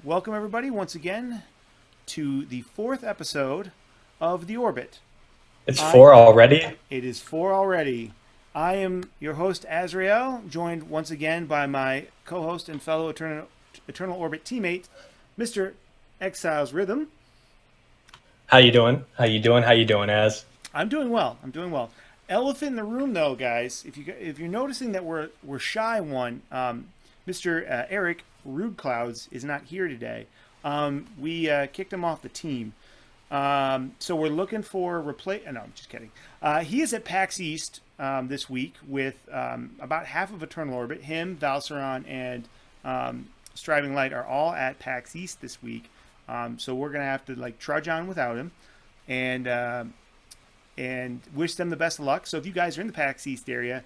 Welcome everybody once again to the fourth episode of The Orbit. It's four already? It is four already. I am your host Azrael, joined once again by my co-host and fellow Eternal Orbit teammate, Mr. Exiles Rhythm. How you doing? How you doing, Az? I'm doing well. Elephant in the room, though, guys. If you're noticing that we're shy one, Mr. Eric Rude Clouds is not here today. We kicked him off the team, so we're looking for replace. No, I'm just kidding. He is at PAX East this week with about half of Eternal Orbit. Him, Valceron, and Striving Light are all at PAX East this week. So we're gonna have to trudge on without him, and wish them the best of luck. So if you guys are in the PAX East area,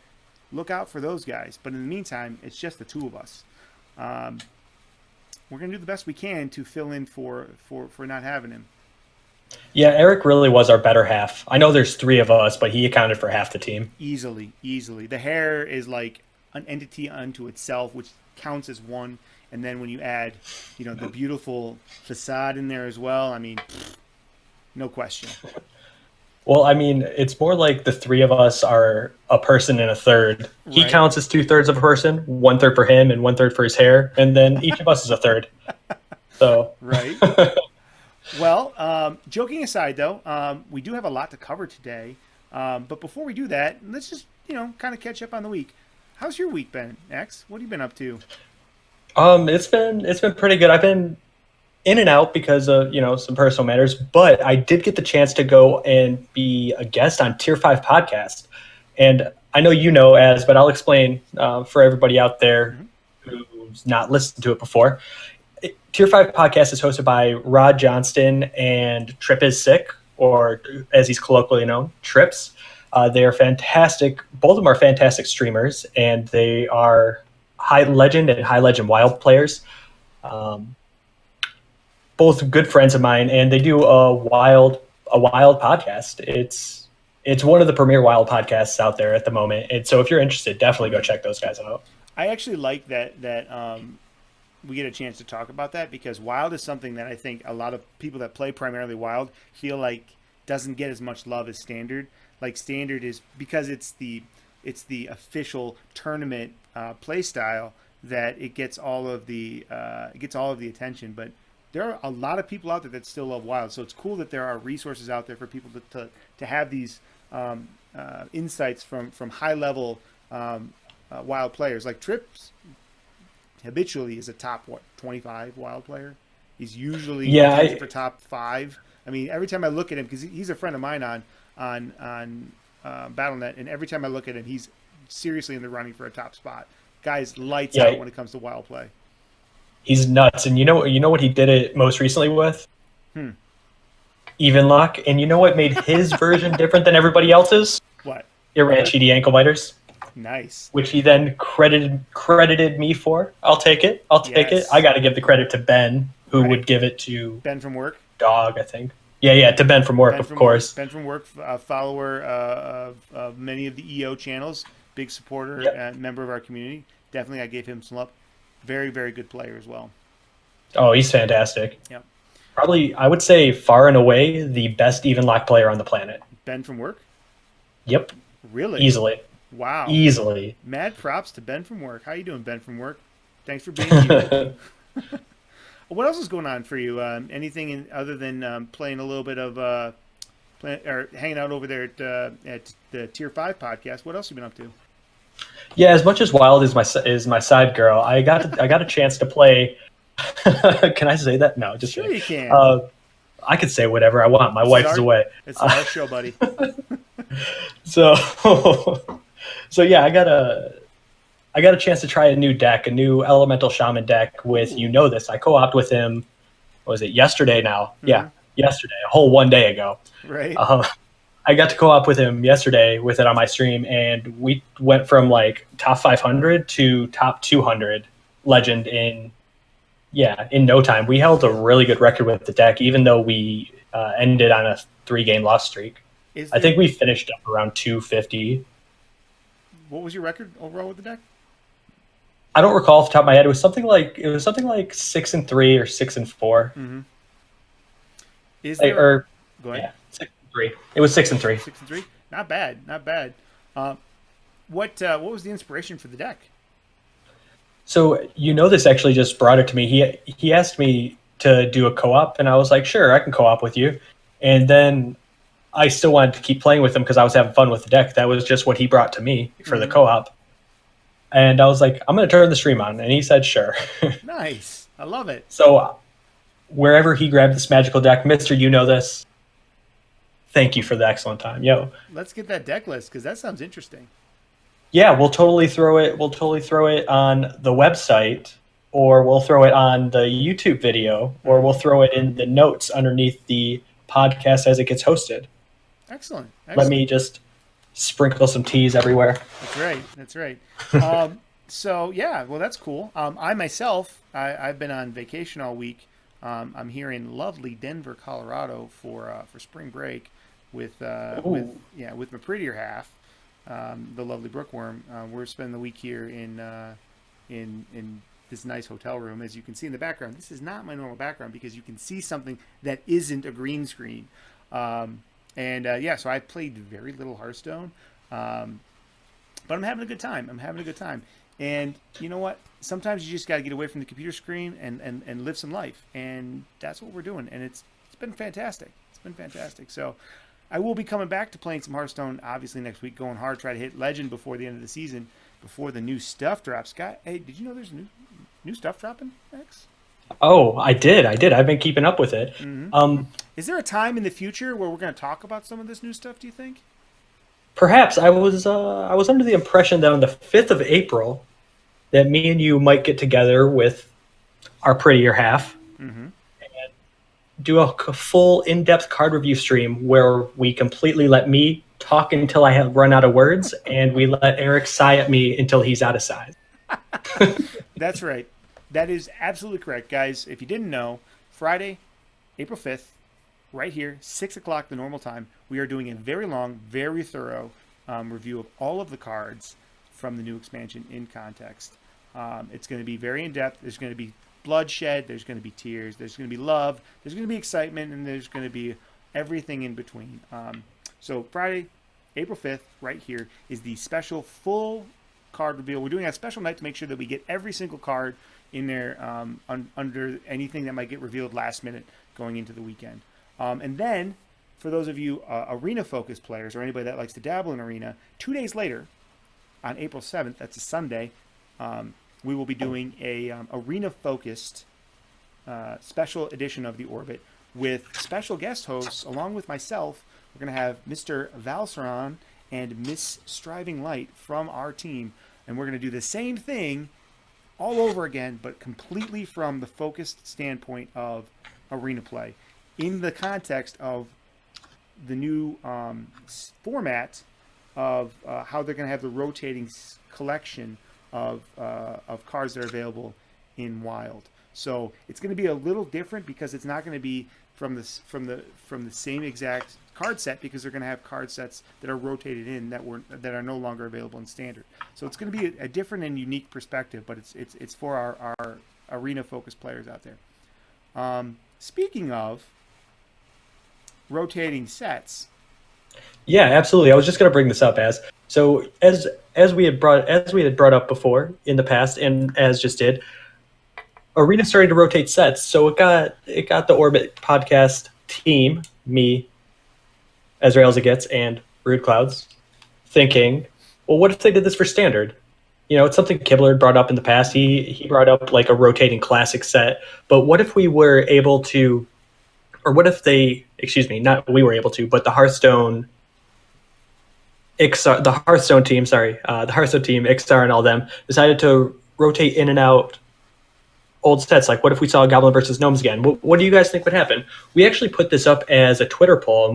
look out for those guys. But in the meantime, it's just the two of us. We're gonna do the best we can to fill in for not having him. Yeah, Eric really was our better half. I know there's three of us, but he accounted for half the team. Easily. The hair is like an entity unto itself, which counts as one. And then when you add, the beautiful facade in there as well, I mean, no question. Well, I mean, it's more like the three of us are a person and a third. Right. He counts as 2/3 of a person, 1/3 for him and 1/3 for his hair, and then each of us is a third. So right. Well, joking aside, though, we do have a lot to cover today. But before we do that, let's just kind of catch up on the week. How's your week been, X? What have you been up to? It's been pretty good. I've been in and out because of some personal matters, but I did get the chance to go and be a guest on Tier 5 podcast. And I know Az, but I'll explain for everybody out there who's not listened to it before. Tier 5 podcast is hosted by Rod Johnston and Trip is Sick, or as he's colloquially known, Trips. They are fantastic. Both of them are fantastic streamers, and they are high legend and high legend wild players. Both good friends of mine, and they do a wild podcast. It's one of the premier wild podcasts out there at the moment. And so if you're interested, definitely go check those guys out. I actually like that we get a chance to talk about that, because wild is something that I think a lot of people that play primarily wild feel like doesn't get as much love as standard. Like standard is because it's the official tournament play style that it gets all of the attention, but there are a lot of people out there that still love wild. So it's cool that there are resources out there for people to have these insights from high level wild players. Like Trips habitually is a top 25 wild player. He's usually for top 5. I mean, every time I look at him, because he's a friend of mine on BattleNet, and every time I look at him, he's seriously in the running for a top spot. Guy's lights out when it comes to wild play. He's nuts. And you know what he did it most recently with? Even luck. And you know what made his version different than everybody else's? What? Iranchidi ankle biters. Nice. Which he then credited me for. I'll take it. Yes. I got to give the credit to Ben, who would give it to Ben from work. Dog, I think. Yeah, to Ben from work, of course. Ben from work, follower of many of the EO channels, big supporter and member of our community. Definitely, I gave him some love. Very, very good player as well. Oh, he's fantastic. Yep. Probably, I would say, far and away, the best even lock player on the planet. Ben from work? Yep. Really? Easily. Wow. Easily. Mad props to Ben from work. How you doing, Ben from work? Thanks for being here. What else is going on for you? Anything other than playing a little bit of or hanging out over there at the Tier 5 podcast? What else have you been up to? Yeah, as much as Wild is my side girl, I got a chance to play. Can I say that? No, just sure kidding. You can. I could say whatever I want. My wife is away. It's our show, buddy. So yeah, I got a chance to try a new deck, a new Elemental Shaman deck with this. I co-opted with him. What was it, yesterday now? Mm-hmm. Yeah, yesterday, a whole one day ago. Right. I got to co-op with him yesterday with it on my stream, and we went from top 500 to top 200 legend in no time. We held a really good record with the deck, even though we ended on a 3-game loss streak. I think we finished up around 250. What was your record overall with the deck? I don't recall off the top of my head. It was something like 6-3 or 6-4. Mm-hmm. Is Like, there? or Go ahead. yeah, 6-3. It was 6-3. 6-3. Not bad. Not bad. Uh, what was the inspiration for the deck? So this actually just brought it to me. He asked me to do a co-op, and I was like, sure, I can co-op with you. And then I still wanted to keep playing with him because I was having fun with the deck. That was just what he brought to me for the Mm-hmm. co-op. And I was like, I'm going to turn the stream on, and he said, sure. Nice. I love it. So wherever he grabbed this magical deck, Mister, you know this. Thank you for the excellent time, yo. Let's get that deck list because that sounds interesting. Yeah, we'll totally throw it. We'll totally throw it on the website, or we'll throw it on the YouTube video, or we'll throw it in the notes underneath the podcast as it gets hosted. Excellent. Let me just sprinkle some teas everywhere. That's right. That's right. So yeah, well that's cool. I myself, I've been on vacation all week. I'm here in lovely Denver, Colorado for spring break with with my prettier half, the lovely Brookworm. We're spending the week here in this nice hotel room. As you can see in the background, this is not my normal background because you can see something that isn't a green screen. So I played very little Hearthstone, but I'm having a good time. And you know what? Sometimes you just got to get away from the computer screen and live some life, and that's what we're doing. And it's been fantastic. So I will be coming back to playing some Hearthstone, obviously next week, going hard, try to hit Legend before the end of the season, before the new stuff drops. Scott, hey, did you know there's new stuff dropping, Max? Oh, I did. I've been keeping up with it. Mm-hmm. Is there a time in the future where we're going to talk about some of this new stuff, do you think? Perhaps I was under the impression that on the 5th of April that me and you might get together with our prettier half Mm-hmm. and do a full in-depth card review stream where we completely let me talk until I have run out of words, and we let Eric sigh at me until he's out of size. That's right. That is absolutely correct, guys. If you didn't know, Friday, April 5th, right here, 6 o'clock, the normal time, we are doing a very long, very thorough review of all of the cards from the new expansion in context. It's going to be very in-depth. There's going to be bloodshed. There's going to be tears. There's going to be love. There's going to be excitement. And there's going to be everything in between. So Friday, April 5th, right here, is the special full card reveal. We're doing a special night to make sure that we get every single card in there under anything that might get revealed last minute going into the weekend. And then, for those of you arena-focused players or anybody that likes to dabble in arena, 2 days later, on April 7th, that's a Sunday, we will be doing a arena-focused special edition of the Orbit with special guest hosts, along with myself. We're going to have Mr. Valseron and Miss Striving Light from our team, and we're going to do the same thing all over again, but completely from the focused standpoint of arena play, in the context of the new format of how they're going to have the rotating collection of cards that are available in Wild. So it's going to be a little different because it's not going to be from the same exact card set, because they're going to have card sets that are rotated in that are no longer available in Standard. So it's going to be a different and unique perspective, but it's for our arena focused players out there. Speaking of rotating sets. Yeah, absolutely. I was just going to bring this up as we had brought up before in the past, and as just did, Arena starting to rotate sets. So it got the Orbit podcast team, me, Ezra Elzagets, and Rude Clouds thinking, well, what if they did this for Standard? It's something Kibler had brought up in the past. He brought up like a rotating classic set, but what if we were able to, or what if they, not we were able to, but the Hearthstone team, the Hearthstone team, Ixar and all them decided to rotate in and out old sets. Like, what if we saw Goblin versus Gnomes again? What do you guys think would happen? We actually put this up as a Twitter poll, and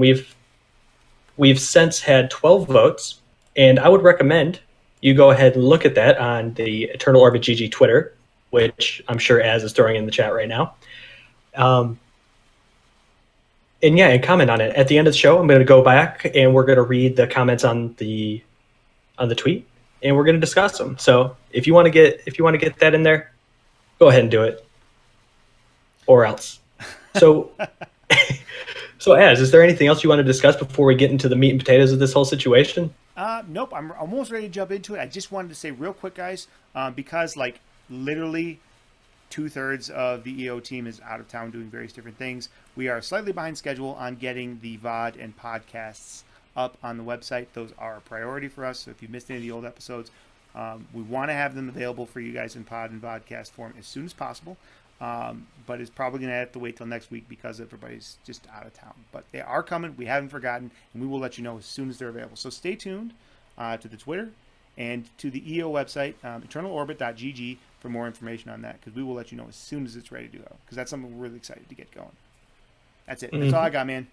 we've since had 12 votes, and I would recommend you go ahead and look at that on the Eternal Orbit GG Twitter, which I'm sure Az is throwing in the chat right now. And comment on it. At the end of the show, I'm going to go back and we're going to read the comments on the tweet, and we're going to discuss them. So if you want to get that in there, go ahead and do it, or else. So so Az, is there anything else you want to discuss before we get into the meat and potatoes of this whole situation? Nope. I'm almost ready to jump into it. I just wanted to say real quick, guys, because like literally 2/3 of the EO team is out of town doing various different things. We are slightly behind schedule on getting the VOD and podcasts up on the website. Those are a priority for us. So if you missed any of the old episodes, we want to have them available for you guys in pod and vodcast form as soon as possible. But it's probably going to have to wait till next week because everybody's just out of town. But they are coming. We haven't forgotten, and we will let you know as soon as they're available. So stay tuned to the Twitter and to the EO website, eternalorbit.gg, for more information on that, because we will let you know as soon as it's ready to go, because that's something we're really excited to get going. That's it. That's all I got, man.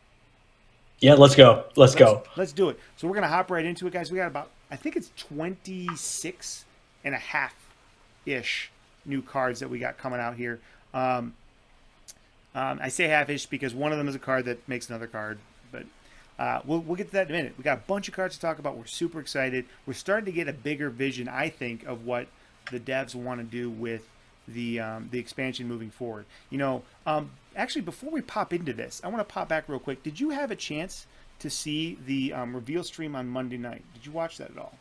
Yeah, let's go. Let's go. Let's do it. So we're going to hop right into it, guys. We got about, I think it's 26 and a half-ish new cards that we got coming out here. I say half-ish because one of them is a card that makes another card, but we'll get to that in a minute. We got a bunch of cards to talk about. We're super excited. We're starting to get a bigger vision, I think, of what the devs want to do with the expansion moving forward. You know, actually, before we pop into this, I want to pop back real quick. Did you have a chance to see the reveal stream on Monday night? Did you watch that at all?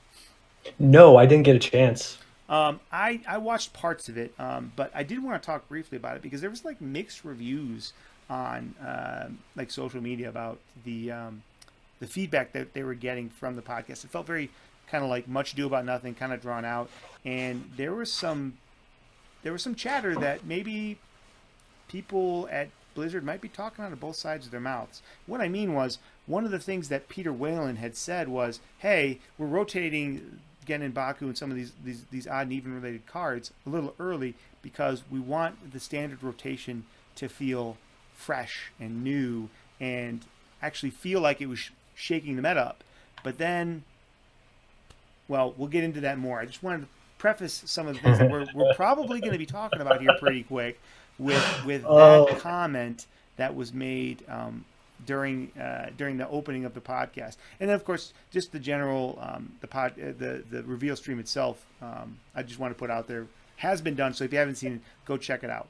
No, I didn't get a chance. I watched parts of it, but I did want to talk briefly about it because there was like mixed reviews on like social media about the feedback that they were getting from the podcast. It felt very kind of like much ado about nothing, kind of drawn out, and there was some chatter that maybe people at Blizzard might be talking out of both sides of their mouths. What I mean was, one of the things that Peter Whalen had said was, "Hey, we're rotating Genin Baku and some of these odd and even related cards a little early because we want the standard rotation to feel fresh and new and actually feel like it was shaking the meta up." But then, well, we'll get into that more. I just wanted to preface some of the things that we're probably going to be talking about here pretty quick with that comment that was made during the opening of the podcast, and then of course just the general the reveal stream itself. I just want to put out there has been done. So if you haven't seen it, go check it out.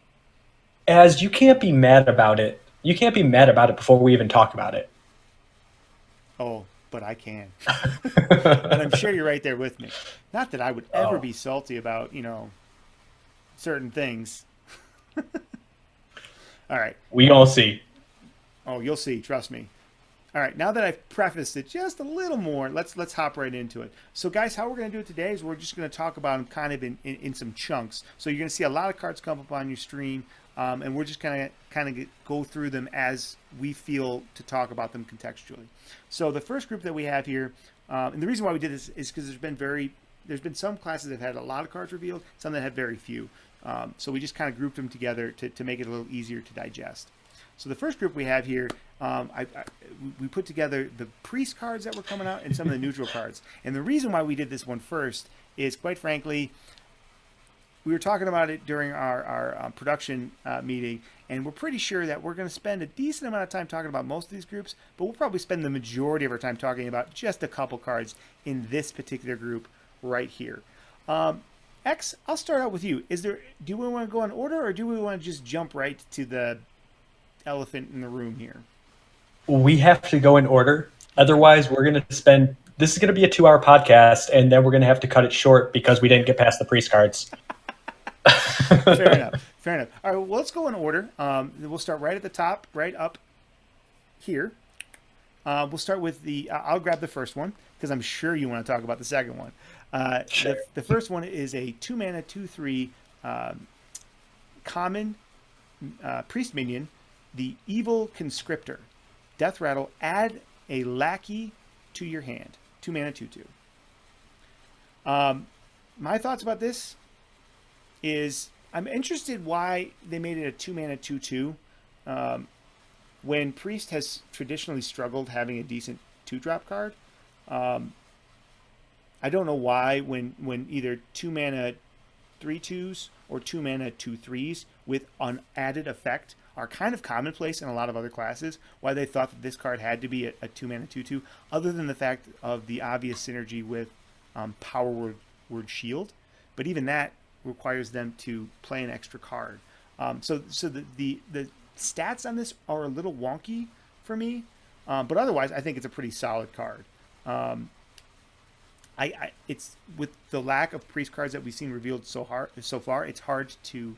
As you can't be mad about it. You can't be mad about it before we even talk about it. Oh, but I can. And I'm sure you're right there with me. Not that I would ever be salty about, certain things. All right. We all see. Oh, you'll see. Trust me. All right. Now that I've prefaced it just a little more, let's hop right into it. So, guys, how we're going to do it today is we're just going to talk about them kind of in some chunks. So you're going to see a lot of cards come up on your stream, and we're just kind of go through them as we feel to talk about them contextually. So the first group that we have here, and the reason why we did this is because there's been some classes that have had a lot of cards revealed, some that had very few. So we just kind of grouped them together to make it a little easier to digest. So the first group we have here, we put together the priest cards that were coming out and some of the neutral cards. And the reason why we did this one first is, quite frankly, we were talking about it during our production meeting, and we're pretty sure that we're going to spend a decent amount of time talking about most of these groups, but we'll probably spend the majority of our time talking about just a couple cards in this particular group right here. X, I'll start out with you. Do we want to go in order, or do we want to just jump right to the elephant in the room here? We have to go in order. Otherwise, we're going to spend... This is going to be a 2-hour podcast, and then we're going to have to cut it short because we didn't get past the priest cards. Fair enough. All right, well, let's go in order. We'll start right at the top, right up here. We'll start with I'll grab the first one because I'm sure you want to talk about the second one. Sure. The first one is a 2-mana 2/3 common priest minion, the Evil Conscriptor. Death Rattle, add a lackey to your hand. 2-mana 2/2. My thoughts about this is I'm interested why they made it a 2-mana 2/2 when Priest has traditionally struggled having a decent 2-drop card. I don't know why when either 2-mana 3/2s or 2-mana 2/3s with an added effect are kind of commonplace in a lot of other classes, why they thought that this card had to be a 2-mana 2/2, other than the fact of the obvious synergy with power word shield, but even that requires them to play an extra card. So the stats on this are a little wonky for me, but otherwise I think it's a pretty solid card. It's with the lack of priest cards that we've seen revealed so far, it's hard to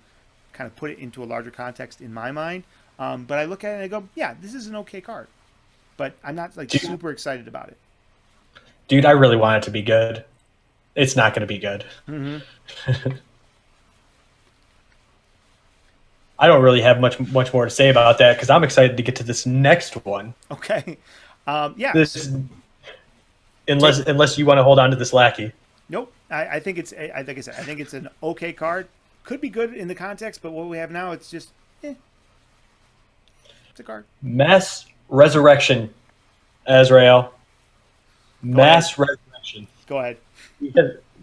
kind of put it into a larger context in my mind. But I look at it and I go, yeah, this is an okay card, but I'm not like super excited about it. Dude, I really want it to be good. It's not going to be good. Mm-hmm. I don't really have much more to say about that because I'm excited to get to this next one. Okay. Yeah. Unless you want to hold on to this lackey. Nope. I think it's like I said, I think it's an okay card. Could be good in the context, but what we have now, it's just it's a card. Mass Resurrection, Azrael. Mass Resurrection. Go ahead.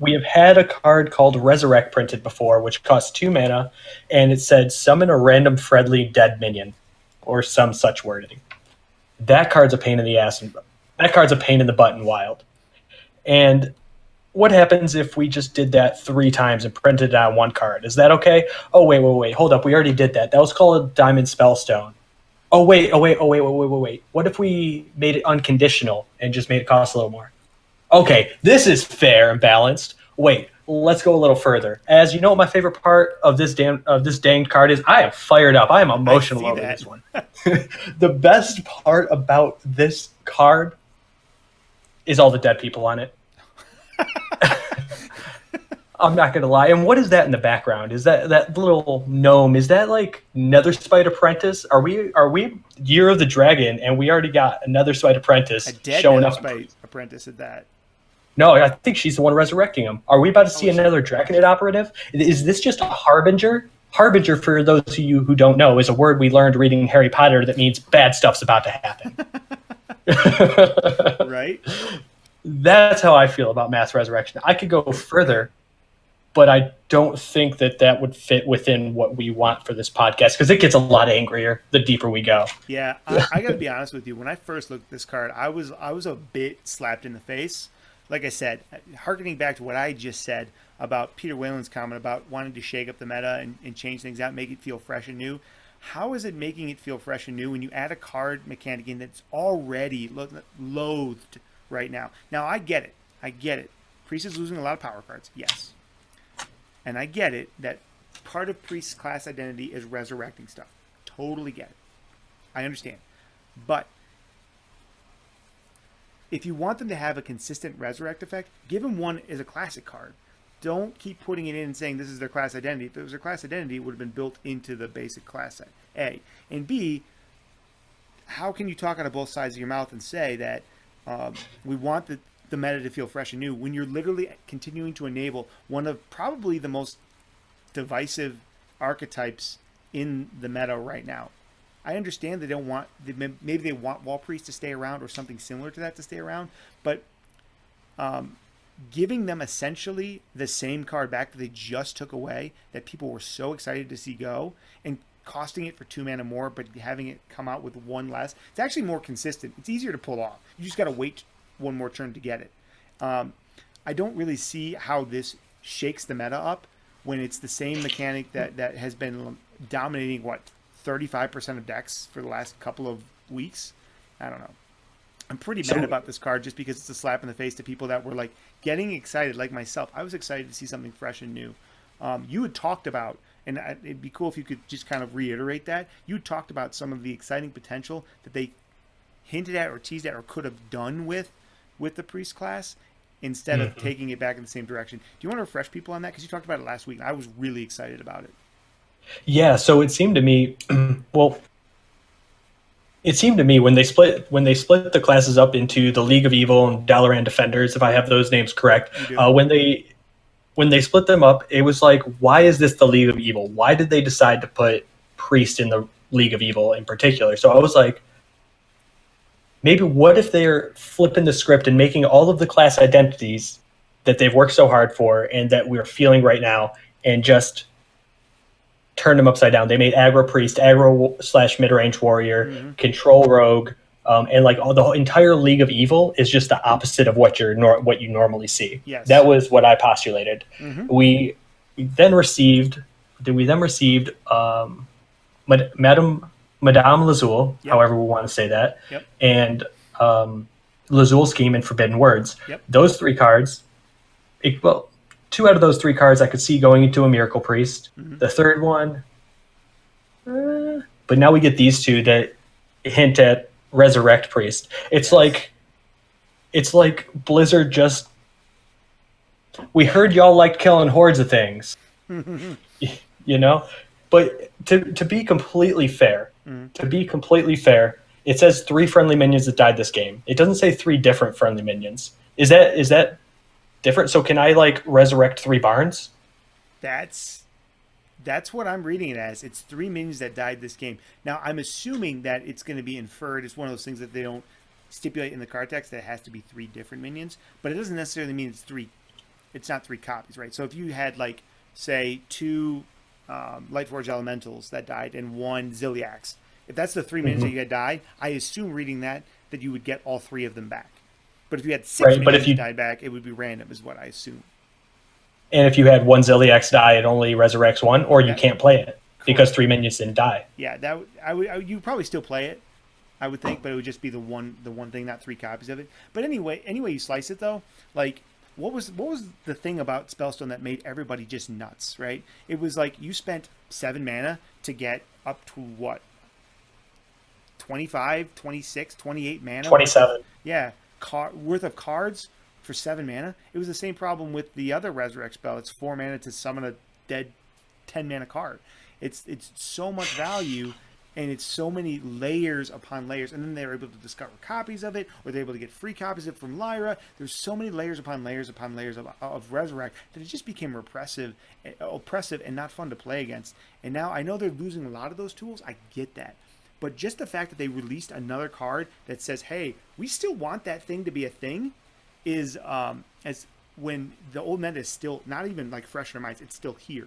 We have had a card called Resurrect printed before, which costs 2 mana, and it said summon a random friendly dead minion, or some such wording. That card's a pain in the ass, and that card's a pain in the butt in Wild. And what happens if we just did that 3 times and printed it on one card? Is that okay? Oh, wait, hold up. We already did that. That was called a Diamond Spellstone. Oh, wait. What if we made it unconditional and just made it cost a little more? Okay, this is fair and balanced. Wait, let's go a little further. As you know, what my favorite part of this dang card is I am fired up. I am emotional over this one. The best part about this card is all the dead people on it. I'm not gonna lie. And what is that in the background? Is that little gnome? Is that like Nether Spite Apprentice? Are we Year of the Dragon and we already got another Spite Apprentice showing up? Spite Apprentice at that. No, I think she's the one resurrecting him. Are we about to see another Draconid operative? Is this just a harbinger? Harbinger, for those of you who don't know, is a word we learned reading Harry Potter that means bad stuff's about to happen. Right? That's how I feel about Mass Resurrection. I could go further, but I don't think that would fit within what we want for this podcast because it gets a lot angrier the deeper we go. Yeah, I got to be honest with you. When I first looked at this card, I was a bit slapped in the face. Like I said, harkening back to what I just said about Peter Whalen's comment about wanting to shake up the meta and change things out, make it feel fresh and new. How is it making it feel fresh and new when you add a card mechanic in that's already loathed right now? Now, I get it. Priest is losing a lot of power cards, yes. And I get it that part of Priest's class identity is resurrecting stuff. Totally get it. I understand. But if you want them to have a consistent resurrect effect, give them one as a classic card. Don't keep putting it in and saying this is their class identity. If it was their class identity, it would have been built into the basic class set, A. And B, how can you talk out of both sides of your mouth and say that we want the meta to feel fresh and new when you're literally continuing to enable one of probably the most divisive archetypes in the meta right now? I understand maybe they want Wall Priest to stay around or something similar to that to stay around, but giving them essentially the same card back that they just took away that people were so excited to see go and costing it for 2 mana more but having it come out with 1 less, it's actually more consistent. It's easier to pull off. You just got to wait 1 more turn to get it. I don't really see how this shakes the meta up when it's the same mechanic that has been dominating 35% of decks for the last couple of weeks. I don't know. I'm pretty mad about this card just because it's a slap in the face to people that were like getting excited, like myself. I was excited to see something fresh and new. You had talked about, and it'd be cool if you could just kind of reiterate that. You talked about some of the exciting potential that they hinted at or teased at or could have done with the Priest class instead of taking it back in the same direction. Do you want to refresh people on that? Because you talked about it last week, and I was really excited about it. Yeah, so it seemed to me, when they split the classes up into the League of Evil and Dalaran Defenders, if I have those names correct, when they split them up, it was like, why is this the League of Evil? Why did they decide to put Priest in the League of Evil in particular? So I was like, maybe what if they're flipping the script and making all of the class identities that they've worked so hard for and that we're feeling right now and just turned them upside down. They made aggro priest, aggro / mid-range warrior, control rogue, and like all the whole entire League of Evil is just the opposite of what what you normally see. Yes. That was what I postulated. Mm-hmm. We then received. We then received Madame Lazul, Yep. however we want to say that, Yep. and Lazul Scheme and Forbidden Words. Yep. Those three cards, well, 2 out of those 3 cards I could see going into a Miracle Priest. Mm-hmm. The third one, but now we get these 2 that hint at Resurrect Priest. It's like Blizzard just. We heard y'all liked killing hordes of things, you know. But to be completely fair, it says 3 friendly minions that died this game. It doesn't say 3 different friendly minions. Is that different? So can I like resurrect 3 Barns? That's what I'm reading it as. It's 3 minions that died this game. Now I'm assuming that it's going to be inferred. It's one of those things that they don't stipulate in the card text that it has to be 3 different minions, but it doesn't necessarily mean it's 3. It's not 3 copies, right? So if you had like say 2 Lightforged Elementals that died and 1 Ziliax, if that's the 3 minions that you had died, I assume reading that you would get all 3 of them back. But if you had 6 minions that died back, it would be random, is what I assume. And if you had 1 Ziliax die, it only resurrects 1, or you can't play it because 3 minions didn't die. Yeah, you would probably still play it, I would think, but it would just be the one thing, not 3 copies of it. But anyway you slice it though, like what was the thing about Spellstone that made everybody just nuts, right? It was like you spent 7 mana to get up to what? 25, 26, 28 mana? 27. Worth of cards for 7 mana. It was the same problem with the other Resurrect spell. It's 4 mana to summon a dead 10 mana card. It's so much value, and it's so many layers upon layers. And then they were able to discover copies of it, or they're able to get free copies of it from Lyra. There's so many layers upon layers upon layers of Resurrect that it just became oppressive and not fun to play against. And now I know they're losing a lot of those tools. I get that. But just the fact that they released another card that says, hey, we still want that thing to be a thing, is as when the old meta is still not even like fresh in our minds, it's still here.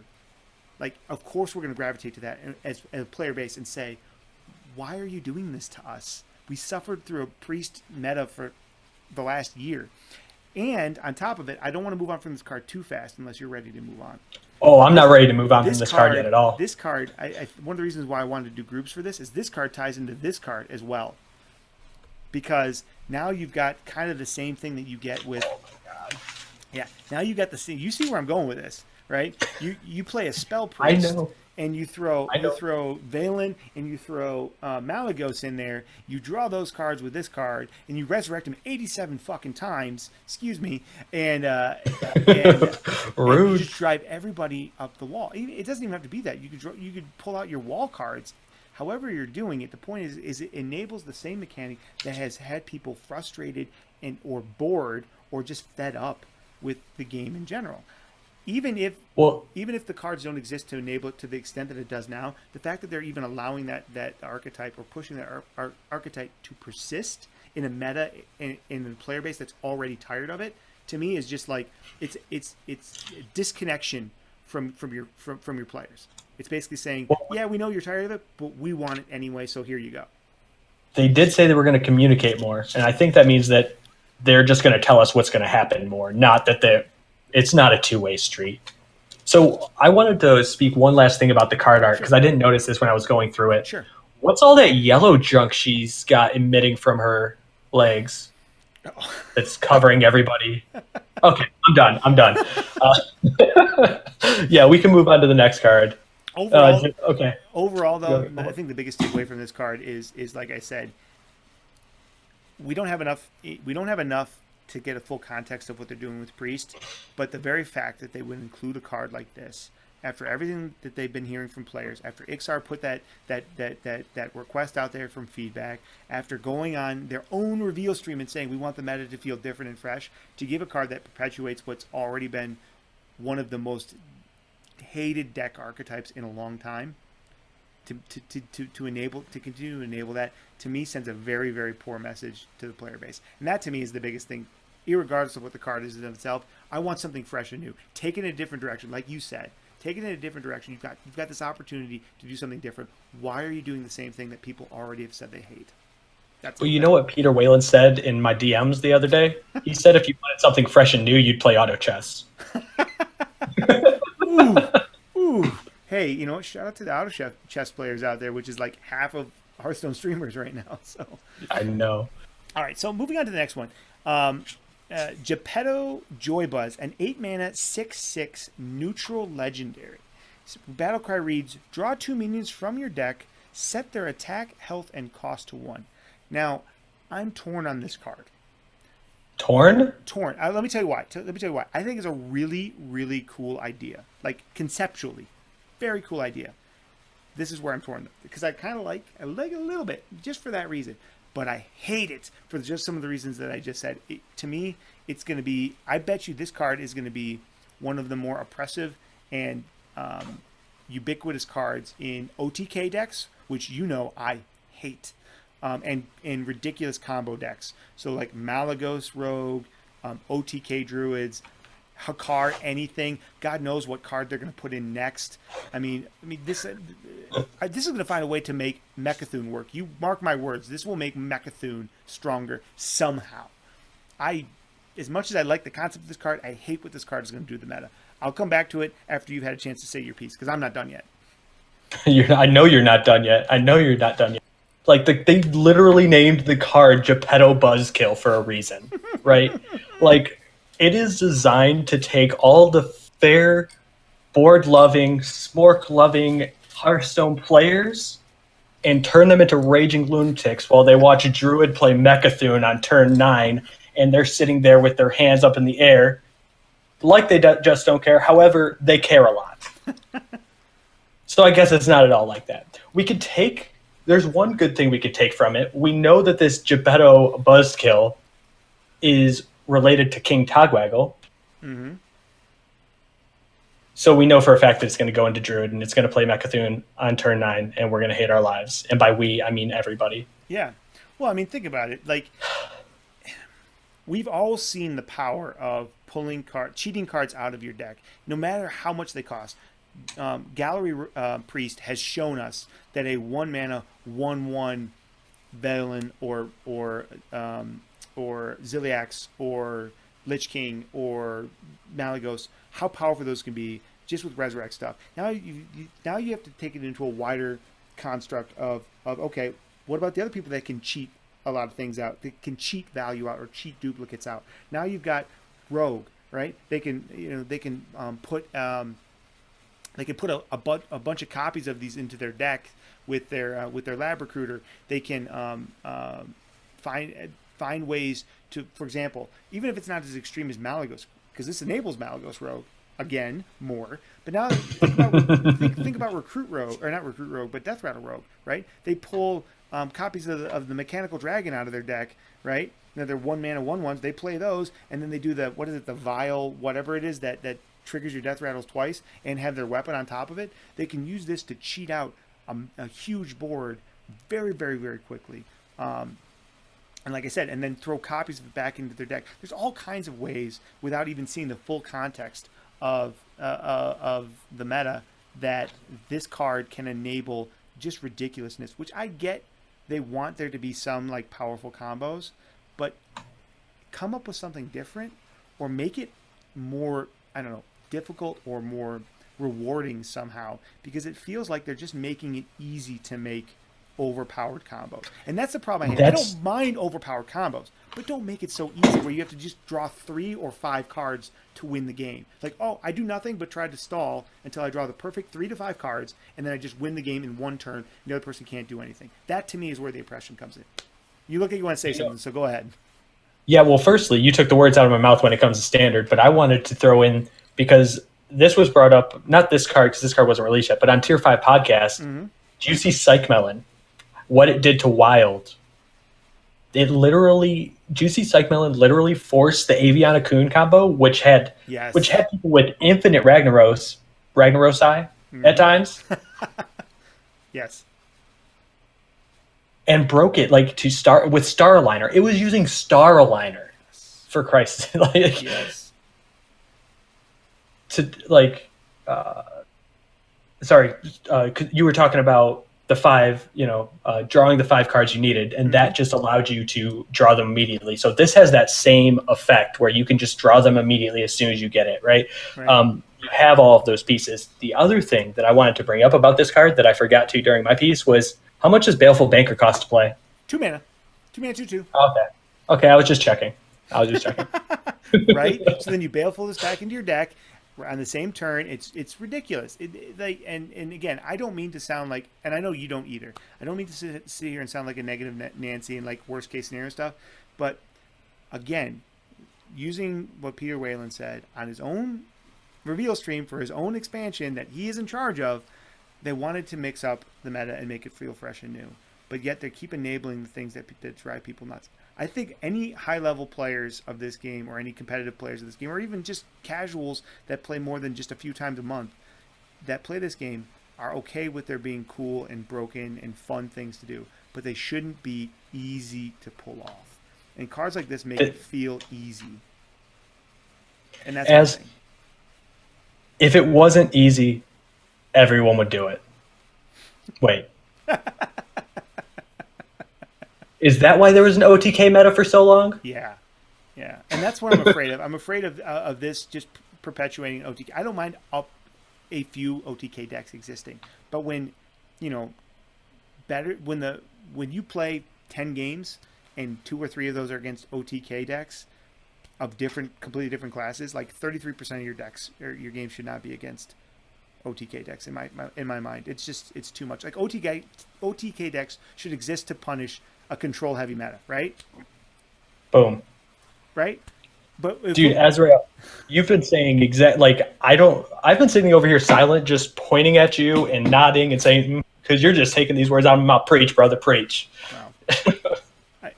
Like, of course we're going to gravitate to that as a player base and say, why are you doing this to us? We suffered through a priest meta for the last year. And on top of it, I don't want to move on from this card too fast unless you're ready to move on. Oh, I'm not ready to move on from this card yet at all. This card, one of the reasons why I wanted to do groups for this is this card ties into this card as well. Because now you've got kind of the same thing that you get with... Oh my God. Yeah, now you got the same... You see where I'm going with this, right? You play a spell priest. I know. And you throw Valen and you throw Malagos in there. You draw those cards with this card, and you resurrect them 87 fucking times. Excuse me, and rude. You just drive everybody up the wall. It doesn't even have to be that. You could pull out your wall cards. However you're doing it, the point is it enables the same mechanic that has had people frustrated or bored or just fed up with the game in general. Even if the cards don't exist to enable it to the extent that it does now, the fact that they're even allowing that archetype or pushing that archetype to persist in a meta in a player base that's already tired of it, to me is just like it's disconnection from your players. It's basically saying, yeah, we know you're tired of it, but we want it anyway, so here you go. They did say they were going to communicate more, and I think that means that they're just going to tell us what's going to happen more, not that it's not a two-way street. So I wanted to speak one last thing about the card art, because I didn't notice this when I was going through it. Sure. What's all that yellow junk she's got emitting from her legs that's covering everybody? Okay, I'm done. Yeah, we can move on to the next card. Overall, though, I think the biggest takeaway from this card is like I said, we don't have enough to get a full context of what they're doing with Priest, but the very fact that they would include a card like this after everything that they've been hearing from players, after Ixar put that request out there from feedback, after going on their own reveal stream and saying we want the meta to feel different and fresh, to give a card that perpetuates what's already been one of the most hated deck archetypes in a long time, to continue to enable that, to me sends a very, very poor message to the player base. And that to me is the biggest thing, irregardless of what the card is in itself. I want something fresh and new. Take it in a different direction, like you said. Take it in a different direction. You've got this opportunity to do something different. Why are you doing the same thing that people already have said they hate? Well, you know what Peter Whalen said in my DMs the other day? He said if you wanted something fresh and new, you'd play auto chess. Ooh, ooh. Hey, you know what? Shout out to the auto chess players out there, which is like half of Hearthstone streamers right now. So, I know. all right. So moving on to the next one. Geppetto Joybuzz, an 8-mana 6/6 neutral legendary. Battlecry reads: draw 2 minions from your deck, set their attack, health, and cost to 1. Now, I'm torn on this card. Torn? Torn. Let me tell you why. I think it's a really, really cool idea. Like, conceptually. Very cool idea. This is where I'm torn, because I like it a little bit, just for that reason. But I hate it for just some of the reasons that I just said. To me, it's going to be, I bet you this card is going to be one of the more oppressive and ubiquitous cards in OTK decks, which you know I hate, and in ridiculous combo decks. So like Malagos Rogue, OTK Druids, Hakar, anything. God knows what card they're going to put in next. I mean, this is going to find a way to make Mecha'thun work. You mark my words. This will make Mecha'thun stronger somehow. As much as I like the concept of this card, I hate what this card is going to do to the meta. I'll come back to it after you've had a chance to say your piece, because I'm not done yet. I know you're not done yet. Like, they literally named the card Geppetto Buzzkill for a reason, right? Like, it is designed to take all the fair, board-loving, smork-loving Hearthstone players and turn them into raging lunatics while they watch a Druid play Mecha'thun on turn 9, and they're sitting there with their hands up in the air, like they just don't care. However, they care a lot. So I guess it's not at all like that. There's one good thing we could take from it. We know that this Geppetto Buzzkill is related to King Togwaggle. Mm-hmm. So we know for a fact that it's going to go into Druid and it's going to play Mecha'thun on turn 9, and we're going to hate our lives. And by we, I mean everybody. Yeah. Well, I mean, think about it. Like, we've all seen the power of cheating cards out of your deck, no matter how much they cost. Gallery Priest has shown us that a 1-mana 1/1 Velen or Ziliax or Lich King or Malagos, how powerful those can be just with Resurrect stuff. Now you have to take it into a wider construct of okay, what about the other people that can cheat a lot of things out, that can cheat value out or cheat duplicates out? Now you've got Rogue, right? They can put a bunch of copies of these into their deck with their lab recruiter. They can find ways to, for example, even if it's not as extreme as Malagos, because this enables Malagos Rogue again more. But now think about Recruit Rogue, or not Recruit Rogue, but Death Rattle Rogue, right? They pull copies of the Mechanical Dragon out of their deck, right? Now they're 1-mana 1/1s. They play those, and then they do the Vile, whatever it is that triggers your Death Rattles twice, and have their weapon on top of it. They can use this to cheat out a huge board very, very, very quickly. And like I said, and then throw copies of it back into their deck. There's all kinds of ways, without even seeing the full context of the meta, that this card can enable just ridiculousness. Which I get, they want there to be some like powerful combos, but come up with something different, or make it more, I don't know, difficult or more rewarding somehow, because it feels like they're just making it easy to make overpowered combos. And that's the problem I have. I don't mind overpowered combos, but don't make it so easy where you have to just draw 3 or 5 cards to win the game. Like, oh, I do nothing but try to stall until I draw the perfect 3 to 5 cards, and then I just win the game in one turn, and the other person can't do anything. That, to me, is where the oppression comes in. You look like you want to say something, so go ahead. Yeah, well, firstly, you took the words out of my mouth when it comes to standard, but I wanted to throw in, because this was brought up, not this card, because this card wasn't released yet, but on Tier 5 podcast, Juicy Psych Melon, what it did to Wild. Juicy Psych Melon literally forced the Aviana Coon combo, which had people with infinite Ragnaros at times. Yes. And broke it to start with Star Aligner. It was using Star Aligner, for Christ's sake. Yes. You were talking about the five, drawing the five cards you needed, and that just allowed you to draw them immediately. So this has that same effect where you can just draw them immediately as soon as you get it, right? Right. You have all of those pieces. The other thing that I wanted to bring up about this card that I forgot to during my piece was how much does Baleful Banker cost to play? 2 mana. 2 mana, 2/2. Okay. Okay, I was just checking. Right? So then you baleful this back into your deck on the same turn. It's ridiculous. And again, I don't mean to sound like, and I know you don't either. I don't mean to sit here and sound like a negative Nancy and like worst case scenario stuff. But again, using what Peter Whalen said on his own reveal stream for his own expansion that he is in charge of, they wanted to mix up the meta and make it feel fresh and new. But yet they keep enabling the things that drive people nuts. I think any high-level players of this game or any competitive players of this game or even just casuals that play more than just a few times a month that play this game are okay with there being cool and broken and fun things to do. But they shouldn't be easy to pull off. And cards like this make it feel easy. And that's as if it wasn't easy, everyone would do it. Wait. Is that why there was an OTK meta for so long? Yeah. And that's what I'm afraid of. I'm afraid of this just perpetuating OTK. I don't mind up a few OTK decks existing, but when when you play 10 games and 2 or 3 of those are against OTK decks of completely different classes, like 33% of your decks or your games should not be against OTK decks in my mind. It's too much. Like OTK decks should exist to punish a control heavy meta, right? Boom. Right? But dude, Azrael, you've been saying I've been sitting over here silent, just pointing at you and nodding and saying, because you're just taking these words out of my mouth. Preach, brother, preach. Wow.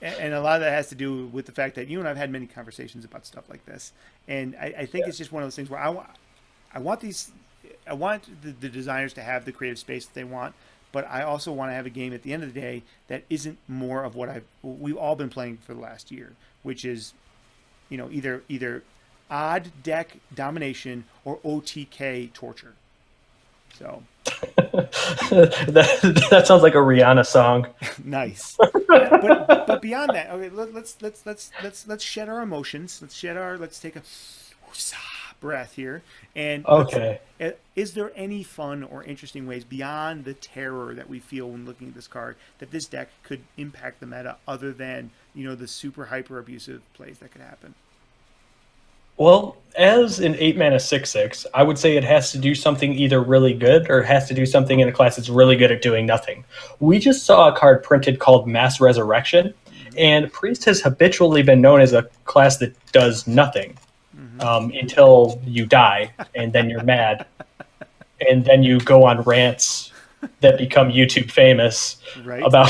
And a lot of that has to do with the fact that you and I've had many conversations about stuff like this. And I think it's just one of those things where I want the designers to have the creative space that they want, but I also want to have a game at the end of the day that isn't more of what we've all been playing for the last year, which is, either odd deck domination or OTK torture. So that sounds like a Rihanna song. Nice. But beyond that, okay, let's shed our emotions. Let's take a breath here. And okay, is there any fun or interesting ways beyond the terror that we feel when looking at this card that this deck could impact the meta other than, the super hyper abusive plays that could happen? Well, as an 8-mana 6/6, I would say it has to do something either really good or it has to do something in a class that's really good at doing nothing. We just saw a card printed called Mass Resurrection, and Priest has habitually been known as a class that does nothing until you die, and then you're mad, and then you go on rants that become YouTube famous about.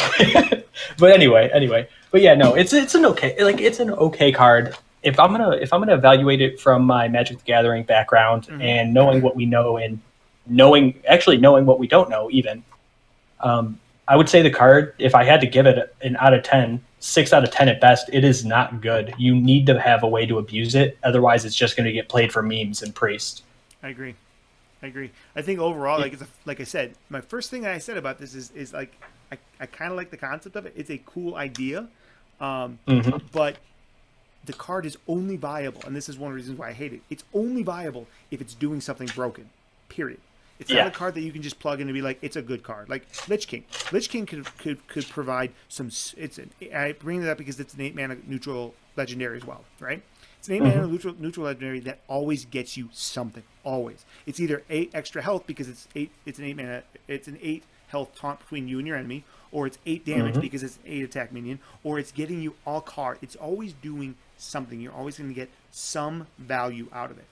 But anyway, but yeah, no, it's an okay card. If I'm gonna evaluate it from my Magic the Gathering background and knowing what we know and knowing what we don't know, even, I would say the card, if I had to give it an out of 10, 6 out of 10 at best, it is not good. You need to have a way to abuse it, otherwise it's just going to get played for memes and Priest. I agree. I think overall, like I said, my first thing I said about this is like I kind of like the concept of it. It's a cool idea, but the card is only viable, and this is one of the reasons why I hate it. It's only viable if it's doing something broken. Period. It's not a card that you can just plug in and be like, it's a good card. Like Lich King. Lich King could provide some. I bring that up because it's an 8-mana neutral legendary as well, right? It's an 8-mana neutral legendary that always gets you something. Always. It's either 8 extra health because it's an 8-mana. It's an 8 health taunt between you and your enemy, or it's 8 damage because it's an 8 attack minion, or it's getting you all card. It's always doing something. You're always going to get some value out of it.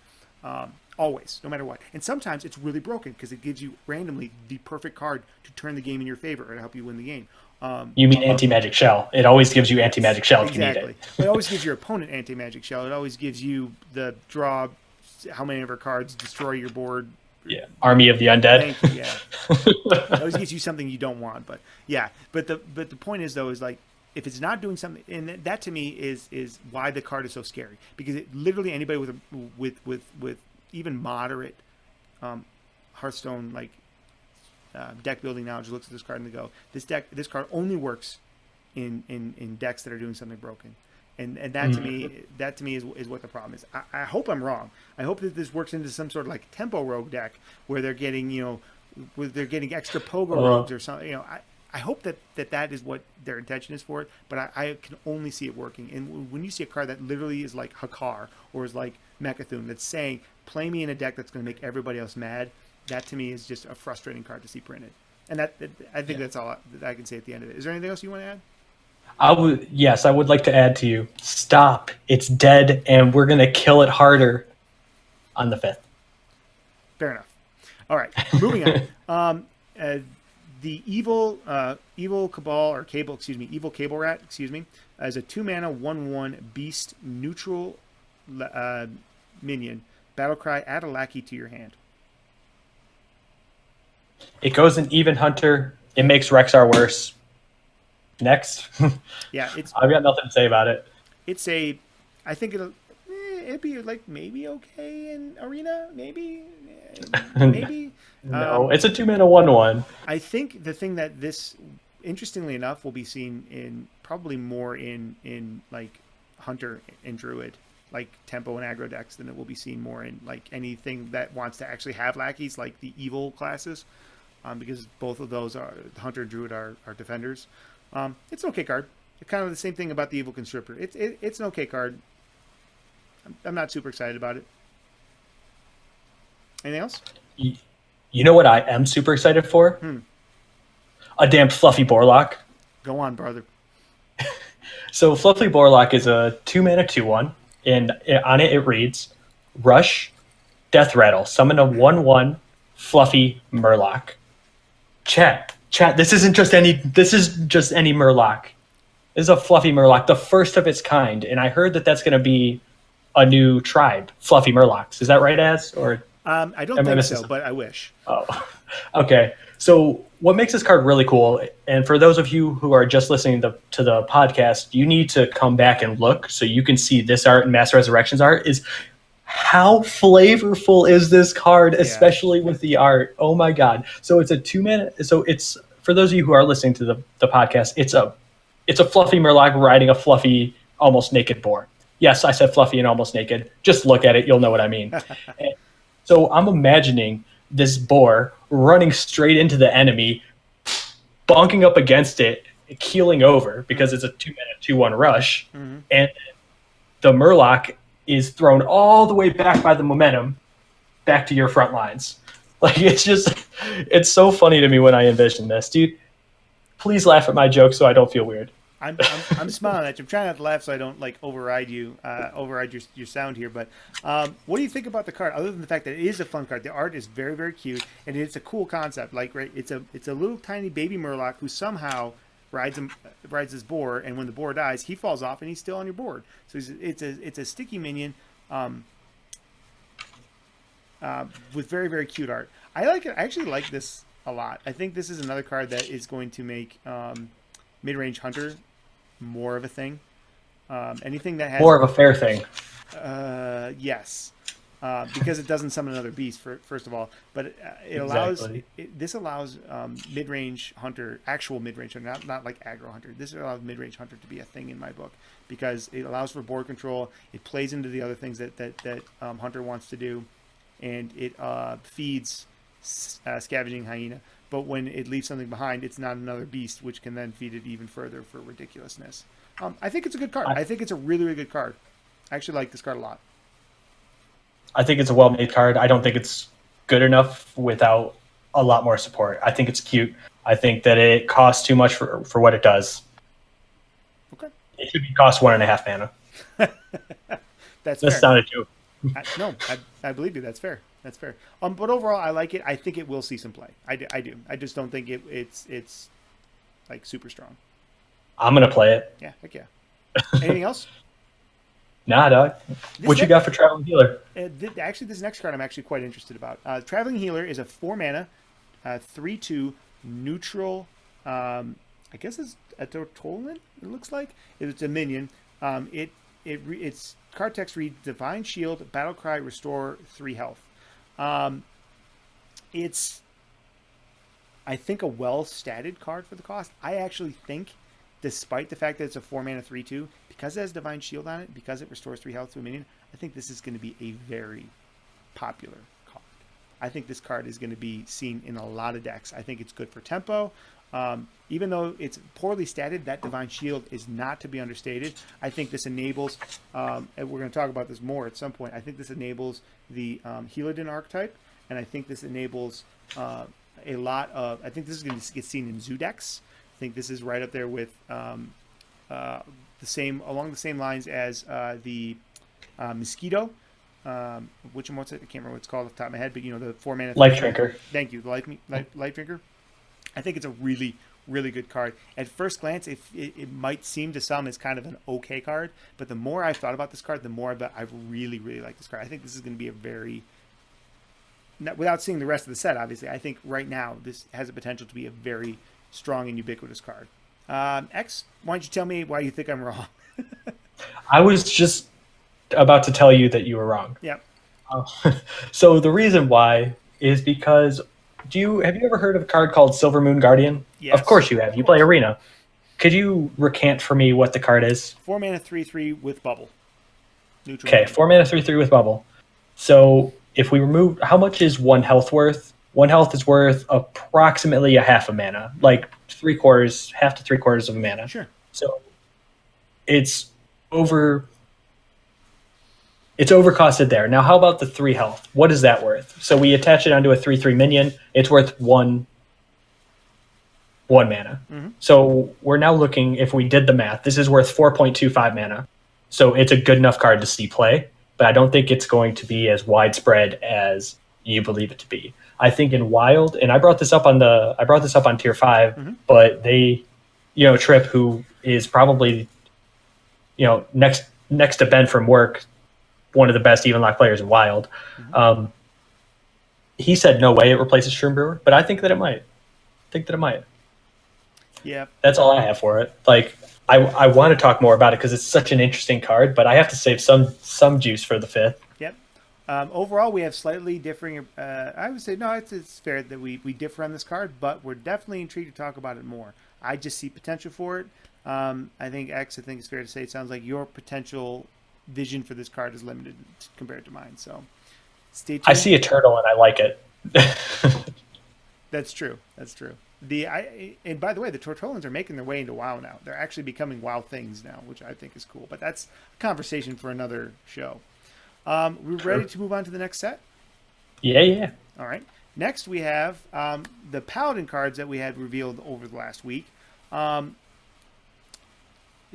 Always, no matter what. And sometimes it's really broken because it gives you randomly the perfect card to turn the game in your favor or to help you win the game. You mean anti-magic shell? It always gives you anti-magic shell if you need it. It always gives your opponent anti-magic shell. It always gives you the draw how many of our cards destroy your board. Yeah, Army of the Undead. Thank you, yeah. It always gives you something you don't want, but yeah. But the point is though is like if it's not doing something, and that to me is why the card is so scary, because it literally anybody with even moderate Hearthstone like deck building knowledge looks at this card and they go, this card only works in decks that are doing something broken. And that to me is what the problem is. I hope I'm wrong. I hope that this works into some sort of like tempo rogue deck where they're getting extra pogo rogues or something. I hope that is what their intention is for it. But I can only see it working. And when you see a card that literally is like Hakar or is like Mecha'thun that's saying play me in a deck that's going to make everybody else mad, that to me is just a frustrating card to see printed. And I think that's all that I can say at the end of it. Is there anything else you want to add? I would like to add to you. Stop. It's dead, and we're going to kill it harder on the 5th. Fair enough. All right, moving on. The evil cabal or cable, evil cable rat, as a 2-mana 1/1 beast neutral minion. Battlecry, add a lackey to your hand. It goes in even hunter. It makes Rexar worse. Next. Yeah, I've got nothing to say about it. I think it'd be like maybe okay in arena, maybe. No, it's a 2-mana 1/1. I think the thing that this, interestingly enough, will be seen in probably more in like hunter and druid, like tempo and aggro decks, than it will be seen more in like anything that wants to actually have lackeys, like the evil classes, because both of those are hunter and druid are defenders. It's an okay card. It's kind of the same thing about the evil constrictor. It's an okay card. I'm not super excited about it. Anything else? You know what I am super excited for? A damn Fluffy Borlock. Go on, brother. So Fluffy Borlock is a 2-mana 2/1, and on it reads, Rush, Death Rattle, summon a 1/1 Fluffy Murloc. Chat, this is just any Murloc. This is a Fluffy Murloc, the first of its kind, and I heard that that's going to be a new tribe, Fluffy Murlocs. Is that right, Az? Or I don't think so, but I wish. Oh, okay. So what makes this card really cool, and for those of you who are just listening to the podcast, you need to come back and look so you can see this art and Master Resurrection's art, is how flavorful is this card, especially with the art. Oh my God. So it's a 2-mana. So it's, for those of you who are listening to the podcast, it's a Fluffy Murloc riding a fluffy, almost naked boar. Yes, I said fluffy and almost naked. Just look at it. You'll know what I mean. So I'm imagining this boar running straight into the enemy, bonking up against it, keeling over because it's a 2-mana 2/1 rush, and the Murloc is thrown all the way back by the momentum back to your front lines. Like, it's so funny to me when I envision this, dude. Please laugh at my joke so I don't feel weird. I'm smiling at you. I'm trying not to laugh so I don't like override your sound here. But what do you think about the card? Other than the fact that it is a fun card, the art is very, very cute, and it's a cool concept. Like, right, it's a little tiny baby Murloc who somehow rides his boar, and when the boar dies, he falls off and he's still on your board. So it's a sticky minion with very, very cute art. I like it. I actually like this a lot. I think this is another card that is going to make mid-range hunter more of a thing. Anything that has more of a fair thing. Yes, because it doesn't summon another beast. First of all, but it allows this allows mid-range hunter, actual mid-range hunter, not like aggro hunter. This allows mid-range hunter to be a thing in my book because it allows for board control. It plays into the other things that hunter wants to do, and it feeds Scavenging Hyena. But when it leaves something behind, it's not another beast, which can then feed it even further for ridiculousness. I think it's a good card. I think it's a really, really good card. I actually like this card a lot. I think it's a well-made card. I don't think it's good enough without a lot more support. I think it's cute. I think that it costs too much for what it does. Okay. It should cost 1.5 mana. That's fair. Not a joke. I believe you. That's fair. That's fair. But overall, I like it. I think it will see some play. I do. I just don't think it's like super strong. I'm gonna play it. Yeah, heck yeah. Anything else? Nah, dog. What you got for Traveling Healer? Actually, this next card I'm actually quite interested about. Traveling Healer is a 4-mana, 3/2 neutral. I guess it's a Tortolan. It looks like it's a minion. Its card text reads: Divine Shield, Battlecry, restore 3 health. I think a well-statted card for the cost. I actually think, despite the fact that it's a 4-mana 3/2, because it has Divine Shield on it, because it restores 3 health to a minion, I think this is going to be a very popular card. I think this card is going to be seen in a lot of decks. I think it's good for tempo. Even though it's poorly statted, that Divine Shield is not to be understated. I think this enables, and we're going to talk about this more at some point, I think this enables the Helidin archetype, and I think this enables a lot of, I think this is going to get seen in Zoo decks. I think this is right up there with the same, along the same lines as the Mosquito. What's it? I can't remember what it's called off the top of my head, but the 4-mana Life Drinker. Thank you, the Life Drinker. I think it's a really, really good card. At first glance, it might seem to some as kind of an okay card, but the more I've thought about this card, the more I've really, really liked this card. I think this is going to be a very, without seeing the rest of the set, obviously, I think right now this has a potential to be a very strong and ubiquitous card. X, why don't you tell me why you think I'm wrong? I was just about to tell you that you were wrong. Yep. So the reason why is because have you ever heard of a card called Silver Moon Guardian? Yes. Of course you have. You play Arena. Could you recant for me what the card is? 4-mana 3/3 with bubble. Neutral. Okay, 4-mana 3/3 with bubble. So if we remove, how much is 1 health worth? 1 health is worth approximately a half a mana, like 3/4, half to 3/4 of a mana. Sure. So it's overcosted there. Now, how about the 3 health? What is that worth? So we attach it onto a 3/3 minion. It's worth 1 mana. Mm-hmm. So we're now looking, if we did the math, this is worth 4.25 mana. So it's a good enough card to see play, but I don't think it's going to be as widespread as you believe it to be. I think in Wild, and I brought this up on Tier 5, mm-hmm. but they, Trip, who is probably, next to Ben from work, one of the best even lock players in Wild. Mm-hmm. He said no way it replaces Shroom Brewer, but I think that it might. Yeah. That's all I have for it. Like, I want to talk more about it because it's such an interesting card, but I have to save some juice for the 5th. Yep. Overall, we have slightly differing. I would say no. It's fair that we differ on this card, but we're definitely intrigued to talk about it more. I just see potential for it. I think X. I think it's fair to say it sounds like your potential vision for this card is limited compared to mine. So, stay tuned. I see a turtle and I like it. That's true. And by the way, the Tortolans are making their way into WoW now. They're actually becoming WoW things now, which I think is cool. But that's a conversation for another show. We're ready to move on to the next set? Yeah. All right. Next, we have the Paladin cards that we had revealed over the last week.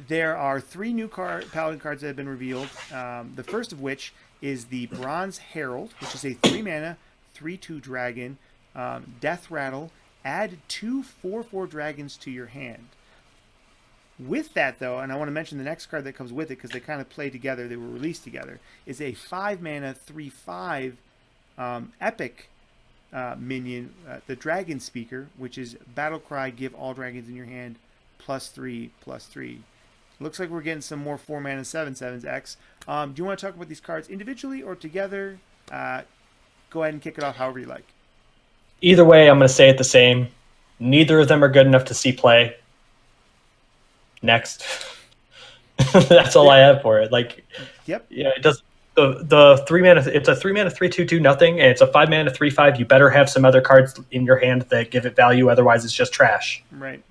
There are 3 new Paladin cards that have been revealed. The first of which is the Bronze Herald, which is a 3-mana, 3/2 dragon, Death Rattle. Add 2 4/4 dragons to your hand. With that, though, and I want to mention the next card that comes with it because they kind of play together, they were released together, is a 5-mana 3/5 epic minion, the Dragon Speaker, which is Battlecry, give all dragons in your hand +3/+3. Looks like we're getting some more 4-mana 7/7s, X. Do you want to talk about these cards individually or together? Go ahead and kick it off however you like. Either way, I'm going to say it the same. Neither of them are good enough to see play. Next. That's all I have for it. Like, yep. Yeah, it does. The 3-mana, it's a 3-mana 3/2 nothing, and it's a 5-mana 3/5. You better have some other cards in your hand that give it value, otherwise it's just trash. Right.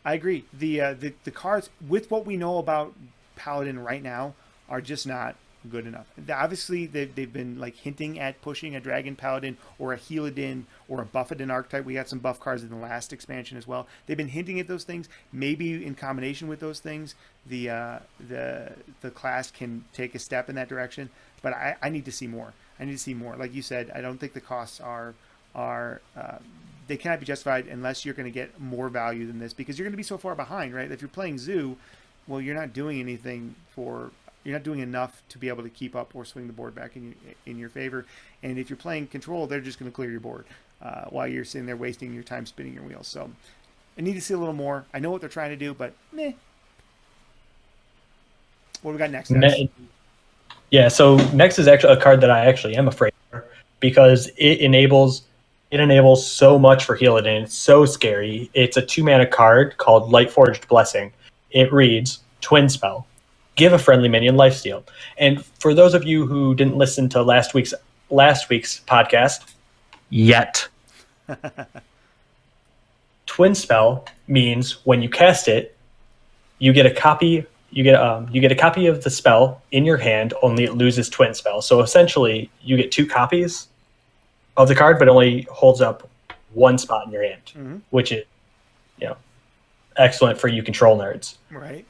I agree. The cards with what we know about Paladin right now are just not good enough. Obviously, they've been like hinting at pushing a Dragon Paladin or a Helidin or a Buffadin archetype. We got some buff cards in the last expansion as well. They've been hinting at those things. Maybe in combination with those things, the class can take a step in that direction. But I need to see more. Like you said, I don't think the costs are they cannot be justified unless you're going to get more value than this, because you're going to be so far behind, right? If you're playing Zoo, well, you're not doing enough to be able to keep up or swing the board back in your favor. And if you're playing Control, they're just going to clear your board while you're sitting there wasting your time spinning your wheels. So I need to see a little more. I know what they're trying to do, but meh. What do we got next? Yeah, so next is actually a card that I actually am afraid of because it enables It enables so much for Healadin. It's so scary. It's a 2-mana card called Lightforged Blessing. It reads, Twin Spell. Give a friendly minion lifesteal. And for those of you who didn't listen to last week's podcast yet, Twin Spell means when you cast it, you get a copy. You get a copy of the spell in your hand. Only it loses Twin Spell. So essentially, you get 2 copies of the card, but only holds up 1 spot in your hand, which is, excellent for you control nerds. Right.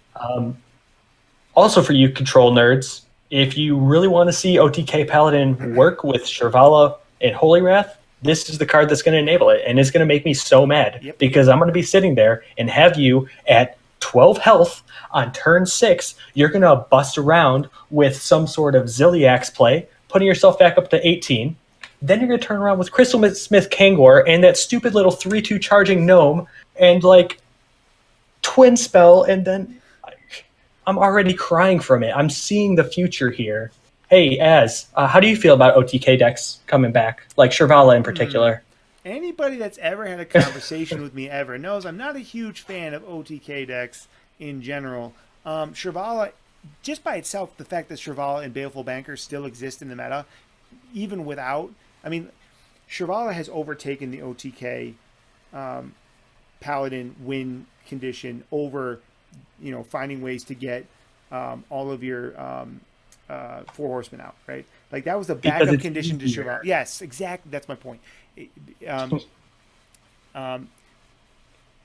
Also for you control nerds, if you really want to see OTK Paladin work with Shirvala and Holy Wrath, this is the card that's going to enable it, and it's going to make me so mad because I'm going to be sitting there and have you at 12 health on turn 6. You're going to bust around with some sort of Ziliax play, putting yourself back up to 18. Then you're going to turn around with Crystal Smith Kangor and that stupid little 3/2 charging gnome and Twin Spell, and then I'm already crying from it. I'm seeing the future here. Hey, how do you feel about OTK decks coming back, like Shirvala in particular? Anybody that's ever had a conversation with me ever knows I'm not a huge fan of OTK decks in general. Shirvala, just by itself, the fact that Shirvala and Baleful Banker still exist in the meta, even without, Shirvala has overtaken the OTK Paladin win condition over, finding ways to get all of your 4 horsemen out, right? Like that was the backup condition to Shirvala. Yes, exactly. That's my point.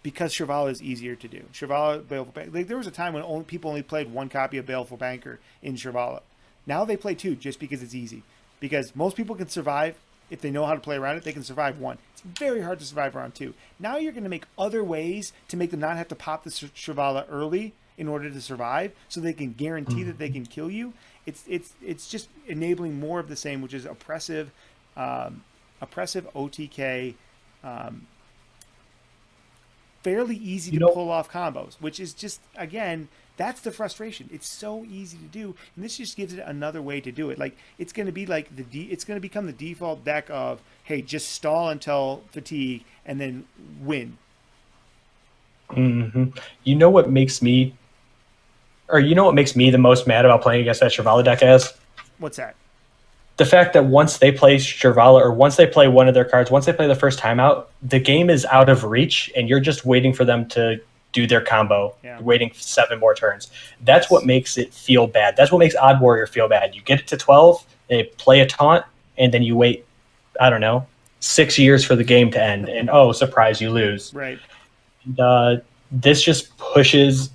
Because Shirvala is easier to do. Shirvala, Baleful Banker. There was a time when people only played 1 copy of Baleful Banker in Shirvala. Now they play 2 just because it's easy. Because most people can survive. If they know how to play around it, they can survive 1. It's very hard to survive around 2. Now you're going to make other ways to make them not have to pop the Shirvala early in order to survive, so they can guarantee that they can kill you. It's just enabling more of the same, which is oppressive OTK, fairly easy to pull off combos, which is just, again, that's the frustration. It's so easy to do, and this just gives it another way to do it. Like it's going to be like it's going to become the default deck of, hey, just stall until fatigue and then win. Mm-hmm. You know what makes me the most mad about playing against that Shirvala deck as? What's that? The fact that once they play Shirvala, or once they play one of their cards, once they play the first time out, the game is out of reach, and you're just waiting for them to do their combo, waiting 7 more turns. That's what makes it feel bad. That's what makes Odd Warrior feel bad. You get it to 12, they play a taunt, and then you wait, 6 years for the game to end, and surprise, you lose. Right. And, this just pushes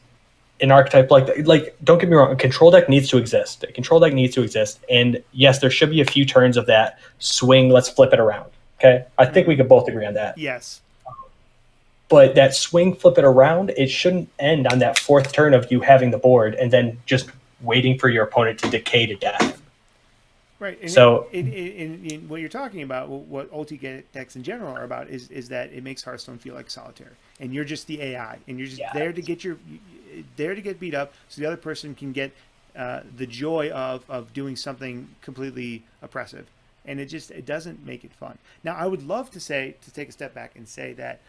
an archetype like that. Like, don't get me wrong, a control deck needs to exist. A control deck needs to exist, and yes, there should be a few turns of that swing, let's flip it around. Okay? I think we could both agree on that. Yes. But that swing, flip it around, it shouldn't end on that 4th turn of you having the board and then just waiting for your opponent to decay to death. Right. And so, in what you're talking about, what OTK decks in general are about, is that it makes Hearthstone feel like solitaire, and you're just the AI, and you're just there to get beat up, so the other person can get the joy of doing something completely oppressive, and it doesn't make it fun. Now, I would love to take a step back and say that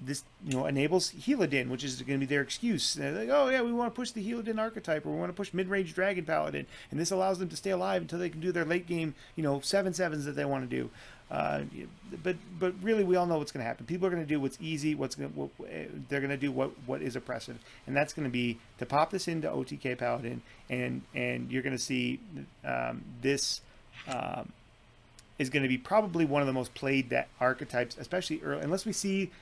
this enables Healadin, which is going to be their excuse. They're like, oh yeah, we want to push the Healadin archetype, or we want to push mid-range Dragon Paladin, and this allows them to stay alive until they can do their late game 7/7s that they want to do. But really, we all know what's going to happen. People are going to do what's easy. They're going to do what is oppressive, and that's going to be to pop this into OTK Paladin, and you're going to see this. Is going to be probably one of the most played archetypes, especially early, unless we see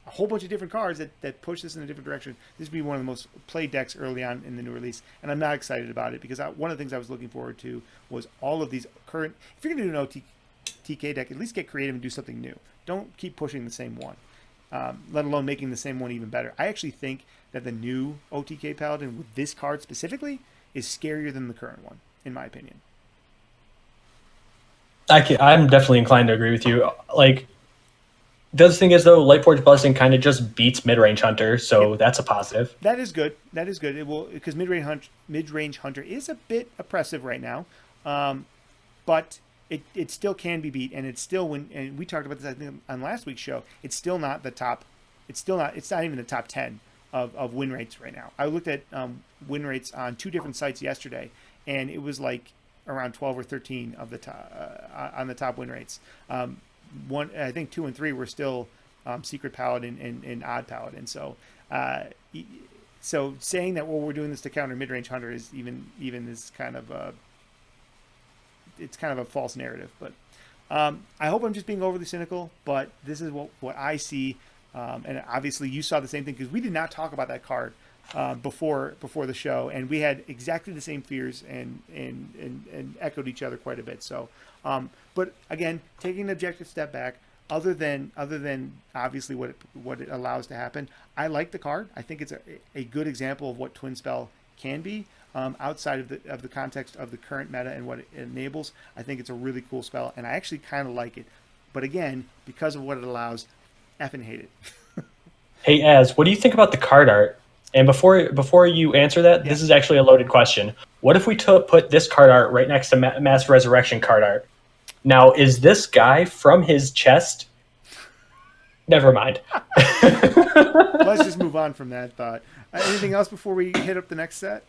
a whole bunch of different cards that push this in a different direction. This would be one of the most played decks early on in the new release, and I'm not excited about it because one of the things I was looking forward to was all of these current. If you're going to do an OTK deck, at least get creative and do something new. Don't keep pushing the same one, let alone making the same one even better. I actually think that the new OTK Paladin with this card specifically is scarier than the current one, in my opinion. I'm definitely inclined to agree with you. Like, the other thing is, though, Lightforged Blessing kind of just beats Mid-Range Hunter, so that's a positive. That is good. It will, because Mid-Range Hunter is a bit oppressive right now, but it still can be beat, and it's still and we talked about this I think on last week's show. It's still not the top. It's not even the top 10 of win rates right now. I looked at win rates on 2 different sites yesterday, and it was like around 12 or 13 of the top on the top win rates. One, I think 2 and 3 were still Secret Paladin and Odd Paladin. So so saying that we're doing this to counter mid-range hunter is even is kind of it's kind of a false narrative. But I hope I'm just being overly cynical, but this is what I see. And obviously you saw the same thing, because we did not talk about that card before the show, and we had exactly the same fears and echoed each other quite a bit. So, but again, taking an objective step back, other than obviously what it allows to happen, I like the card. I think it's a good example of what Twin Spell can be. Outside of the context of the current meta and what it enables, I think it's a really cool spell, and I actually kind of like it. But again, because of what it allows, effing hate it. Hey, Az, what do you think about the card art? And before you answer that, This is actually a loaded question. What if we put this card art right next to Mass Resurrection card art? Now, is this guy from his chest? Never mind. Let's just move on from that thought. Anything else before we hit up the next set?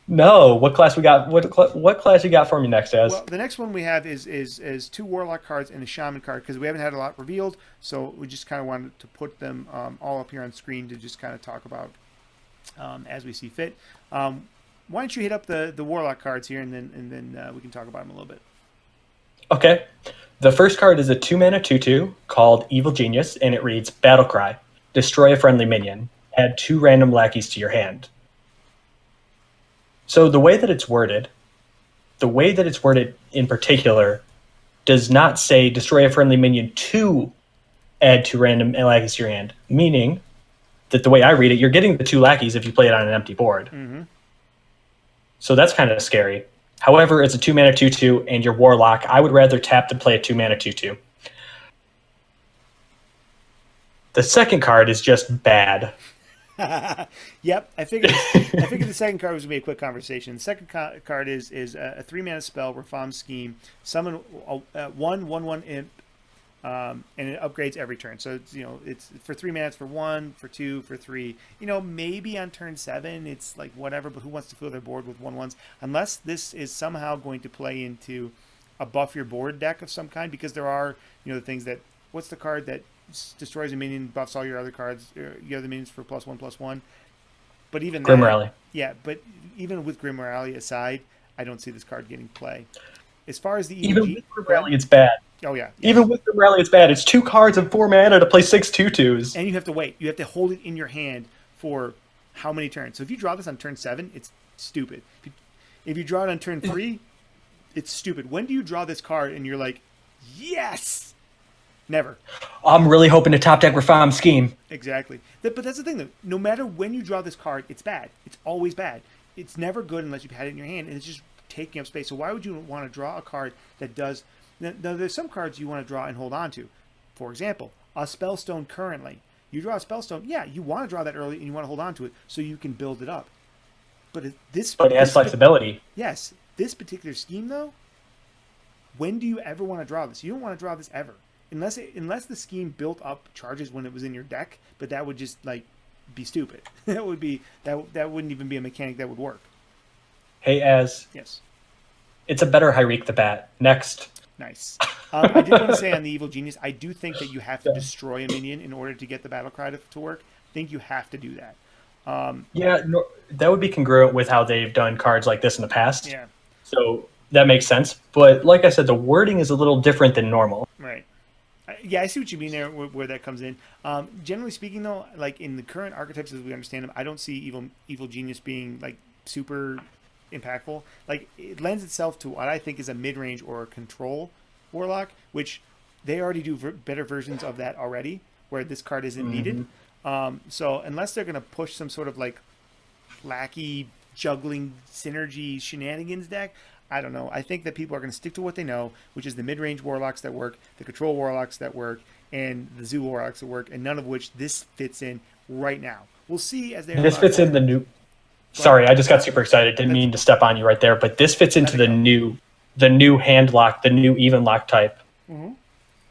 No. What class we got? What class you got for me next, Az? Well, the next one we have is 2 Warlock cards and a Shaman card, because we haven't had a lot revealed, so we just kind of wanted to put them all up here on screen to just kind of talk about as we see fit. Why don't you hit up the Warlock cards here, and then we can talk about them a little bit. Okay. The first card is a 2-mana 2/2 called Evil Genius, and it reads Battle Cry. Destroy a friendly minion. Add 2 random lackeys to your hand. So the way that it's worded in particular does not say destroy a friendly minion to add 2 random lackeys to your hand, meaning that the way I read it, you're getting the 2 lackeys if you play it on an empty board. Mm-hmm. So that's kind of scary. However, it's a 2-mana 2/2, and your Warlock. I would rather tap to play a 2-mana 2/2. The second card is just bad. Yep, I figured the second card was gonna be a quick conversation. The second card is a 3-mana spell, Reform Scheme. Summon a 1/1 imp, and it upgrades every turn. So it's for 3 mana, it's for 1, for 2, for 3. Maybe on turn 7 it's like whatever, but who wants to fill their board with 1/1s? Unless this is somehow going to play into a buff your board deck of some kind, because there are the things that, what's the card that destroys a minion, buffs all your other cards, your other minions for +1/+1. But even Grim Rally. Yeah, but even with Grim Rally aside, I don't see this card getting play. As far as the EG, even with Grim Rally, it's bad. Oh yeah. Even with Grim Rally, it's bad. It's 2 cards and 4 mana to play 6 2/2s. And you have to wait. You have to hold it in your hand for how many turns? So if you draw this on turn 7, it's stupid. If you draw it on turn 3, it's stupid. When do you draw this card and you're like, yes? Never. I'm really hoping to top deck Reform Scheme. Exactly. But that's the thing, though. No matter when you draw this card, it's bad. It's always bad. It's never good unless you've had it in your hand, and it's just taking up space. So why would you want to draw a card that does... Now, there's some cards you want to draw and hold on to. For example, a Spellstone currently. You draw a Spellstone, yeah, you want to draw that early, and you want to hold on to it so you can build it up. But it has flexibility. Yes. This particular scheme, though, when do you ever want to draw this? You don't want to draw this ever. Unless the scheme built up charges when it was in your deck, but that would just be stupid. That wouldn't even be a mechanic that would work. Hey, Az. Yes. It's a better Hyreek the Bat. Next. Nice. I did want to say on the Evil Genius, I do think that you have to destroy a minion in order to get the battle cry to work. I think you have to do that. That would be congruent with how they've done cards like this in the past. Yeah. So that makes sense. But like I said, the wording is a little different than normal. Right. Yeah, I see what you mean there, where that comes in. Generally speaking, though, like in the current archetypes as we understand them, I don't see Evil Genius being super impactful. It lends itself to what I think is a mid-range or a control Warlock, which they already do better versions of that already, where this card isn't needed. So unless they're going to push some sort of lackey juggling synergy shenanigans deck, I don't know. I think that people are going to stick to what they know, which is the mid-range Warlocks that work, the control Warlocks that work, and the Zoo Warlocks that work, and none of which this fits in right now. We'll see as they... This fits in the new... Sorry, I just got super excited. Didn't mean to step on you right there, but this fits into the new the new hand lock, the new even lock type,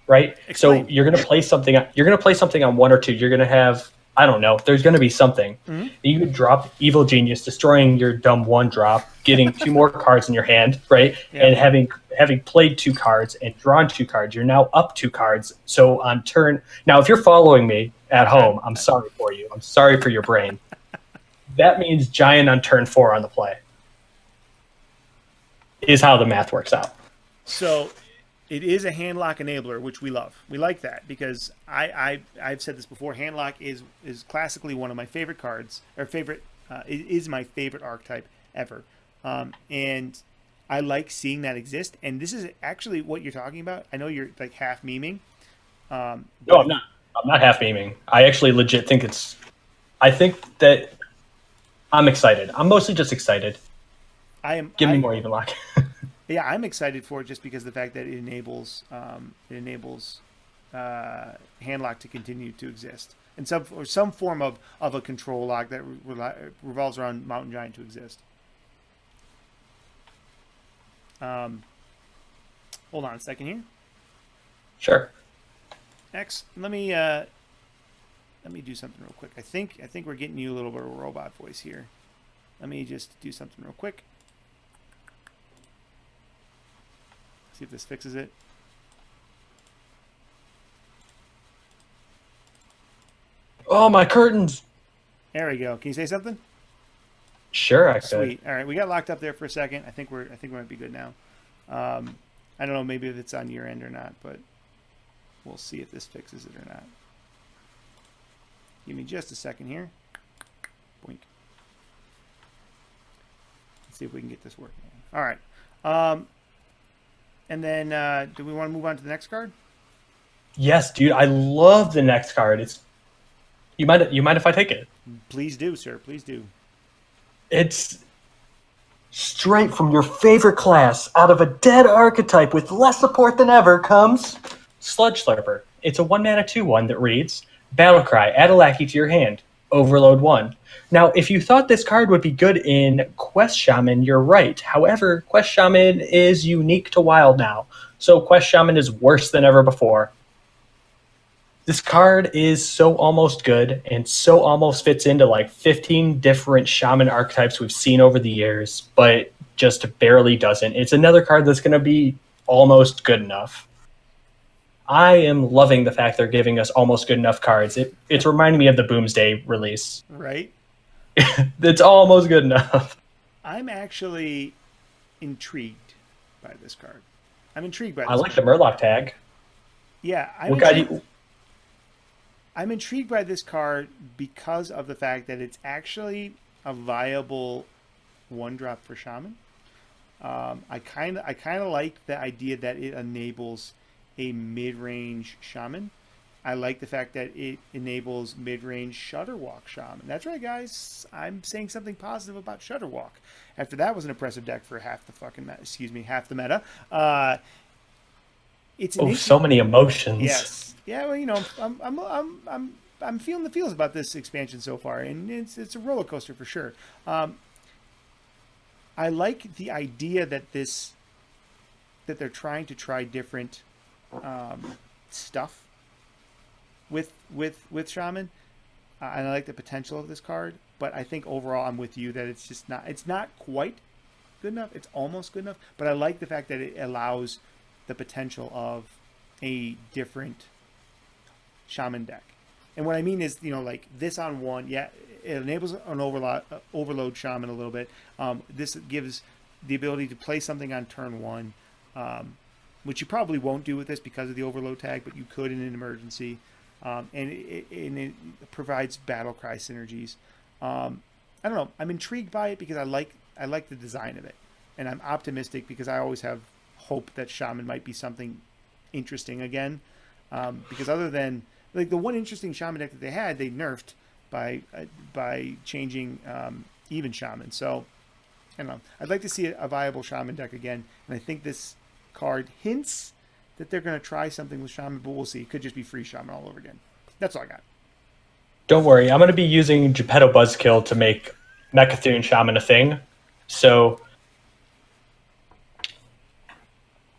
right? Explain. So you're gonna play something. You're gonna play something on 1 or 2. You're gonna have, I don't know. There's gonna be something. You could drop Evil Genius, destroying your dumb 1 drop, getting 2 more cards in your hand, right? Yeah. And having played 2 cards and drawn 2 cards, you're now up 2 cards. So on turn now, if you're following me at home, I'm sorry for you. I'm sorry for your brain. That means Giant on turn 4 on the play. Is how the math works out. So it is a hand lock enabler, which we love. We like that because I've said this before. Hand lock is classically one of my favorite cards, or favorite. It is my favorite archetype ever, and I like seeing that exist. And this is actually what you're talking about. I know you're like half memeing. No, I'm not. I'm not half memeing. I actually legit think it's. I think that I'm excited. I'm mostly just excited. Give me more even lock. Yeah, I'm excited for it just because of the fact that it enables hand lock to continue to exist, and some form of a control lock that revolves around Mountain Giant to exist. Hold on a second here. Sure. Next, let me do something real quick. I think we're getting you a little bit of a robot voice here. Let me just do something real quick. See if this fixes it. Oh, my curtains. There we go. Can you say something? Sure, I could. Sweet. All right, we got locked up there for a second. I think we might be good now. I don't know, maybe if it's on your end or not, but we'll see if this fixes it or not. Give me just a second here. Boink. Let's see if we can get this working. All right. And then, do we want to move on to the next card? Yes, dude. I love the next card. It's you mind if I take it? Please do, sir. Please do. It's straight from your favorite class. Out of a dead archetype with less support than ever comes Sludge Slurper. It's a 1-mana 2/1 that reads, Battlecry, add a lackey to your hand. Overload 1. Now, if you thought this card would be good in Quest Shaman, you're right. However, Quest Shaman is unique to Wild now, so Quest Shaman is worse than ever before. This card is so almost good and so almost fits into like 15 different Shaman archetypes we've seen over the years, but just barely doesn't. It's another card that's going to be almost good enough. I am loving the fact they're giving us almost good enough cards. It's reminding me of the Boomsday release. Right? It's almost good enough. I'm actually intrigued by this card. I'm intrigued by this I like card. the Murloc tag. Yeah, I'm intrigued by this card because of the fact that it's actually a viable 1-drop for Shaman. I kind of like the idea that it enables a mid-range Shaman. I like the fact that it enables mid-range Shudderwalk Shaman. That's right, guys. I'm saying something positive about Shudderwalk. After that was an impressive deck for half the meta. It's so many emotions. Yes. Yeah. Well, you know, I'm feeling the feels about this expansion so far, and it's a roller coaster for sure. I like the idea that they're trying to try different stuff with Shaman, and I like the potential of this card. But I think overall, I'm with you that it's not quite good enough. It's almost good enough. But I like the fact that it allows the potential of a different Shaman deck. And what I mean is, like this on 1, yeah, it enables an overload Shaman a little bit. This gives the ability to play something on turn 1, which you probably won't do with this because of the overload tag, but you could in an emergency. And it provides Battlecry synergies. I don't know. I'm intrigued by it because I like the design of it, and I'm optimistic because I always have hope that Shaman might be something interesting again. Because other than like the one interesting Shaman deck that they had, they nerfed by changing even Shaman. So I don't know. I'd like to see a viable Shaman deck again, and I think this card hints that they're going to try something with Shaman, but we'll see. It could just be free Shaman all over again. That's all I got. Don't worry. I'm going to be using Geppetto Buzzkill to make Mechathune Shaman a thing. So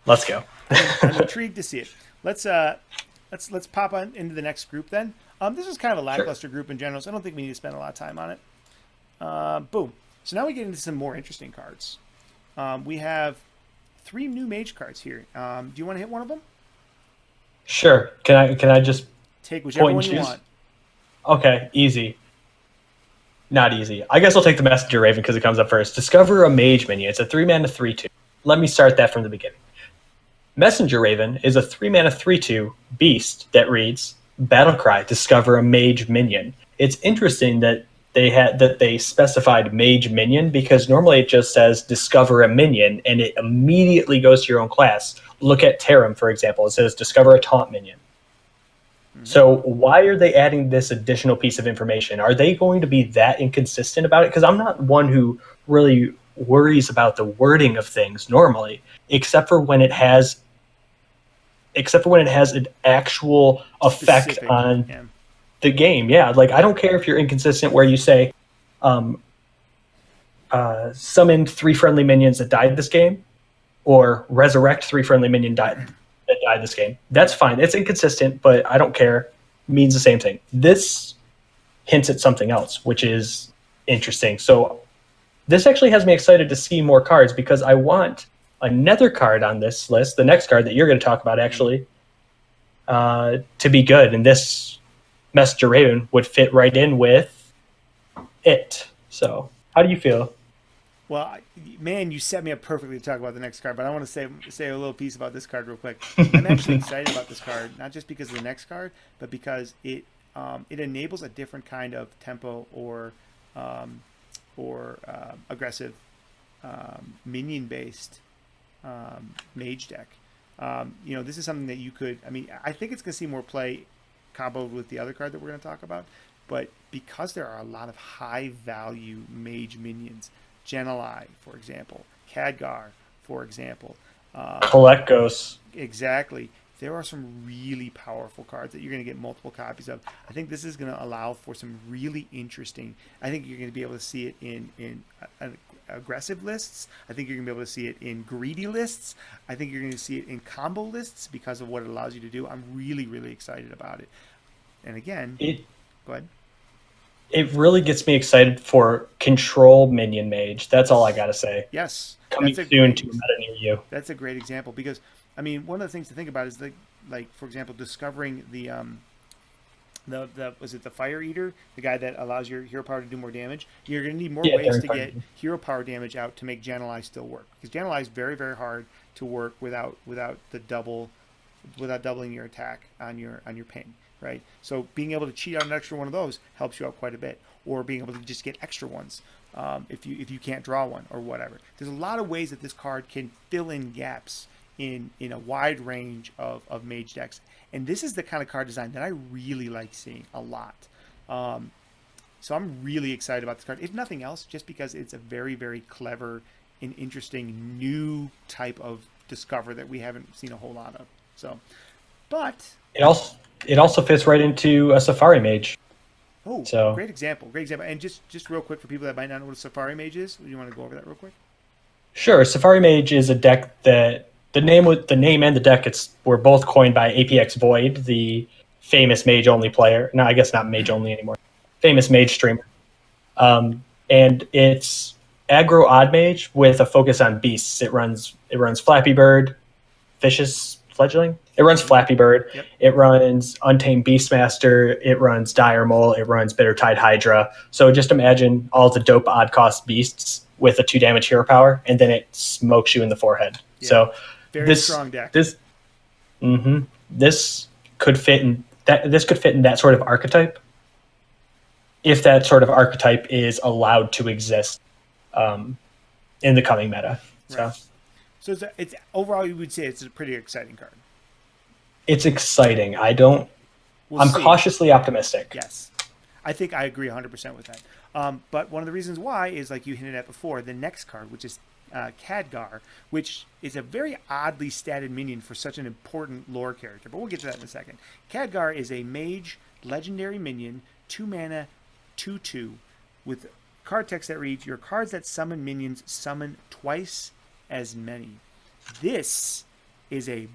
Let's go. I'm intrigued to see it. Let's pop on into the next group then. This is kind of a Sure. lackluster group in general, so I don't think we need to spend a lot of time on it. Boom. So now we get into some more interesting cards. We have 3 new mage cards here. Do you want to hit one of them? Sure. Can I just Take whichever point one and you choose? want. Okay, easy. Not easy. I guess I'll take the Messenger Raven because it comes up first. Discover a mage minion. It's a 3-mana 3/2. Let me start that from the beginning. Messenger Raven is a 3-mana 3/2 beast that reads Battlecry, discover a mage minion. It's interesting that they specified mage minion because normally it just says discover a minion and it immediately goes to your own class. Look at Tarim, for example. It says discover a taunt minion. So why are they adding this additional piece of information? Are they going to be that inconsistent about it? Because I'm not one who really worries about the wording of things normally, except for when it has an actual effect Specific. on Yeah. the game. Yeah, like I don't care if you're inconsistent where you say um, summon 3 friendly minions that died this game, or resurrect 3 friendly that died this game. That's fine. It's inconsistent, but I don't care. It means the same thing. This hints at something else, which is interesting. So this actually has me excited to see more cards because I want another card on this list, the next card that you're going to talk about actually, to be good. And this Messenger Raven would fit right in with it. So how do you feel? Well, man, you set me up perfectly to talk about the next card, but I want to say a little piece about this card real quick. I'm actually excited about this card, not just because of the next card, but because it enables a different kind of tempo or aggressive minion based mage deck. This is something that you could. I mean, I think it's going to see more play comboed with the other card that we're going to talk about, but because there are a lot of high value mage minions. Geneli, for example, Khadgar, for example. Collectos. Exactly. There are some really powerful cards that you're going to get multiple copies of. I think this is going to allow for some really interesting. I think you're going to be able to see it in aggressive lists. I think you're going to be able to see it in greedy lists. I think you're going to see it in combo lists because of what it allows you to do. I'm really, really excited about it. And again, go ahead. It really gets me excited for Control Minion Mage. That's all I gotta say. Yes, Coming soon to a meta near you. that's a great example because I mean one of the things to think about is like for example discovering the was it the Fire Eater, the guy that allows your hero power to do more damage. You're going to need more Yeah, ways during to get hero power damage out to make Jan'alai still work because Jan'alai is very very hard to work without doubling your attack on your ping, right? So being able to cheat out an extra one of those helps you out quite a bit, or being able to just get extra ones if you can't draw one or whatever. There's a lot of ways that this card can fill in gaps in a wide range of mage decks, and this is the kind of card design that I really like seeing a lot. So I'm really excited about this card, if nothing else, just because it's a very very clever and interesting new type of discover that we haven't seen a whole lot of. So, but it also fits right into a Safari Mage. oh, So great example, great example. And just real quick for people that might not know what a Safari Mage is, do you want to go over that real quick? sure, Safari Mage is a deck that the name and the deck were both coined by APX Void, the famous mage only player. No, I guess not mage only anymore. Famous mage streamer. And it's aggro odd mage with a focus on beasts. It runs Flappy Bird, Vicious Fledgling. It runs Flappy Bird. Yep. It runs Untamed Beastmaster. It runs Dire Mole. It runs Bittertide Hydra. So just imagine all the dope odd cost beasts with a 2 damage hero power, and then it smokes you in the forehead. Yeah. So Very strong deck. This could fit in that. This could fit in that sort of archetype, if that sort of archetype is allowed to exist in the coming meta. So. Right. So it's overall, you would say it's a pretty exciting card. It's exciting. We'll see. Cautiously optimistic. Yes, I think I agree 100% with that. But one of the reasons why is, like you hinted at before, the next card, which is Khadgar, which is a very oddly statted minion for such an important lore character. But we'll get to that in a second. Khadgar is a mage legendary minion, 2 mana, 2/2, with card text that reads, your cards that summon minions summon twice as many. This is a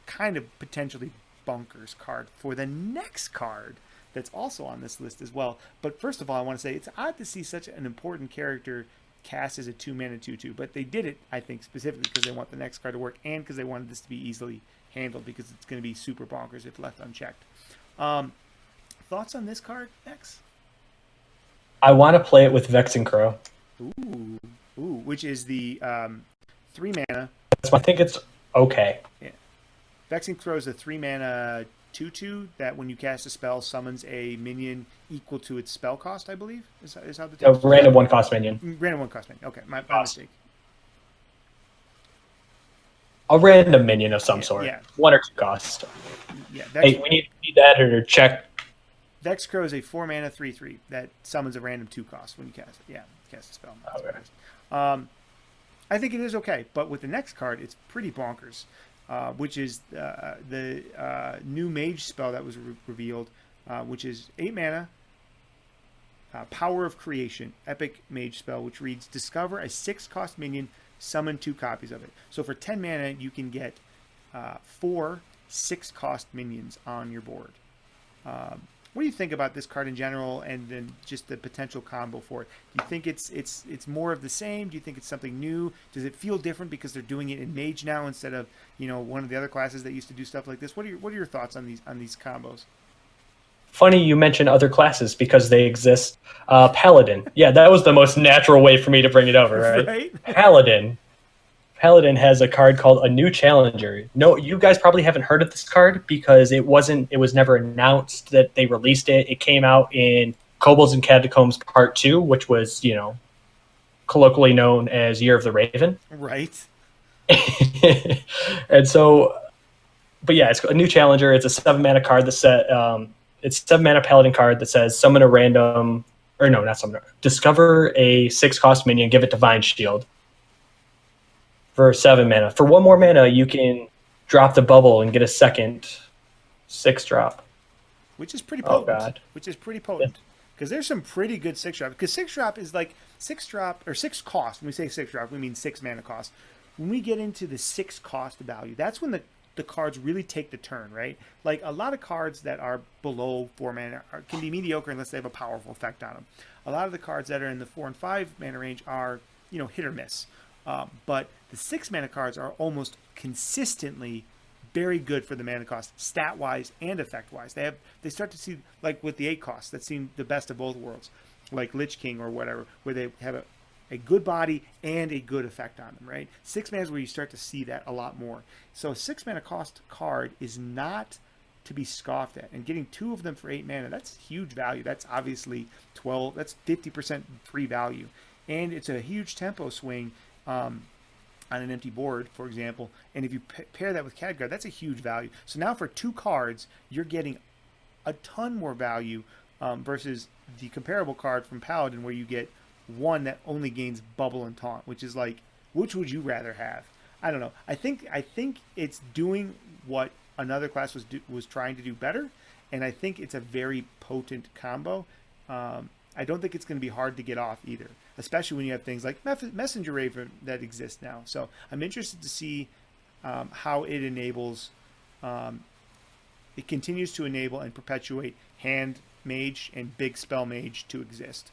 kind of potentially bonkers card for the next card that's also on this list as well. But first of all, I want to say it's odd to see such an important character cast as a 2-mana 2/2, but they did it, I think, specifically because they want the next card to work and because they wanted this to be easily handled because it's going to be super bonkers if left unchecked. Thoughts on this card, X? I want to play it with Vexing Crow. Ooh, which is the 3-mana. So I think it's okay. Yeah. Vexing Crow is a 3-mana 2/2 that when you cast a spell summons a minion equal to its spell cost, I believe. Is how the A random 1-cost minion. Random 1-cost minion. Okay, my mistake. A random minion of some sort. Yeah. 1 or 2 cost. Yeah. Hey, we need that or check. Vex Crow is a 4-mana 3/3 that summons a random 2 cost when you cast it. Yeah, cast a spell. Okay. I think it is okay, but with the next card, it's pretty bonkers, which is the new mage spell that was revealed, which is 8 mana, Power of Creation, epic mage spell, which reads, discover a 6-cost minion, summon 2 copies of it. So for 10 mana, you can get 4 6-cost minions on your board. What do you think about this card in general, and then just the potential combo for it? Do you think it's more of the same? Do you think it's something new? Does it feel different because they're doing it in Mage now instead of one of the other classes that used to do stuff like this? What are your thoughts on these combos? Funny you mention other classes because they exist. Paladin, yeah, that was the most natural way for me to bring it over, right? Paladin has a card called a New Challenger. No, you guys probably haven't heard of this card because it was never announced that they released it. It came out in Kobolds and Catacombs Part 2, which was, colloquially known as Year of the Raven. Right. And so, but yeah, it's a New Challenger. It's a 7-mana card it's a 7-mana Paladin card that says summon a random, or no, not summon, discover a 6-cost minion, give it Divine Shield. For 7 mana. For 1 more mana, you can drop the bubble and get a second 6-drop. Which is pretty potent. Oh, God. Which is pretty potent. Because there's some pretty good 6-drop. Because 6-drop is like 6-drop, or 6 cost. When we say 6-drop, we mean 6 mana cost. When we get into the 6 cost value, that's when the cards really take the turn, right? Like a lot of cards that are below 4 mana can be mediocre unless they have a powerful effect on them. A lot of the cards that are in the 4 and 5 mana range are, hit or miss. But the 6 mana cards are almost consistently very good for the mana cost, stat wise and effect wise. They start to see, like with the 8 costs that seem the best of both worlds, like Lich King or whatever, where they have a good body and a good effect on them, right? 6 mana is where you start to see that a lot more. So a 6 mana cost card is not to be scoffed at, and getting 2 of them for 8 mana, that's huge value. That's obviously 12. That's 50% free value, and it's a huge tempo swing. On an empty board, for example, and if you pair that with Khadgar, that's a huge value. So now for 2 cards, you're getting a ton more value versus the comparable card from Paladin, where you get 1 that only gains Bubble and Taunt, which is like, which would you rather have? I don't know. I think it's doing what another class was trying to do better, and I think it's a very potent combo. I don't think it's going to be hard to get off either, especially when you have things like Messenger Raven that exist now. So I'm interested to see how it enables, it continues to enable and perpetuate Hand Mage and Big Spell Mage to exist.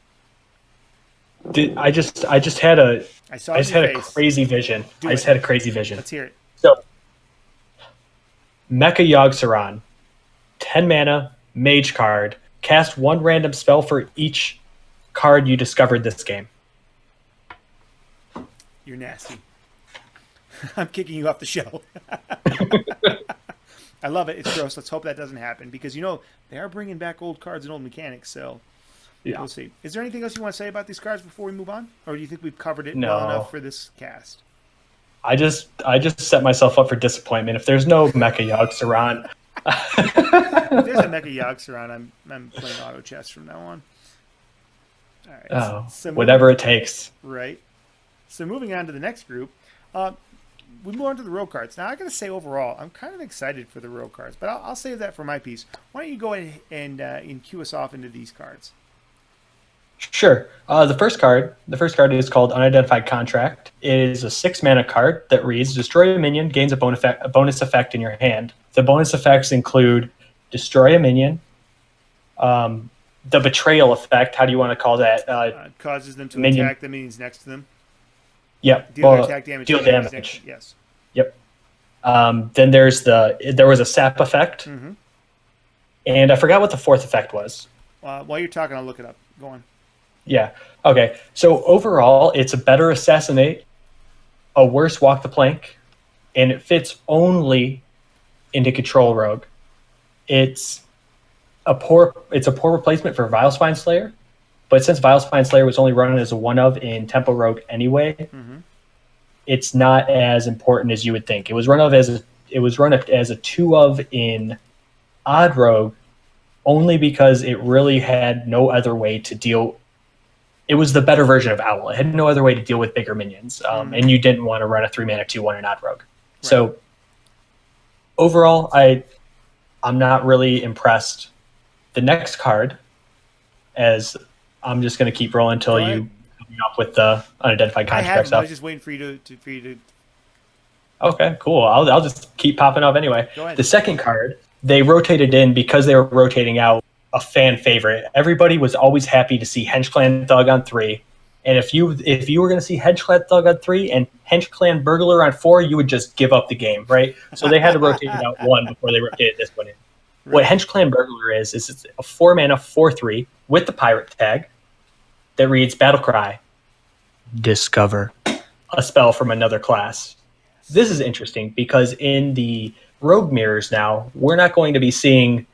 I just had a crazy vision. Had a crazy vision. Let's hear it. So, Mecha Yogg-Saron, 10 mana, Mage card. Cast 1 random spell for each card you discovered this game. You're nasty. I'm kicking you off the show. I love it. It's gross. Let's hope that doesn't happen because, they are bringing back old cards and old mechanics. So yeah. We'll see. Is there anything else you want to say about these cards before we move on? Or do you think we've covered it well enough for this cast? I just set myself up for disappointment. If there's no Mecha Yogg-Saron... If there's a Mecha Yogg-Saron, I'm playing auto chess from now on. All right. So whatever it takes. Right. So moving on to the next group, we move on to the rogue cards. Now I got to say, overall, I'm kind of excited for the rogue cards, but I'll save that for my piece. Why don't you go ahead and cue us off into these cards? Sure. The first card is called Unidentified Contract. It is a 6 mana card that reads: Destroy a minion, gains a bonus effect in your hand. The bonus effects include Destroy a minion, the Betrayal effect. How do you want to call that? Causes them to Minion. attack the minions next to them. Yep. Deal their attack damage Deal to the enemies next. damage. Yes. Yep. Then there was a sap effect, Mm-hmm. and I forgot what the fourth effect was. While you're talking, I'll look it up. Go on. Yeah. Okay. So overall, it's a better assassinate, a worse walk the plank, and it fits only into control rogue. It's a poor replacement for Vilespine Slayer, but since Vilespine Slayer was only running as a one of in Tempo Rogue anyway, Mm-hmm. it's not as important as you would think. It was run as a two of in Odd Rogue only because it really had no other way to deal. It was the better version of Owl. It had no other way to deal with bigger minions, and you didn't want to run a 3 mana 2/1 in Odd Rogue. Right. So overall, I'm not really impressed. The next card, as I'm just going to keep rolling until you come up with the unidentified I contract have. I stuff. was just waiting for you to. Okay, cool. I'll just keep popping up anyway. Go ahead. The second card, they rotated in because they were rotating out a fan favorite. Everybody was always happy to see Hench Clan Thug on 3. And if you were going to see Hench Clan Thug on 3 and Hench Clan Burglar on 4, you would just give up the game, right? So they had to rotate it out 1 before they rotated this one in. Right. What Hench Clan Burglar is it's a 4 mana 4/3 with the pirate tag that reads Battle Cry, Discover a spell from another class. This is interesting because in the rogue mirrors now, we're not going to be seeing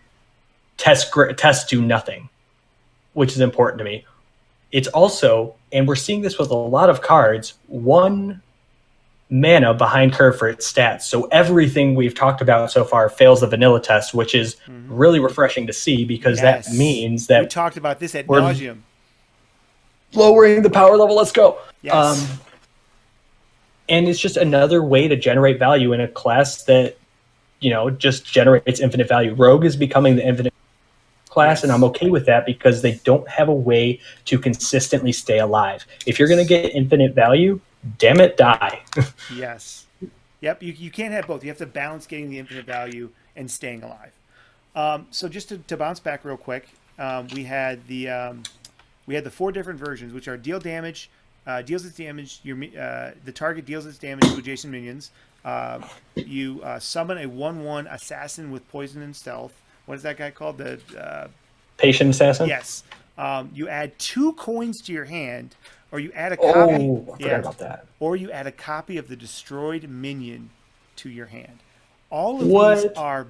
tests do nothing, which is important to me. It's also, and we're seeing this with a lot of cards, 1 mana behind curve for its stats. So everything we've talked about so far fails the vanilla test, which is really refreshing to see because that means that we talked about this ad nauseum. Lowering the power level. Let's go. Yes. And it's just another way to generate value in a class that, just generates infinite value. Rogue is becoming the infinite class, and I'm okay with that because they don't have a way to consistently stay alive. If you're going to get infinite value, damn it, die. Yes. Yep. You can't have both. You have to balance getting the infinite value and staying alive. So just to bounce back real quick, we had the 4 different versions, which are deal damage. Deals its damage. The target deals its damage to adjacent minions. You summon a 1/1 assassin with poison and stealth. What is that guy called? The Patient assassin. Yes. You add 2 coins to your hand, or you add a copy. Oh, I forgot about that. Or you add a copy of the destroyed minion to your hand. All of these are.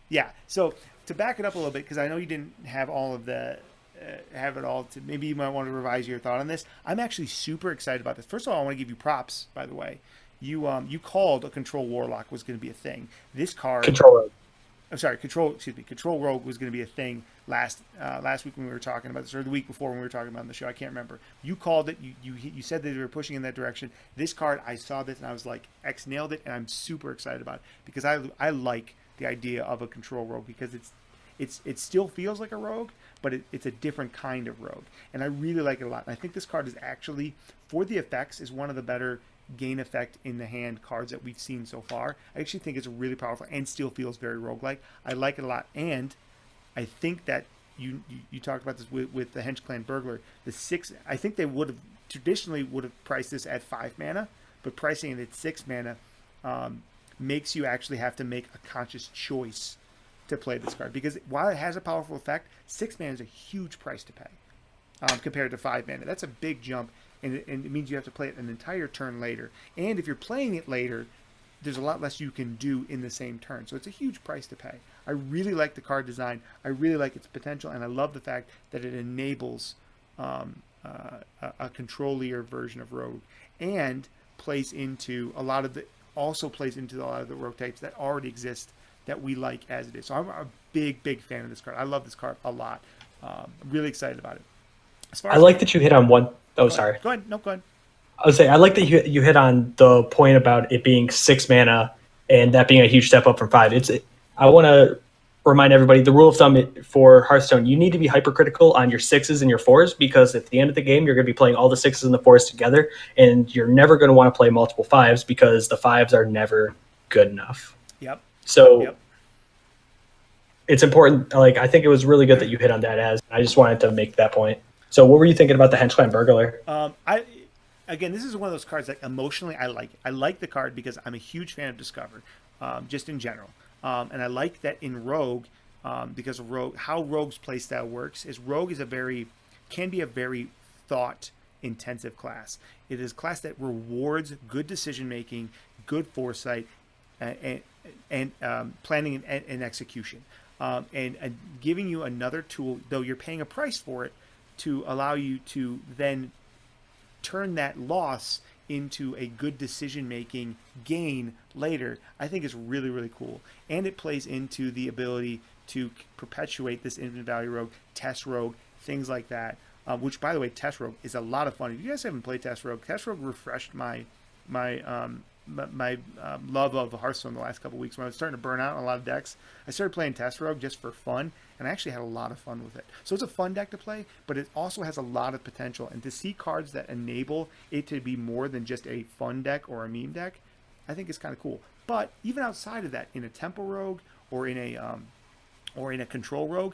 Yeah. So to back it up a little bit, because I know you didn't have all of the. Have it all. Maybe you might want to revise your thought on this. I'm actually super excited about this. First of all, I want to give you props. By the way, you called a control warlock was going to be a thing. This card. Control rogue. I'm sorry, control rogue was going to be a thing last week when we were talking about this, or the week before when we were talking about it on the show. I can't remember. You called it. You said that they were pushing in that direction. This card, I saw this and I was like, X nailed it, and I'm super excited about it because I like the idea of a control rogue because it still feels like a rogue, but it's a different kind of rogue, and I really like it a lot. And I think this card is actually, for the effects, is one of the better gain effect in the hand cards that we've seen so far. I actually think it's really powerful and still feels very roguelike. I like it a lot, and I think that you talked about this with the Hench Clan Burglar. The 6, I think they would have priced this at 5 mana, but pricing it at 6 mana makes you actually have to make a conscious choice to play this card, because while it has a powerful effect, 6 mana is a huge price to pay compared to 5 mana. That's a big jump, and it means you have to play it an entire turn later. And if you're playing it later, there's a lot less you can do in the same turn. So it's a huge price to pay. I really like the card design. I really like its potential, and I love the fact that it enables a controlier version of Rogue, and plays into a lot of the rogue types that already exist that we like as it is. So I'm a big fan of this card. I love this card a lot. I'm really excited about it. I like that you hit on one. Oh, sorry. Go ahead. No, go ahead. I would say I like that you hit on the point about it being 6 mana and that being a huge step up from 5. I want to remind everybody the rule of thumb for Hearthstone: you need to be hypercritical on your 6s and your 4s, because at the end of the game, you're going to be playing all the 6s and the 4s together, and you're never going to want to play multiple 5s because the 5s are never good enough. Yep. So Yep. it's important. Like, I think it was really good that you hit on that. As I just wanted to make that point. So what were you thinking about the Henchclan Burglar? Again, this is one of those cards that emotionally I like it. I like the card because I'm a huge fan of Discover, just in general. And I like that in Rogue, because of Rogue, how Rogue's playstyle works is Rogue is can be a very thought intensive class. It is a class that rewards good decision making, good foresight, and planning and execution, and giving you another tool, though you're paying a price for it, to allow you to then turn that loss into a good decision-making gain later, I think is really, really cool. And it plays into the ability to perpetuate this infinite value rogue, test rogue, things like that, which, by the way, test rogue is a lot of fun. If you guys haven't played test rogue refreshed my love of Hearthstone the last couple of weeks. When I was starting to burn out on a lot of decks, I started playing Test Rogue just for fun, and I actually had a lot of fun with it. So it's a fun deck to play, but it also has a lot of potential. And to see cards that enable it to be more than just a fun deck or a meme deck, I think is kind of cool. But even outside of that, in a Tempo Rogue or in a Control Rogue,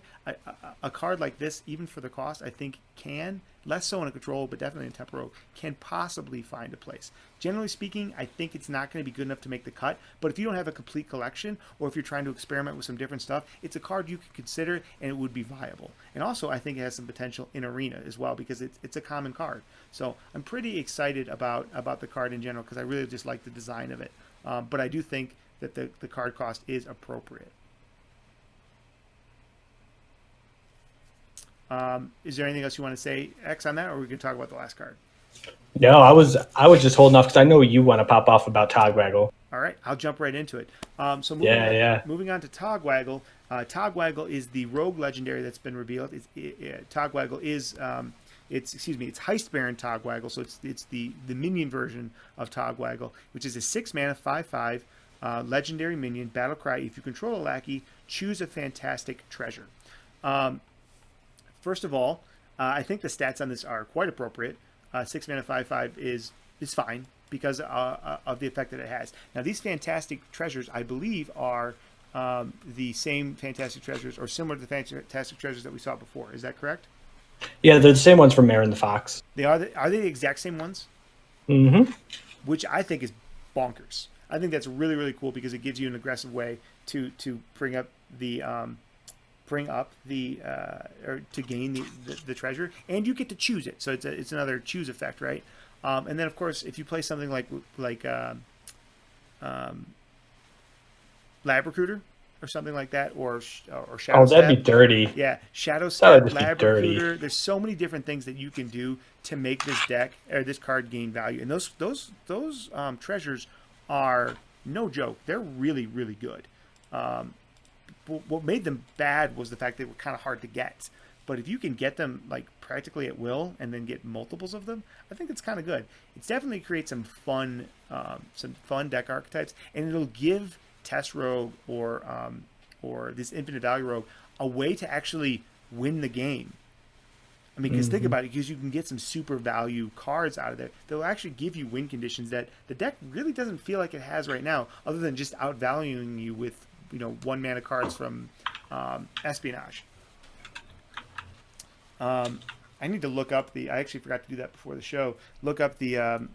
a card like this, even for the cost, I think can, less so in a Control, but definitely in a Tempo Rogue, can possibly find a place. Generally speaking, I think it's not going to be good enough to make the cut, but if you don't have a complete collection, or if you're trying to experiment with some different stuff, it's a card you could consider, and it would be viable. And also, I think it has some potential in Arena as well, because it's a common card. So I'm pretty excited about the card in general, because I really just like the design of it. But I do think that the card cost is appropriate. Is there anything else you want to say, X, on that, or we can talk about the last card? No, I was just holding off because I know you want to pop off about Togwaggle. All right, I'll jump right into it. So moving on to Togwaggle. Togwaggle is the rogue legendary that's been revealed. Togwaggle is it's Heist Baron Togwaggle, so it's the minion version of Togwaggle, which is a 6-mana 5/5 legendary minion battle cry. If you control a lackey, choose a fantastic treasure. First of all, I think the stats on this are quite appropriate. 6-mana 5/5 is fine because of the effect that it has. Now, these fantastic treasures, I believe, are the same fantastic treasures or similar to the fantastic treasures that we saw before. Is that correct? Yeah, they're the same ones from Mare and the Fox. Are they the exact same ones? Mm-hmm. Which I think is bonkers. I think that's really, really cool because it gives you an aggressive way to bring up the or to gain the treasure, and you get to choose it. So it's another choose effect, right? And then of course, if you play something like Lab Recruiter or something like that, or Shadow Step. That'd be dirty. Yeah, Shadow Step, Lab Recruiter. Dirty. There's so many different things that you can do to make this deck or this card gain value, and those treasures are no joke. They're really, really good. What made them bad was the fact they were kind of hard to get. But if you can get them like practically at will and then get multiples of them, I think it's kind of good. It's definitely creates some fun deck archetypes, and it'll give Test Rogue or this Infinite Value Rogue a way to actually win the game. I mean, because think about it, because you can get some super value cards out of there. They'll actually give you win conditions that the deck really doesn't feel like it has right now, other than just outvaluing you with 1 mana cards from Espionage. I need to look up I actually forgot to do that before the show. Look up the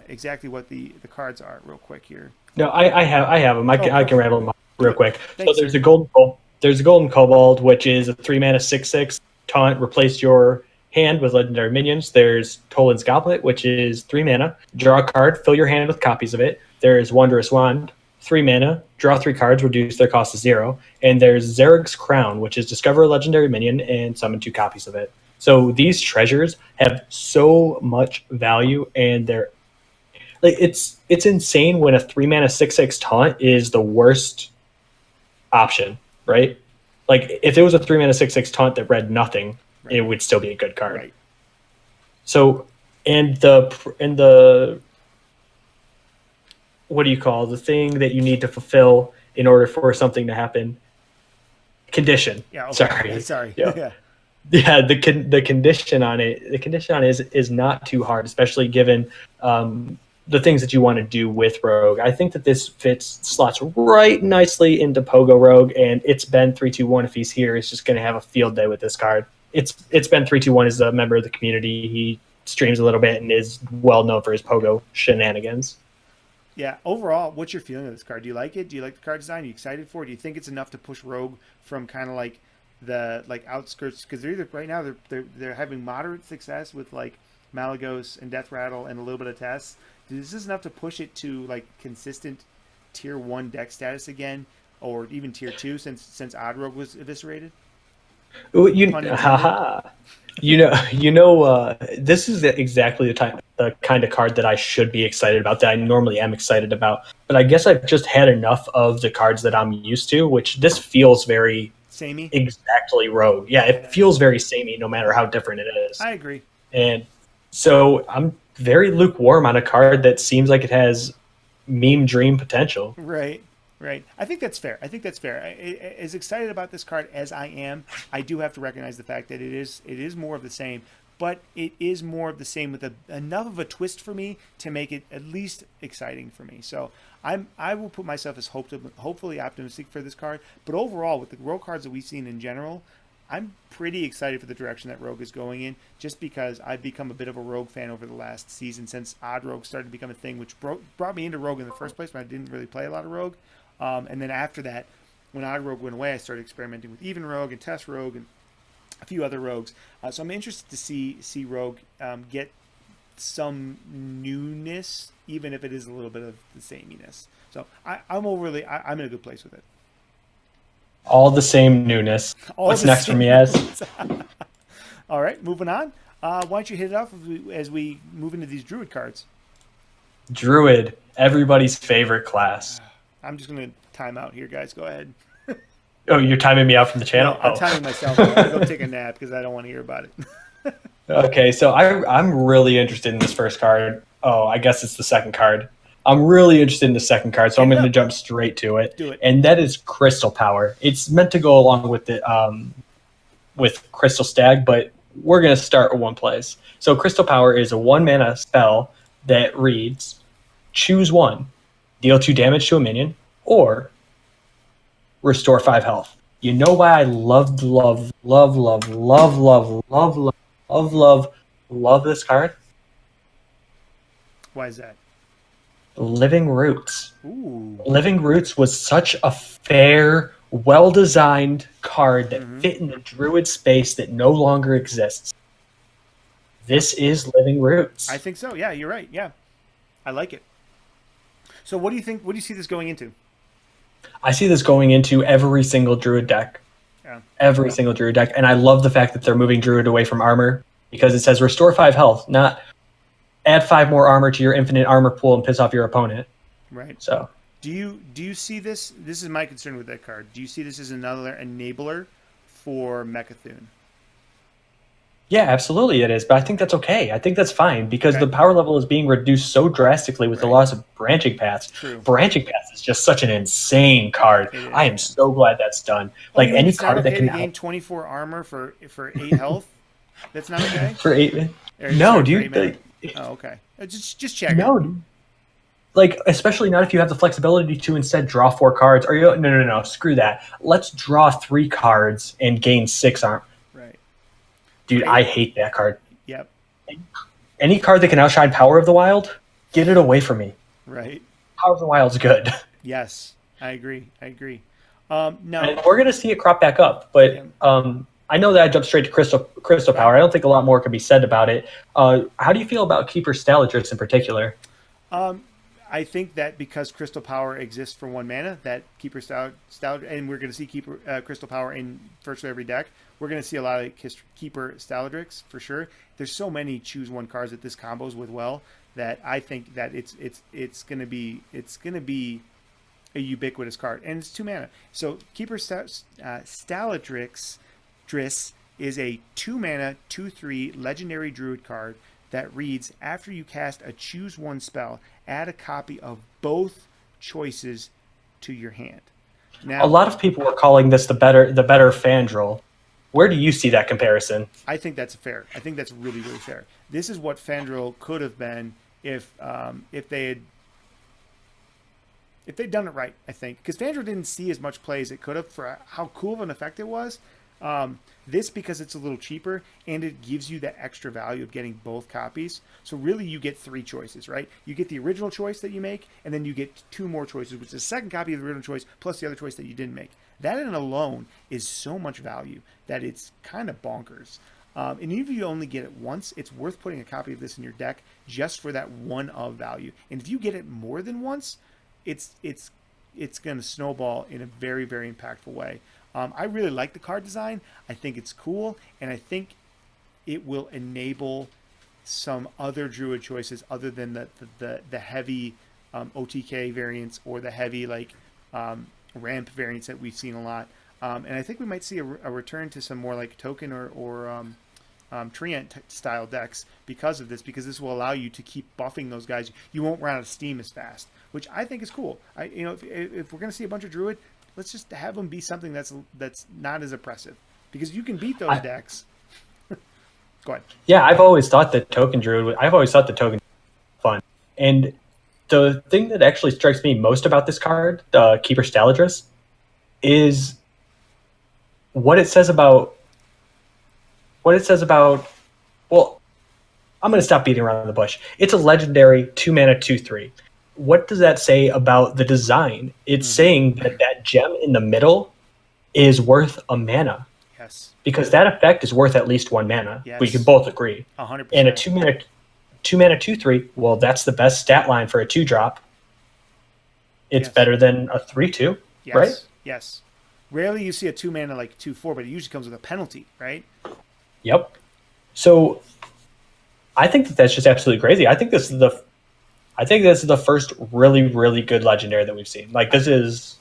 exactly what the cards are real quick here. No, I have them. I can rattle them off real quick. Thanks, so there's a golden Kobold, which is a 3-mana 6/6 taunt. Replace your hand with legendary minions. There's Toland's Goblet, which is 3 mana. Draw a card, fill your hand with copies of it. There's Wondrous Wand, 3 mana. Draw 3 cards, reduce their cost to 0. And there's Zarog's Crown, which is discover a legendary minion and summon 2 copies of it. So these treasures have so much value, and they're like it's insane when a 3-mana 6/6 taunt is the worst option, right? Like if it was a 3-mana 6/6 taunt that read nothing, right, it would still be a good card. Right. So and the what do you call the thing that you need to fulfill in order for something to happen. Condition. Yeah. Okay. Sorry. Sorry. Yeah. Yeah. Yeah, the condition on it is not too hard, especially given the things that you want to do with Rogue. I think that this slots right nicely into Pogo Rogue, and it's Ben 321. If he's here, he's just going to have a field day with this card. It's Ben 321 is a member of the community. He streams a little bit and is well known for his Pogo shenanigans. Yeah. Overall, what's your feeling of this card? Do you like it? Do you like the card design? Are you excited for it? Do you think it's enough to push Rogue from kind of like the like outskirts? Because they're either right now they're having moderate success with like Malagos and Death Rattle and a little bit of tests. Is this enough to push it to like consistent tier 1 deck status again, or even tier 2 since Odd Rogue was eviscerated? Haha. This is exactly the kind of card that I should be excited about, that I normally am excited about. But I guess I've just had enough of the cards that I'm used to, which this feels very Samey. Exactly Rogue. Yeah, it feels very samey, no matter how different it is. I agree. And so I'm very lukewarm on a card that seems like it has meme dream potential. Right. Right. I think that's fair. As excited about this card as I am, I do have to recognize the fact that it is more of the same, but it is more of the same with enough of a twist for me to make it at least exciting for me. So I will put myself as hopefully optimistic for this card. But overall, with the Rogue cards that we've seen in general, I'm pretty excited for the direction that Rogue is going in, just because I've become a bit of a Rogue fan over the last season since Odd Rogue started to become a thing, which brought me into Rogue in the first place when I didn't really play a lot of Rogue. And then after that, when Odd Rogue went away, I started experimenting with Even Rogue and Test Rogue and a few other rogues. So I'm interested to see Rogue get some newness, even if it is a little bit of the sameness. So I'm in a good place with it. All the same newness. What's next for me, Az? All right, moving on. Why don't you hit it off as we move into these Druid cards? Druid, everybody's favorite class. I'm just going to time out here, guys. Go ahead. Oh, you're timing me out from the channel? No, I'm timing myself. I'm going to go take a nap because I don't want to hear about it. Okay, so I'm really interested in this first card. Oh, I guess it's the second card. I'm really interested in the second card, so I'm going to jump straight to it. Do it. And that is Crystal Power. It's meant to go along with the with Crystal Stag, but we're going to start with one place. So Crystal Power is a 1-mana spell that reads, choose one, deal 2 damage to a minion, or restore 5 health. You know why I love this card? Why is that? Living Roots. Ooh. Living Roots was such a fair, well-designed card that fit in the Druid space that no longer exists. This is Living Roots. I think so. Yeah, you're right. Yeah. I like it. So what do you think? What do you see this going into? I see this going into every single Druid deck. Yeah. Every single Druid deck. And I love the fact that they're moving Druid away from armor, because it says restore 5 health, not add 5 more armor to your infinite armor pool and piss off your opponent. Right. So do you see this? This is my concern with that card. Do you see this as another enabler for Mecha'thun? yeah, absolutely it is. But I think that's okay. I think that's fine, because the power level is being reduced so drastically with the loss of Branching Paths. True. Branching Paths is just such an insane card. I am so glad that's done. Like any card that can gain 24 armor for 8 health. That's not okay. For 8. No, dude. Oh, okay. Just check. No, dude. Like, especially not if you have the flexibility to instead draw 4 cards. Or no, screw that. Let's draw 3 cards and gain 6 armor. Right. Dude, I hate that card. Yep. Any card that can outshine Power of the Wild, get it away from me. Right. Power of the Wild's good. Yes, I agree. No, and we're gonna see it crop back up, but I know that I jumped straight to Crystal Power. I don't think a lot more can be said about it. How do you feel about Keeper Staladrix in particular? I think that because Crystal Power exists for 1 mana, that Keeper Staladrix, and we're going to see Crystal Power in virtually every deck. We're going to see a lot of Keeper Staladrix for sure. There's so many choose 1 cards that this combos with well that I think that it's going to be a ubiquitous card, and it's 2 mana. So Keeper Staladrix is a 2 mana 2/3 legendary druid card that reads, after you cast a choose 1 spell, add a copy of both choices to your hand. Now, A lot of people were calling this the better Fandral. Where do you see that comparison? I think that's fair. I think that's really, really fair. This is what Fandral could have been if they'd done it right. I think because Fandral didn't see as much play as it could have for how cool of an effect it was. This because it's a little cheaper and it gives you that extra value of getting both copies. So really, you get 3 choices, right? You get the original choice that you make, and then you get 2 more choices, which is the second copy of the original choice plus the other choice that you didn't make. That in alone is so much value that it's kind of bonkers. And even if you only get it once, it's worth putting a copy of this in your deck just for that one of value. And if you get it more than once, it's going to snowball in a very, very impactful way. I really like the card design. I think it's cool, and I think it will enable some other Druid choices other than the heavy OTK variants or the heavy ramp variants that we've seen a lot. And I think we might see a return to some more like token or Treant style decks because of this, because this will allow you to keep buffing those guys. You won't run out of steam as fast, which I think is cool. If we're going to see a bunch of Druid, let's just have them be something that's not as oppressive, because you can beat those decks. Go ahead. Yeah, I've always thought the token was fun. And the thing that actually strikes me most about this card, the Keeper Staladris, is what it says about. Well, I'm going to stop beating around the bush. It's a legendary 2-mana 2/3. What does that say about the design? It's saying that gem in the middle is worth a mana. Yes. Because that effect is worth at least 1 mana. Yes. We can both agree. 100%. And a 2-mana 2/3, well, that's the best stat line for a 2-drop. It's better than a 3/2, right? Yes. Rarely you see a 2-mana like 2/4, but it usually comes with a penalty, right? Yep. So I think that's just absolutely crazy. I think this is the first really, really good legendary that we've seen. Like, this is.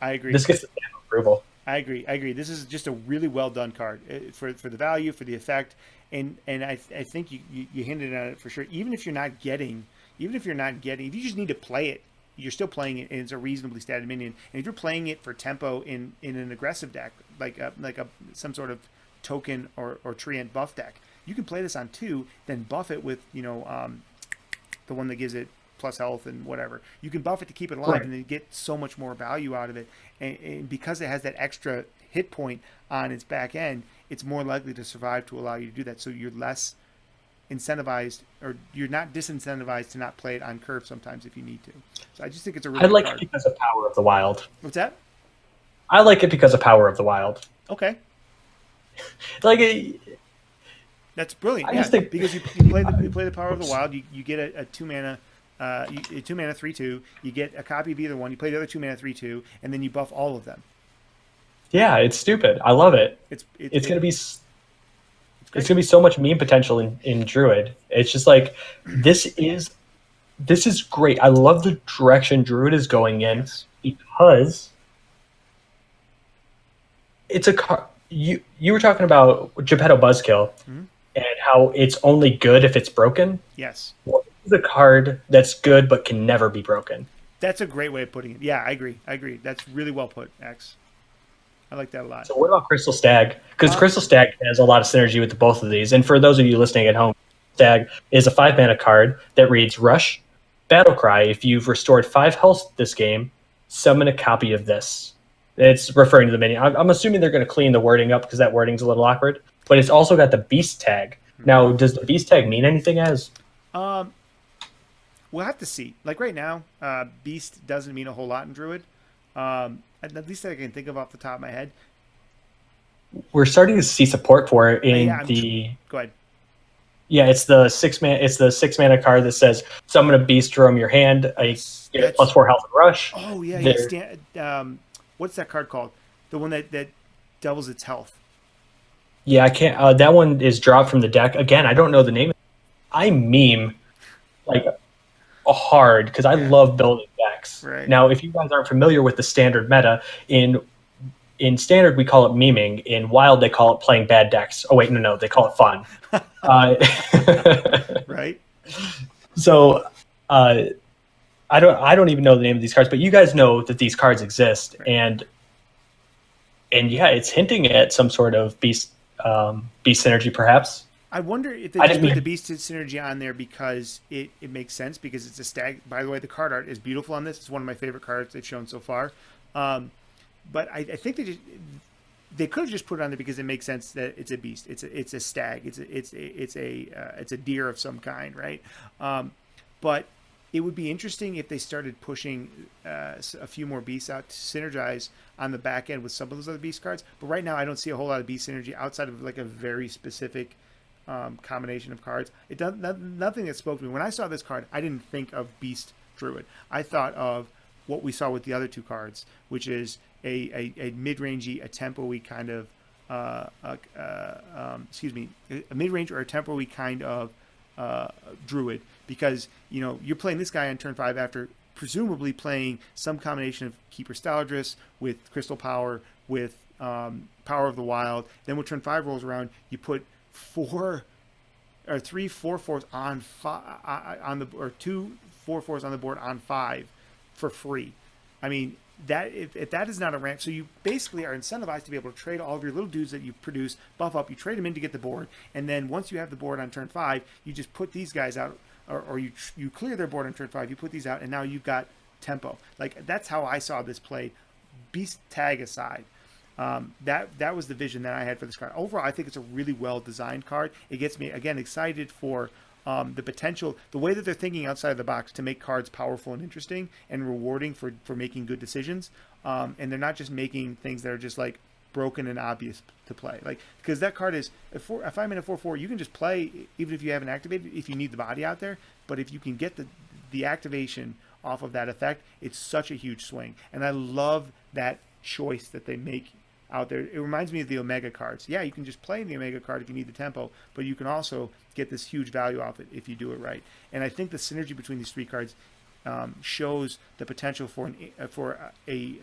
I agree. This gets the stamp of approval. I agree. This is just a really well done card for the value, for the effect, and I think you hinted at it for sure. Even if you're not getting, if you just need to play it, you're still playing it, and it's a reasonably statted minion. And if you're playing it for tempo in an aggressive deck, like some sort of token or treant buff deck, you can play this on 2, then buff it with the one that gives it plus health and whatever. You can buff it to keep it alive, and then get so much more value out of it. And because it has that extra hit point on its back end, it's more likely to survive to allow you to do that. So you're less incentivized, or you're not disincentivized to not play it on curve sometimes if you need to. So I just think it's a really good card. It because of Power of the Wild. What's that? I like it because of Power of the Wild. Okay. That's brilliant. I just think because you play the Power of the Wild, you get a 2-mana. 2-mana 3/2. You get a copy of either one. You play the other 2-mana 3/2, and then you buff all of them. Yeah, it's stupid. I love it. It's gonna be so much meme potential in Druid. It's just like this is great. I love the direction Druid is going in, because it's a card. You were talking about Geppetto Buzzkill and how it's only good if it's broken. Yes. Well, is a card that's good but can never be broken. That's a great way of putting it. Yeah, I agree. That's really well put, X. I like that a lot. So what about Crystal Stag? Because Crystal Stag has a lot of synergy with both of these. And for those of you listening at home, Stag is a 5-mana card that reads Rush, Battlecry. If you've restored 5 health this game, summon a copy of this. It's referring to the minion. I'm assuming they're going to clean the wording up because that wording's a little awkward. But it's also got the Beast tag. Now, does the Beast tag mean anything as? We'll have to see. Like right now, Beast doesn't mean a whole lot in Druid. At least I can think of off the top of my head. We're starting to see support for it in Go ahead. Yeah, it's the 6-mana card that says summon a beast from your hand. I get +4 health and rush. Oh yeah. What's that card called? The one that doubles its health. Yeah, I can't. That one is dropped from the deck. Again, I don't know the name. I meme like hard because I love building decks. Right. Now, if you guys aren't familiar with the standard meta, in standard we call it meming. In wild they call it playing bad decks. Oh wait, no, they call it fun. Right. So, I don't even know the name of these cards, but you guys know that these cards exist, Right. and yeah, it's hinting at some sort of beast synergy, perhaps. I wonder if they I just didn't put the mean. Beast Synergy on there because it makes sense because it's a stag. By the way, the card art is beautiful on this. It's one of my favorite cards they've shown so far. Um, but I think they could have just put it on there because it makes sense that it's a beast. It's a stag. It's a deer of some kind, right? But it would be interesting if they started pushing a few more beasts out to synergize on the back end with some of those other beast cards. But right now, I don't see a whole lot of beast synergy outside of like a very specific combination of cards. It does nothing that spoke to me when I saw this card. I didn't think of Beast Druid. I thought of what we saw with the other two cards, which is a mid-rangey, a tempo-y kind of a mid-range or a tempo-y kind of druid, because you're playing this guy on turn 5 after presumably playing some combination of Keeper Staladris with Crystal Power with Power of the Wild. Then when turn 5 rolls around, you put 4 on the or 2 4/4s on the board on 5 for free. I mean, that if that is not a ramp, so you basically are incentivized to be able to trade all of your little dudes that you produce, buff up, you trade them in to get the board, and then once you have the board on turn 5, you just put these guys out, or you clear their board on turn 5, you put these out, and now you've got tempo. Like, that's how I saw this played. Beast tag aside, that was the vision that I had for this card. Overall, I think it's a really well designed card. It gets me again excited for the potential, the way that they're thinking outside of the box to make cards powerful and interesting and rewarding for making good decisions. And they're not just making things that are just like broken and obvious to play. Like, because that card is if I'm in a 4/4, you can just play even if you haven't activated if you need the body out there. But if you can get the activation off of that effect, it's such a huge swing. And I love that choice that they make out there. It reminds me of the Omega cards. Yeah, you can just play the Omega card if you need the tempo, but you can also get this huge value off it if you do it right. And I think the synergy between these three cards shows the potential for a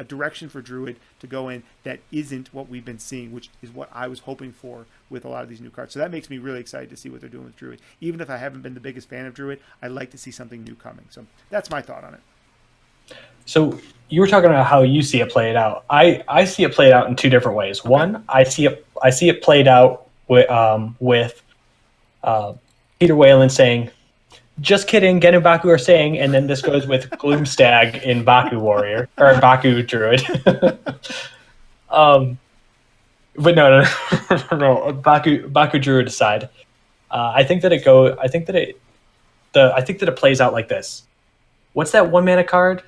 direction for Druid to go in that isn't what we've been seeing, which is what I was hoping for with a lot of these new cards. So that makes me really excited to see what they're doing with Druid. Even if I haven't been the biggest fan of Druid, I like to see something new coming. So that's my thought on it. So you were talking about how you see it played out. I see it played out in two different ways. Okay. One, I see it played out with Peter Whalen saying, "Just kidding, Gen and Baku are saying," and then this goes with Gloomstag in Baku Warrior or Baku Druid. But no, Baku Druid aside, I think that it plays out like this. What's that 1-mana card?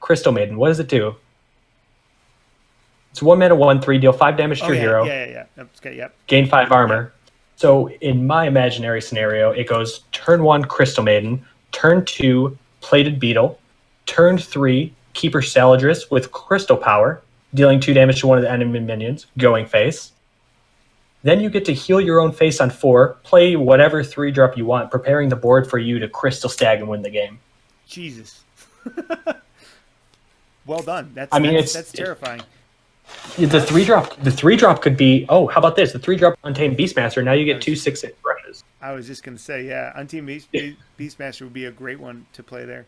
Crystal Maiden. What does it do? It's 1-mana 1/3, deal 5 damage to your hero. Yeah. Okay, yep. Gain 5 armor. So in my imaginary scenario, it goes turn 1 Crystal Maiden, turn 2 Plated Beetle, turn 3 Keeper Saladris with Crystal Power, dealing 2 damage to one of the enemy minions, going face. Then you get to heal your own face on 4, play whatever 3-drop you want, preparing the board for you to Crystal Stag and win the game. Jesus. Well done. That's terrifying. The 3-drop could be, how about this? The 3-drop Untamed Beastmaster. Now you get 2 6/6 brushes. I was just gonna say, yeah, Untamed Beastmaster would be a great one to play there.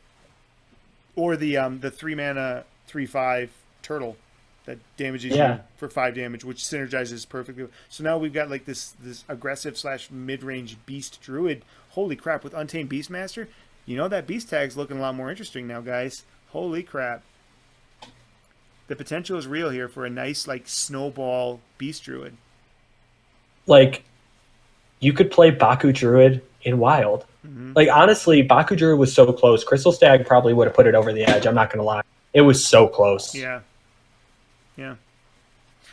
Or the 3-mana 3/5 turtle that damages you for 5 damage, which synergizes perfectly. So now we've got like this aggressive / mid-range beast druid. Holy crap, with Untamed Beastmaster, that beast tag's looking a lot more interesting now, guys. Holy crap. The potential is real here for a nice like snowball beast druid. Like, you could play Baku Druid in Wild. Mm-hmm. Like, honestly, Baku Druid was so close. Crystal Stag probably would have put it over the edge. I'm not going to lie. It was so close. Yeah.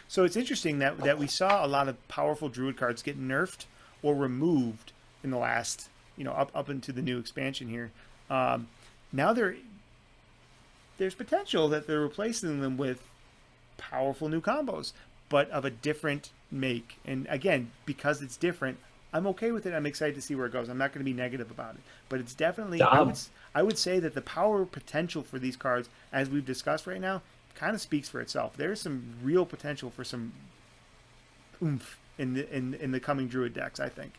So it's interesting that we saw a lot of powerful Druid cards get nerfed or removed in the last, up into the new expansion here. Now there's potential that they're replacing them with powerful new combos, but of a different make. And again, because it's different, I'm okay with it. I'm excited to see where it goes. I'm not going to be negative about it, but it's definitely, I would say that the power potential for these cards, as we've discussed right now, kind of speaks for itself. There's some real potential for some oomph in the coming Druid decks, I think.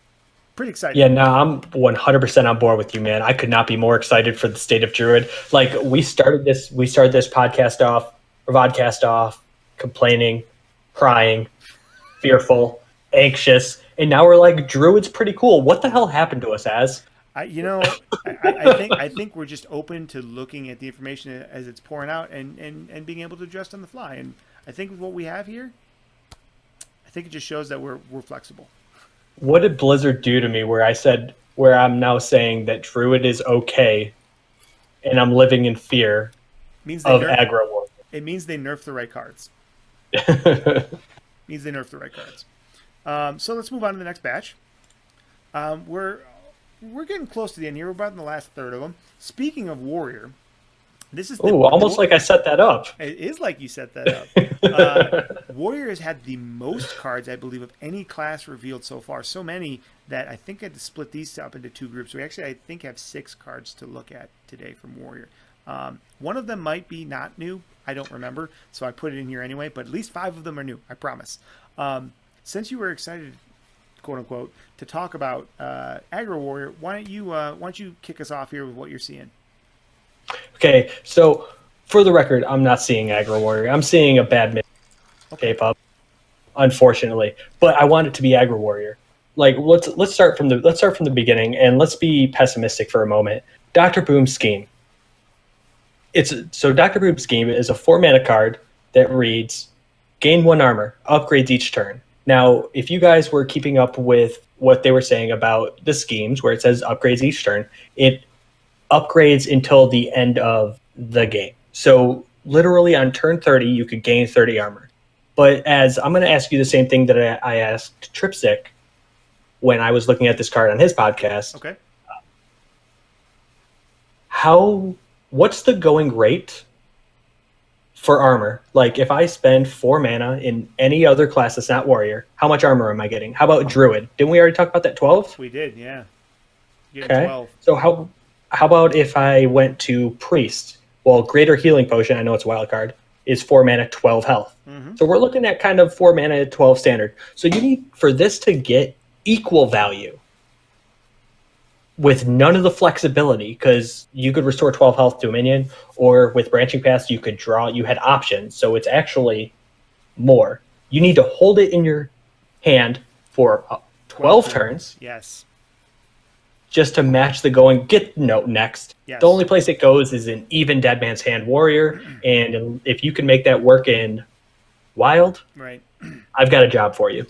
Pretty excited. Yeah, no, I'm 100% on board with you, man. I could not be more excited for the state of Druid. Like we started this vodcast off, complaining, crying, fearful, anxious, and now we're like, Druid's pretty cool. What the hell happened to us, Az? I think we're just open to looking at the information as it's pouring out and being able to adjust on the fly. And I think with what we have here, I think it just shows that we're flexible. What did Blizzard do to me where I'm now saying that Druid is okay and I'm living in fear Means they of nerf. aggro war? It means they nerf the right cards. Means they nerf the right cards. So let's move on to the next batch. We're getting close to the end here. We're about in the last third of them. Speaking of warrior, this is Almost like I set that up. It is like you set that up. Warrior has had the most cards, I believe, of any class revealed so far. So many that I think I had to split these up into two groups. We actually, I think, have 6 cards to look at today from Warrior. One of them might be not new. I don't remember, so I put it in here anyway. But at least 5 of them are new. I promise. Since you were excited, quote unquote, to talk about Aggro Warrior, why don't you kick us off here with what you're seeing? Okay, so for the record, I'm not seeing Aggro Warrior. I'm seeing a bad mid K-pop, unfortunately. But I want it to be Aggro Warrior. Like let's start from the beginning and let's be pessimistic for a moment. Dr. Boom's scheme. Dr. Boom's scheme is a 4-mana card that reads gain 1 armor, upgrades each turn. Now, if you guys were keeping up with what they were saying about the schemes where it says upgrades each turn, it upgrades until the end of the game. So literally on turn 30, you could gain 30 armor. But as I'm going to ask you the same thing that I asked Tripsic when I was looking at this card on his podcast. Okay. What's the going rate for armor? Like if I spend 4 mana in any other class that's not warrior, how much armor am I getting? How about druid? Didn't we already talk about that? 12? We did, yeah. Okay. 12. So how about if I went to priest? Well, greater healing potion, I know it's a wild card, is 4 mana, 12 health. Mm-hmm. So we're looking at kind of 4 mana, 12 standard. So you need, for this to get equal value with none of the flexibility, because you could restore 12 health to a minion, or with branching paths, you had options. So it's actually more. You need to hold it in your hand for 12 turns. Yes. Just to match the going. Next. Yes. The only place it goes is in even Dead Man's Hand Warrior, and if you can make that work in Wild, right, I've got a job for you.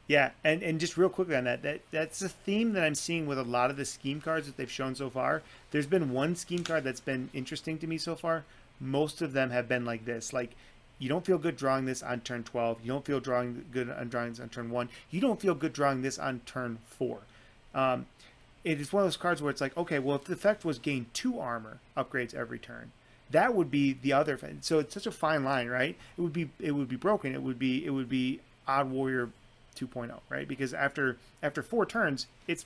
Yeah, and just real quickly on that's a theme that I'm seeing with a lot of the scheme cards that they've shown so far. There's been one scheme card that's been interesting to me so far. Most of them have been like this. Like, you don't feel good drawing this on turn 12. You don't feel good on drawing this on turn 1. You don't feel good drawing this on turn 4. It is one of those cards where it's like, okay, well, if the effect was gain 2 armor, upgrades every turn, that would be the other. So it's such a fine line, right? It would be broken. It would be Odd Warrior 2.0, right? Because after 4 turns, it's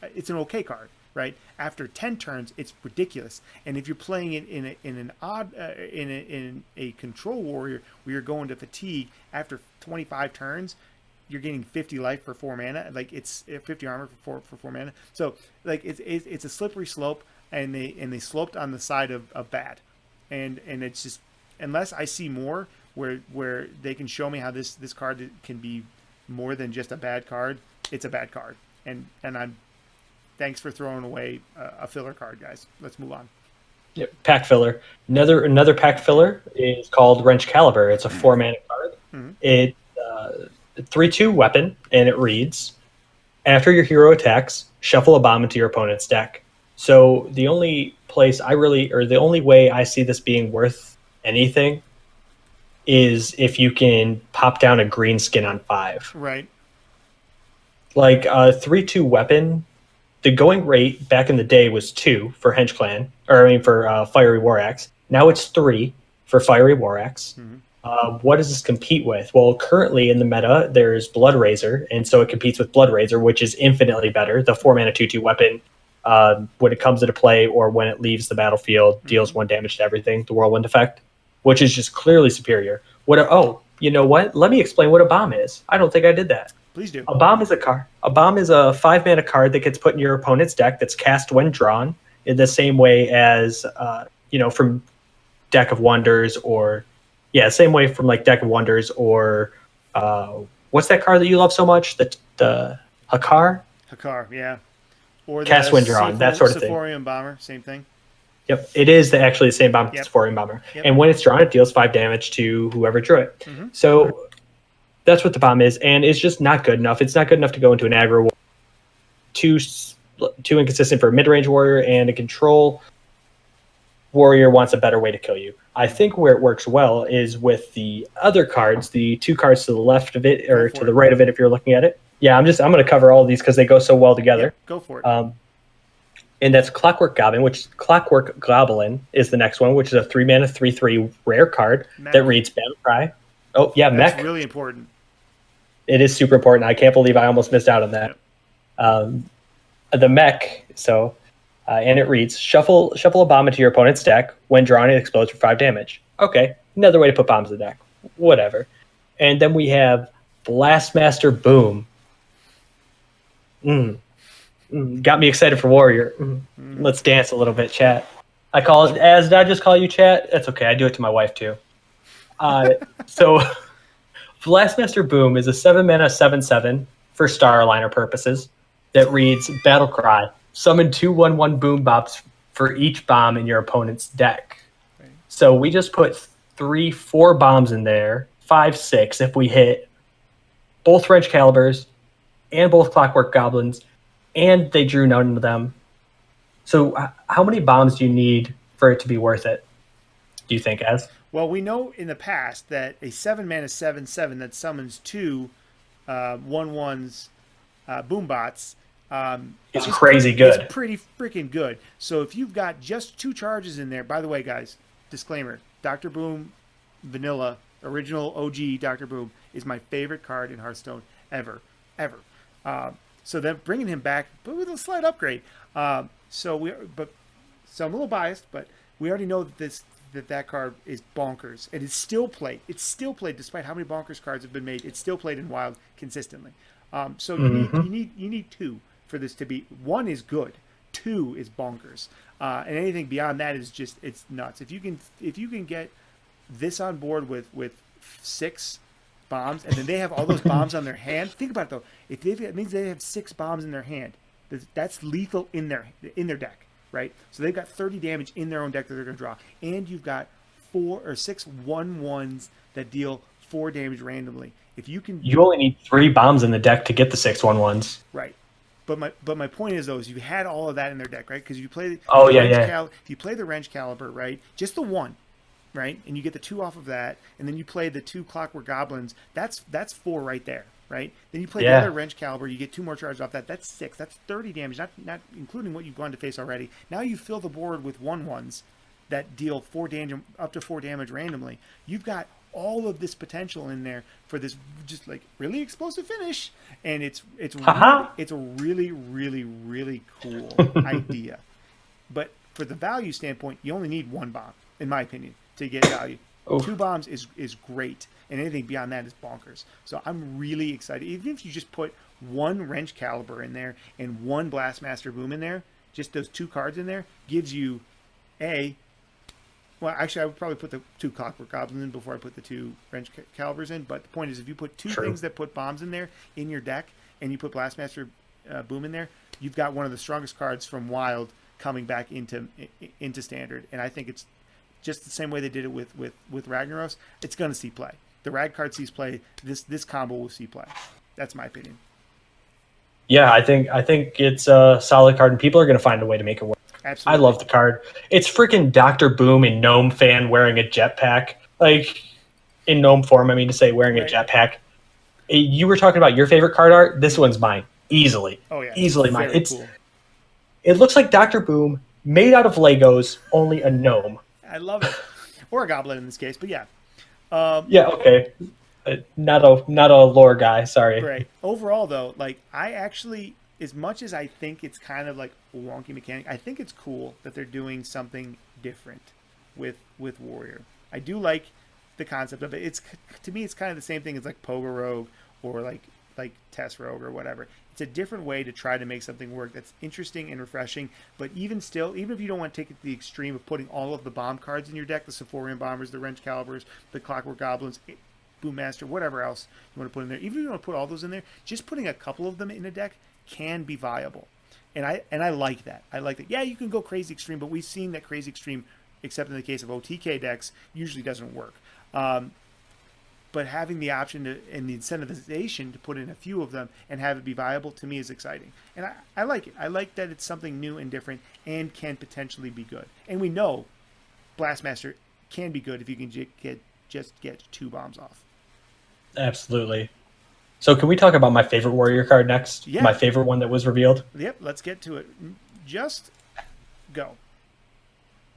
an okay card, right? After 10 turns, it's ridiculous. And if you're playing it in a control warrior where you're going to fatigue after 25 turns, you're getting 50 life for 4 mana. Like, it's 50 armor for 4 mana. So like it's a slippery slope, and they sloped on the side of bad, and it's just, unless I see more where they can show me how this card can be more than just a bad card, it's a bad card. And I'm thanks for throwing away a filler card, guys. Let's move on. Yep, pack filler. Another pack filler is called Wrench Caliber. It's a 4 mana card. Mm-hmm. It's 3/2 weapon, and it reads: after your hero attacks, shuffle a bomb into your opponent's deck. So the only way I see this being worth anything is if you can pop down a green skin on 5. Right. Like a 3/2 weapon, the going rate back in the day was 2 for for Fiery War Axe. Now it's 3 for Fiery War Axe. Mm-hmm. What does this compete with? Well, currently in the meta, there's Blood Razor, and so it competes with Blood Razor, which is infinitely better. The 4 mana 2/2 weapon, when it comes into play or when it leaves the battlefield, deals 1 damage to everything, the Whirlwind effect, which is just clearly superior. You know what? Let me explain what a bomb is. I don't think I did that. Please do. A bomb is a card. A bomb is a 5 mana card that gets put in your opponent's deck that's cast when drawn in the same way as from Deck of Wonders or same way from like Deck of Wonders or what's that card that you love so much? The Hakar? Hakar, yeah. Or Cast the when drawn, that sort of thing. Sephorium Bomber, same thing. Yep, it is actually the same bomb as Yep. Sephorium Bomber. Yep. And when it's drawn, it deals 5 damage to whoever drew it. Mm-hmm. So that's what the bomb is, and it's just not good enough. It's not good enough to go into an aggro war. Too inconsistent for a mid-range warrior, and a control warrior wants a better way to kill you. I think where it works well is with the other cards, the 2 cards to the left of it, or to the right of it if you're looking at it. Yeah, I'm going to cover all of these because they go so well together. Yep, go for it. And that's Clockwork Goblin is the next one, which is a 3-mana 3/3 rare card that reads Battle Cry. Oh yeah, That's Mech. really important. It is super important. I can't believe I almost missed out on that. Yep. The Mech. So, and it reads: shuffle a bomb into your opponent's deck. When drawn, it explodes for 5 damage. Okay, another way to put bombs in the deck. Whatever. And then we have Blastmaster Boom. Got me excited for Warrior. Let's dance a little bit, chat. I call it, as did I just call you chat? That's okay. I do it to my wife too. So Blastmaster Boom is a 7-mana 7/7 for Star Aligner purposes that reads Battle Cry. Summon 2/1/1 Boom Bops for each bomb in your opponent's deck. Right. So we just put 3-4 bombs in there, 5-6 if we hit both Wrench Calibers and both Clockwork Goblins, and they drew none of them. So how many bombs do you need for it to be worth it, do you think, Ez? Well, we know in the past that a 7-mana 7/7 that summons 2 1/1s Boombots it's crazy good. It's pretty freaking good. So if you've got just 2 charges in there, by the way, guys, disclaimer, Dr. Boom Vanilla, original OG Dr. Boom is my favorite card in Hearthstone ever. So then bringing him back, but with a slight upgrade. So I'm a little biased, but we already know that that card is bonkers. It is still played. It's still played despite how many bonkers cards have been made. It's still played in Wild consistently. So you need 2 for this to be. 1 is good, 2 is bonkers, and anything beyond that is just it's nuts. If you can get this on board with 6 bombs, and then they have all those bombs on their hand. Think about it though. It means they have 6 bombs in their hand. That's lethal in their deck, right? So they've got 30 damage in their own deck that they're going to draw, and you've got 4 or 6 1/1s that deal 4 damage randomly. If you only need 3 bombs in the deck to get the 6 1/1s. Right. But my point is though, is you had all of that in their deck, right? Because you play. If you play the Wrench Caliber, right, just the 1. Right, and you get the 2 off of that, and then you play the 2 Clockwork Goblins. That's 4 right there, right? Then you play the other Wrench Caliber. You get 2 more charges off that. That's 6. That's 30 damage, not including what you've gone to face already. Now you fill the board with 1/1s that deal 4 damage, up to 4 damage randomly. You've got all of this potential in there for this just like really explosive finish, and it's a really really really cool idea. But for the value standpoint, you only need 1 bomb, in my opinion, to get value. Oof. 2 bombs is great, and anything beyond that is bonkers. So I'm really excited. Even if you just put 1 Wrench Caliber in there and 1 Blastmaster Boom in there, just those 2 cards in there, gives you well, actually, I would probably put the 2 Clockwork Goblins in before I put the 2 Wrench Calibers in. But the point is, if you put 2 things that put bombs in there in your deck, and you put Blastmaster Boom in there, you've got one of the strongest cards from Wild coming back into Standard. And I think it's just the same way they did it with Ragnaros. It's going to see play. The Rag card sees play. This combo will see play. That's my opinion. Yeah, I think it's a solid card, and people are going to find a way to make it work. Absolutely. I love the card. It's freaking Dr. Boom in Gnome fan wearing a jetpack. Like, in Gnome form, I mean to say, wearing a jetpack. You were talking about your favorite card art. This one's mine. Easily. Oh, yeah. Easily mine. Cool. It looks like Dr. Boom made out of Legos, only a gnome. I love it. Or a goblin in this case, but yeah. Yeah, okay. Not a lore guy, sorry. Right. Overall, though, like, I actually, as much as I think it's kind of like a wonky mechanic, I think it's cool that they're doing something different with Warrior. I do like the concept of it. To me, it's kind of the same thing as like Pogo Rogue or like like Test Rogue or whatever. It's a different way to try to make something work that's interesting and refreshing. But even still, even if you don't want to take it to the extreme of putting all of the bomb cards in your deck, the Sephorian Bombers, the Wrench Calibers, the Clockwork Goblins, Boommaster, whatever else you want to put in there, even if you want to put all those in there, just putting a couple of them in a deck can be viable. And I like that. I like that. Yeah, you can go crazy extreme, but we've seen that crazy extreme, except in the case of OTK decks, usually doesn't work. But having the option and the incentivization to put in a few of them and have it be viable, to me, is exciting. And I like it. I like that it's something new and different and can potentially be good. And we know Blastmaster can be good if you can just get 2 bombs off. Absolutely. So can we talk about my favorite warrior card next? Yeah. My favorite one that was revealed? Yep, let's get to it. Just go.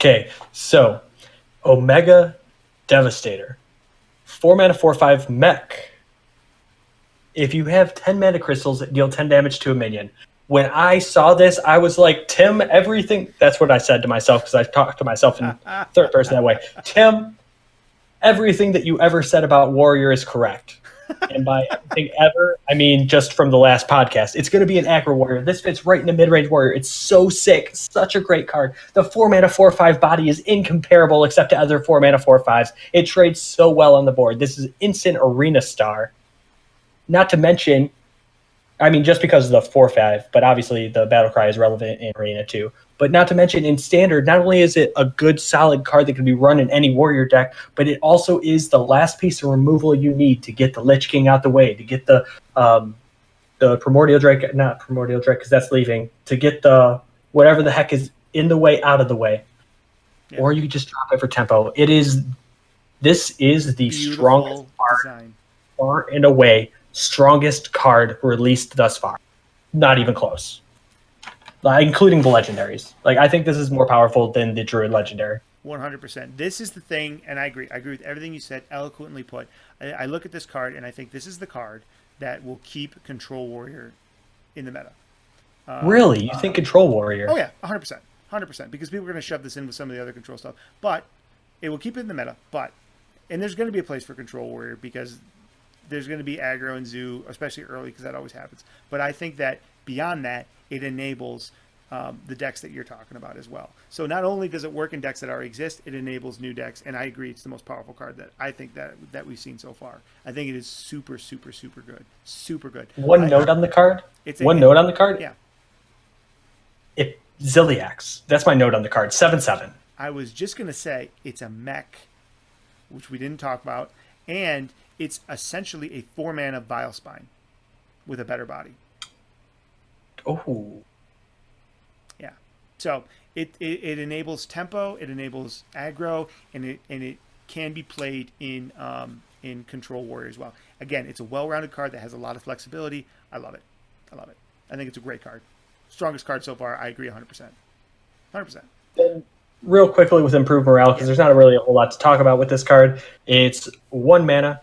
Okay, so Omega Devastator. 4 mana, 4/5 mech. If you have 10 mana crystals, deal 10 damage to a minion. When I saw this, I was like, Tim, everything... That's what I said to myself, because I talked to myself in third person that way. Tim, everything that you ever said about Warrior is correct. And by everything ever, I mean just from the last podcast. It's going to be an aggro warrior. This fits right in a mid-range warrior. It's so sick. Such a great card. The 4 mana 4/5 body is incomparable except to other 4 mana 4/5s. It trades so well on the board. This is instant arena star. Not to mention, I mean, just because of the 4/5, but obviously the battle cry is relevant in arena too. But not to mention in standard, not only is it a good solid card that can be run in any warrior deck, but it also is the last piece of removal you need to get the Lich King out the way, to get the Primordial Drake, not Primordial Drake because that's leaving, to get the whatever the heck is in the way out of the way. Yeah. Or you can just drop it for tempo. This is the Beautiful strongest card, design. far and away, strongest card released thus far. Not even close. Including the legendaries. I think this is more powerful than the Druid legendary. 100%. This is the thing, and I agree. I agree with everything you said, eloquently put. I look at this card, and I think this is the card that will keep Control Warrior in the meta. Really? You think Control Warrior? Oh, yeah, 100%. 100%. Because people are going to shove this in with some of the other control stuff. But it will keep it in the meta. And there's going to be a place for Control Warrior because there's going to be aggro and zoo, especially early, because that always happens. But I think that beyond that, it enables the decks that you're talking about as well. So not only does it work in decks that already exist, it enables new decks. And I agree, it's the most powerful card that I think that we've seen so far. I think it is super, super, super good. Super good. One note on the card? Yeah. Ziliax. That's my note on the card. 7/7. I was just going to say it's a mech, which we didn't talk about. And it's essentially a 4 mana Vile Spine with a better body. Oh. Yeah. So it enables tempo, it enables aggro, and it can be played in Control Warrior as well. Again, it's a well-rounded card that has a lot of flexibility. I love it. I think it's a great card. Strongest card so far. I agree 100%. 100%. And real quickly with Improved Morale, because there's not really a whole lot to talk about with this card. It's 1 mana,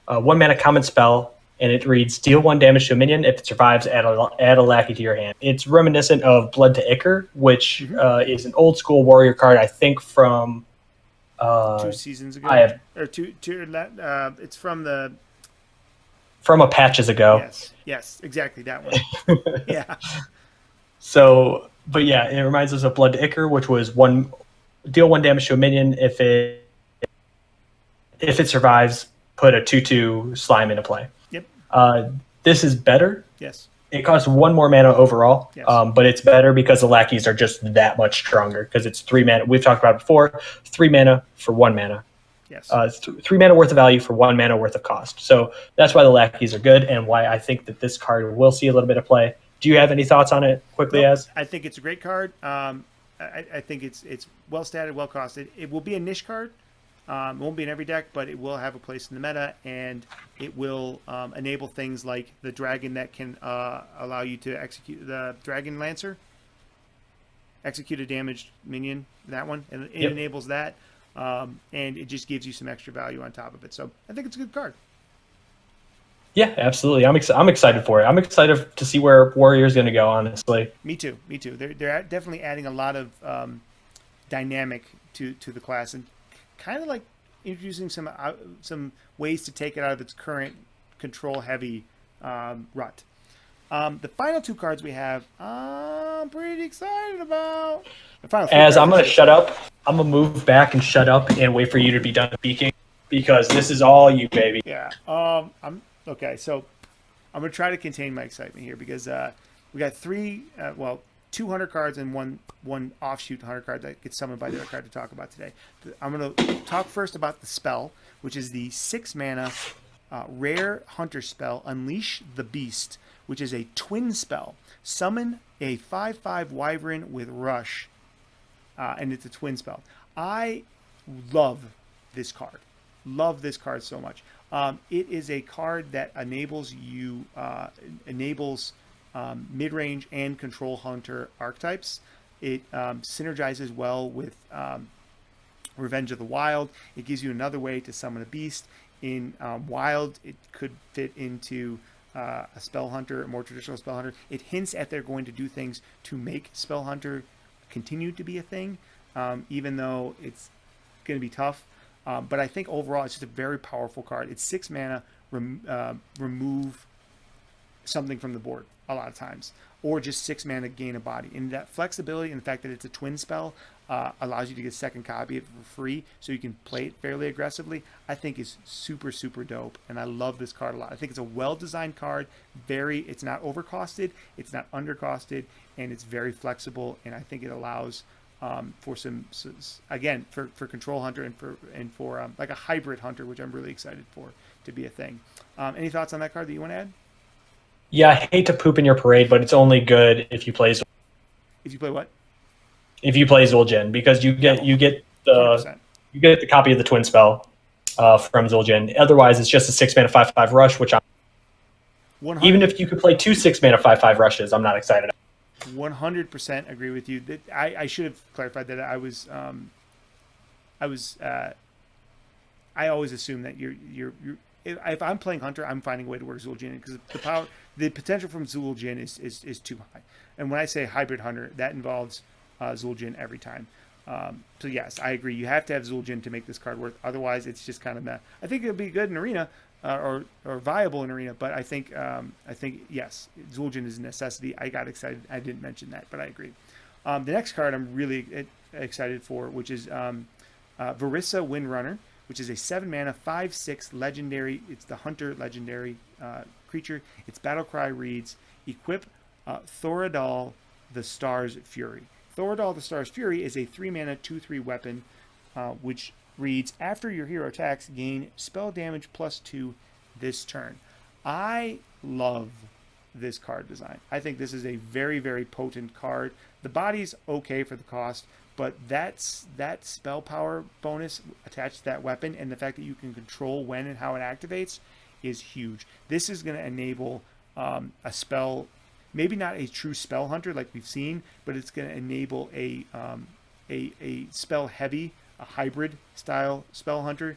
1 mana common spell, and it reads, deal 1 damage to a minion. If it survives, add a lackey to your hand. It's reminiscent of Blood to Ichor, which is an old school warrior card, I think from 2 seasons ago. It's from a patches ago. Yes, exactly that one. Yeah. So, but yeah, it reminds us of Blood to Ichor, which was deal 1 damage to a minion. If it survives, put a 2/2 slime into play. Yep. This is better. Yes. It costs 1 more mana overall, yes. But it's better because the lackeys are just that much stronger because it's 3 mana. We've talked about it before. 3 mana for 1 mana. Yes. 3 mana worth of value for 1 mana worth of cost. So that's why the lackeys are good and why I think that this card will see a little bit of play. Do you have any thoughts on it quickly, Az? I think it's a great card. I think it's well statted, well costed. It will be a niche card. It won't be in every deck, but it will have a place in the meta, and it will enable things like the dragon that can allow you to execute the Dragon Lancer, execute a damaged minion. That one, and it enables that, and it just gives you some extra value on top of it. So I think it's a good card. Yeah, absolutely. I'm excited for it. I'm excited to see where Warrior's going to go, honestly. Me too. They're definitely adding a lot of dynamic to the class, and kind of like introducing some ways to take it out of its current control-heavy rut. The final two cards we have, I'm pretty excited about. The final three As cards, I'm going to shut up, I'm going to move back and shut up and wait for you to be done speaking because this is all you, baby. Yeah. I'm okay. So I'm gonna try to contain my excitement here because we got two hunter cards and one offshoot hunter card that gets summoned by the other card to talk about today. I'm gonna talk first about the spell, which is the 6 mana rare hunter spell, Unleash the Beast, which is a twin spell. Summon a 5/5 wyvern with rush, and it's a twin spell. I love this card. Love this card so much. It is a card that enables mid-range and control hunter archetypes. It synergizes well with Revenge of the Wild. It gives you another way to summon a beast. In Wild, it could fit into a spell hunter, a more traditional spell hunter. It hints at they're going to do things to make spell hunter continue to be a thing, even though it's going to be tough. But I think overall it's just a very powerful card. It's 6 mana, remove something from the board a lot of times, or just 6 mana, gain a body. And that flexibility and the fact that it's a twin spell allows you to get a second copy of it for free, so you can play it fairly aggressively. I think is super, super dope, and I love this card a lot. I think it's a well-designed card. It's not overcosted, it's not undercosted, and it's very flexible. And I think it allows for some again for control hunter and for like a hybrid hunter, which I'm really excited for to be a thing. Any thoughts on that card that you want to add? Yeah, I hate to poop in your parade, but it's only good if you play. If you play what? If you play Zul'jin, because you get the copy of the twin spell from Zul'jin. Otherwise, it's just a 6 mana 5/5 rush, which even if you could play 2 6 mana 5/5 rushes, I'm not excited. 100% agree with you. I should have clarified that I always assume that you're if I'm playing Hunter, I'm finding a way to work Zul'jin in, because the potential from Zul'jin is too high. And when I say hybrid Hunter, that involves Zul'jin every time. So yes, I agree. You have to have Zul'jin to make this card work. Otherwise, it's just kind of meh. I think it'll be good in Arena, or viable in Arena. But I think yes, Zul'jin is a necessity. I got excited. I didn't mention that, but I agree. The next card I'm really excited for, which is Varissa Windrunner, which is a 7 mana 5/6 legendary. It's the Hunter legendary creature. Its battle cry reads: equip Thoradal the Star's Fury. Thoradal the Star's Fury is a 3 mana 2/3 weapon, which reads: after your hero attacks, gain spell damage +2 this turn. I love this card design. I think this is a very, very potent card. The body's okay for the cost, but that spell power bonus attached to that weapon, and the fact that you can control when and how it activates, is huge. This is going to enable a spell, maybe not a true spell hunter like we've seen, but it's going to enable a spell heavy, a hybrid style spell hunter.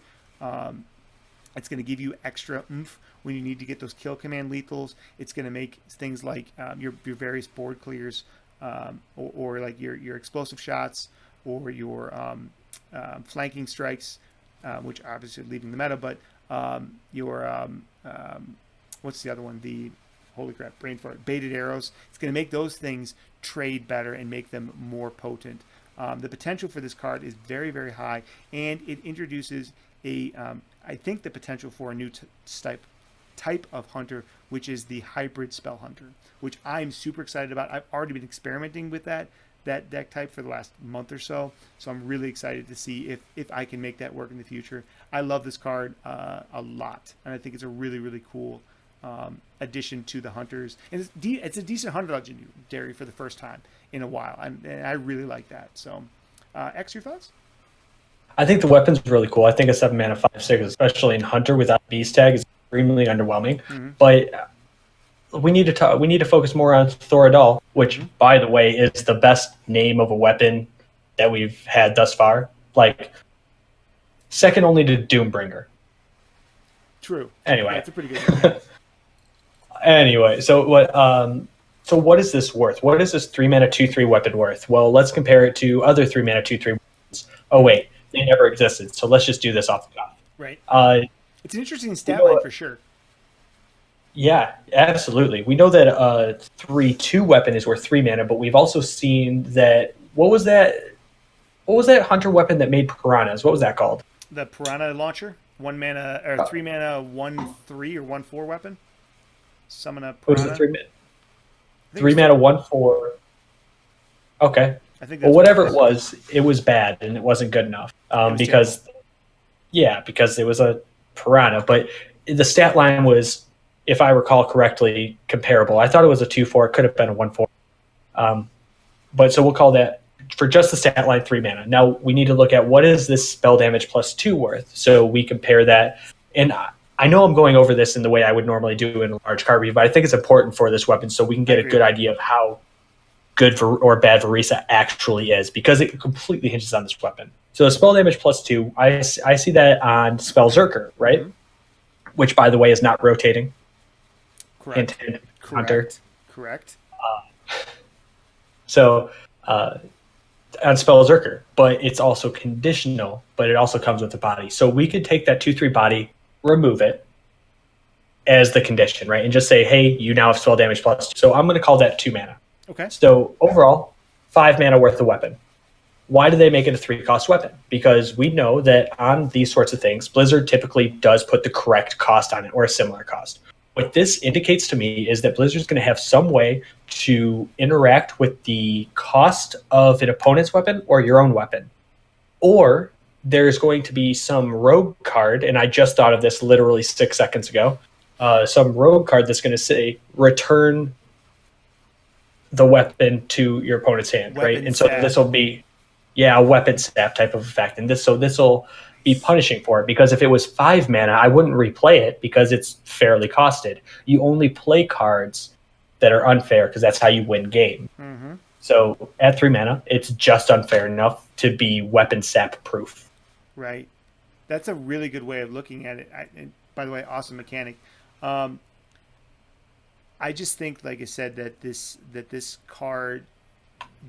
It's going to give you extra oomph when you need to get those kill command lethals. It's going to make things like your various board clears, or like your explosive shots, or your flanking strikes, which obviously are leaving the meta, but your what's the other one? The holy crap, brain fart, baited arrows. It's going to make those things trade better and make them more potent. The potential for this card is very, very high, and it introduces I think the potential for a new type of hunter, which is the hybrid spell hunter, which I'm super excited about. I've already been experimenting with that deck type for the last month or so, so I'm really excited to see if I can make that work in the future. I love this card a lot, and I think it's a really, really cool addition to the hunters, and it's a decent hunter legendary for the first time in a while, and I really like that. So X, your thoughts? I think the weapon's really cool. I think a 7 mana 5/6, especially in Hunter without Beast Tag, is extremely underwhelming. Mm-hmm. But we need to focus more on Thoradal, which, by the way, is the best name of a weapon that we've had thus far. Like, second only to Doombringer. True. Anyway, that's a pretty good one. Anyway, so what is this worth? What is this 3 mana 2/3 weapon worth? Well, let's compare it to other 3 mana 2/3 weapons. Oh wait, they never existed. So let's just do this off the top. Right. It's an interesting stat you know line for sure. Yeah, absolutely. We know that a 3/2 weapon is worth 3 mana, but we've also seen that what was that hunter weapon that made piranhas? What was that called? The Piranha launcher, 1 mana or Uh, 3 mana, 1/3 or 1/4 weapon. Summon a it was a Piranha. 3 mana 1/4. Okay. I think Well, that's what it whatever was. it was bad and it wasn't good enough. It was terrible. Because because it was a piranha, but the stat line was, if I recall correctly, comparable. I thought it was a 2/4. It could have been a 1/4. Um, but so we'll call that for just the stat line 3 mana. Now we need to look at what is this spell damage +2 worth. So we compare that, and I know I'm going over this in the way I would normally do in a large card review, but I think it's important for this weapon so we can get a good idea of how good or bad Varisa actually is, because it completely hinges on this weapon. So spell damage +2, I see that on Spell Zerker, right? Mm-hmm. Which, by the way, is not rotating. Correct. Hint, hint, Hunter. Correct. So on Spell Zerker, but it's also conditional, but it also comes with the body. So we could take that 2/3 body, remove it as the condition, right? And just say, hey, you now have spell damage +2. So I'm going to call that 2 mana. Okay. So overall, 5 mana worth of weapon. Why do they make it a 3-cost weapon? Because we know that on these sorts of things, Blizzard typically does put the correct cost on it, or a similar cost. What this indicates to me is that Blizzard's going to have some way to interact with the cost of an opponent's weapon or your own weapon. Or there's going to be some rogue card, and I just thought of this literally 6 seconds ago, some rogue card that's going to say, return the weapon to your opponent's hand, right? And so this will be, a weapon sap type of effect. And this will be punishing for it, because if it was 5 mana, I wouldn't replay it because it's fairly costed. You only play cards that are unfair because that's how you win game. Mm-hmm. So at 3 mana, it's just unfair enough to be weapon sap proof. Right. That's a really good way of looking at it. And by the way, awesome mechanic. I just think, like I said, that this card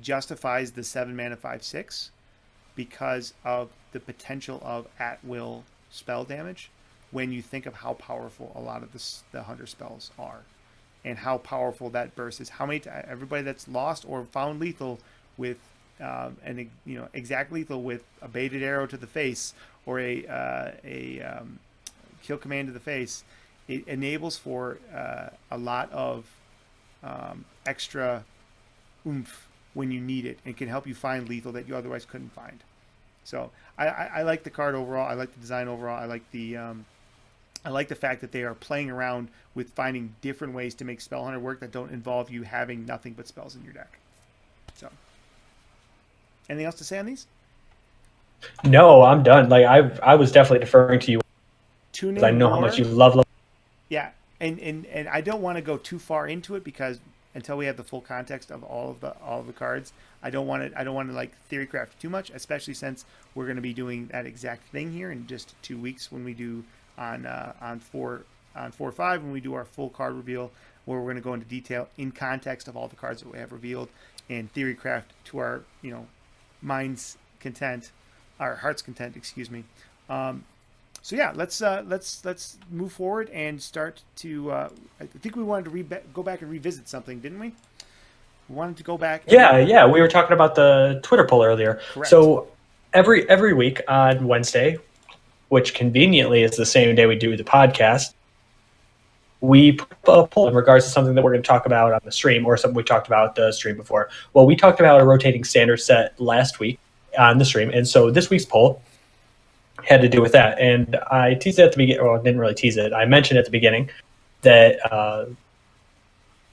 justifies the 7 mana 5/6 because of the potential of at will spell damage. When you think of how powerful a lot of the hunter spells are, and how powerful that burst is, how many everybody that's lost or found lethal with exact lethal with a baited arrow to the face or a kill command to the face, it enables for a lot of extra oomph when you need it, and can help you find lethal that you otherwise couldn't find. So I like the card overall. I like the design overall. I like the fact that they are playing around with finding different ways to make Spell Hunter work that don't involve you having nothing but spells in your deck. So, anything else to say on these? No, I'm done. Like I was definitely deferring to you. Tune in. I know how much you love. Yeah, and I don't want to go too far into it, because until we have the full context of all of the cards, I don't want to like theory craft too much, especially since we're going to be doing that exact thing here in just 2 weeks when we do on 4/5 when we do our full card reveal, where we're going to go into detail in context of all the cards that we have revealed, and theory craft to our mind's content, our heart's content, excuse me. So yeah, let's move forward and start to. I think we wanted to go back and revisit something, didn't we? We wanted to go back. Yeah. We were talking about the Twitter poll earlier. Correct. So every week on Wednesday, which conveniently is the same day we do the podcast, we put a poll in regards to something that we're going to talk about on the stream, or something we talked about the stream before. Well, we talked about a rotating standard set last week on the stream, and so this week's poll had to do with that. And I teased it at the beginning. Well, I didn't really tease it. I mentioned at the beginning that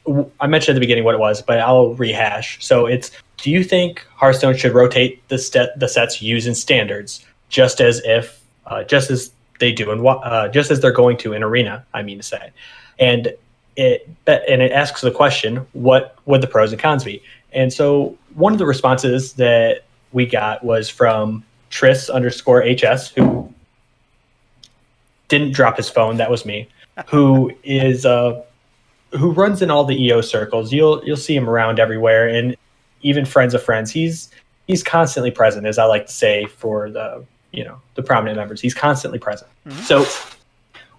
what it was, but I'll rehash. So it's, do you think Hearthstone should rotate the sets using standards, just as they do in just as they're going to in Arena? I mean to say, and it asks the question, what would the pros and cons be? And so one of the responses that we got was from Tris_HS, who didn't drop his phone. That was me. Who runs in all the EO circles. You'll see him around everywhere, and even friends of friends. He's constantly present, as I like to say for the prominent members. He's constantly present. Mm-hmm. So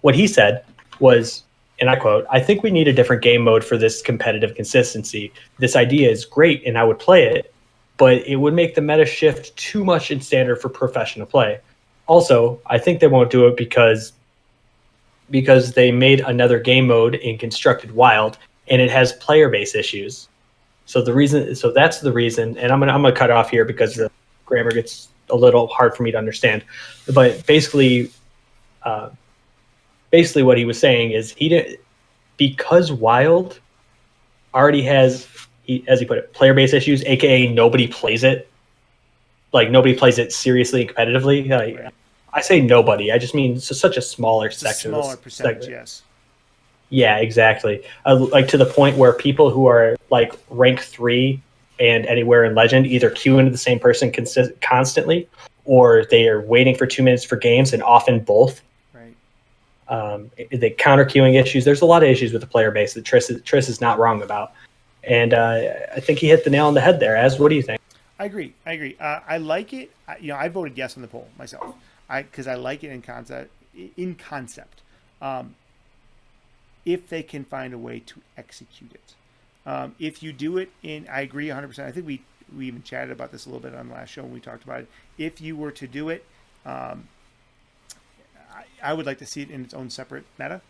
what he said was, and I quote, "I think we need a different game mode for this competitive consistency. This idea is great and I would play it, but it would make the meta shift too much in standard for professional play. Also, I think they won't do it because they made another game mode in Constructed Wild and it has player base issues. So that's the reason, and I'm gonna cut off here because the grammar gets a little hard for me to understand. But uh, basically what he was saying is he didn't because Wild already has, as he put it, player base issues, aka nobody plays it. Like nobody plays it seriously and competitively. Right. I say nobody. I just mean such a smaller It's a section. smaller percentage, yes. Yeah, exactly. Like to the point where people who are like rank 3 and anywhere in Legend either queue into the same person constantly, or they are waiting for 2 minutes for games, and often both. Right. The counter queuing issues. There's a lot of issues with the player base that Triss is not wrong about, and I think he hit the nail on the head there. What do you think? I agree. I like it. I voted yes on the poll myself. Because I like it in concept. If they can find a way to execute it. If you do it I agree 100%. I think we even chatted about this a little bit on the last show when we talked about it. If you were to do it, I would like to see it in its own separate meta,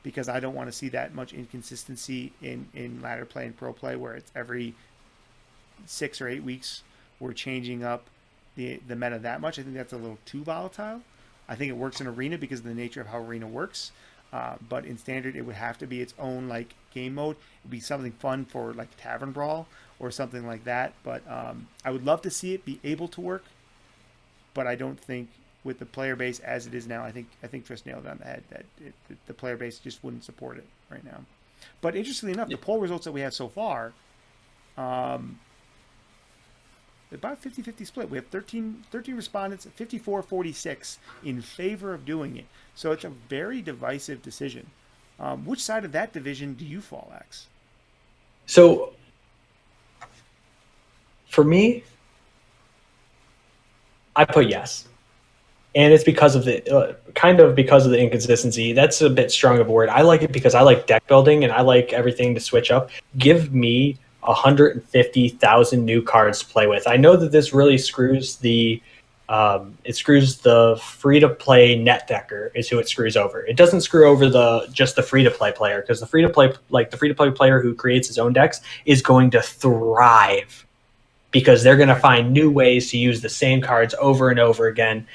because I don't want to see that much inconsistency in ladder play and pro play where it's every 6 or 8 weeks we're changing up the meta that much. I think that's a little too volatile. I think it works in Arena because of the nature of how Arena works. But in Standard, it would have to be its own like game mode. It'd be something fun for like Tavern Brawl or something like that. But I would love to see it be able to work. But I don't think with the player base as it is now, I think Trish nailed it on the head that the player base just wouldn't support it right now. But interestingly enough, the poll results that we have so far, about 50-50 split. We have 13 respondents, 54-46 in favor of doing it. So it's a very divisive decision. Which side of that division do you fall, X? So for me, I put yes. And it's because of the inconsistency. That's a bit strong of a word. I like it because I like deck building and I like everything to switch up. Give me 150,000 new cards to play with. I know that this really screws the free to play net decker is who it screws over. It doesn't screw over just the free to play player, because the free to play player who creates his own decks is going to thrive because they're going to find new ways to use the same cards over and over again.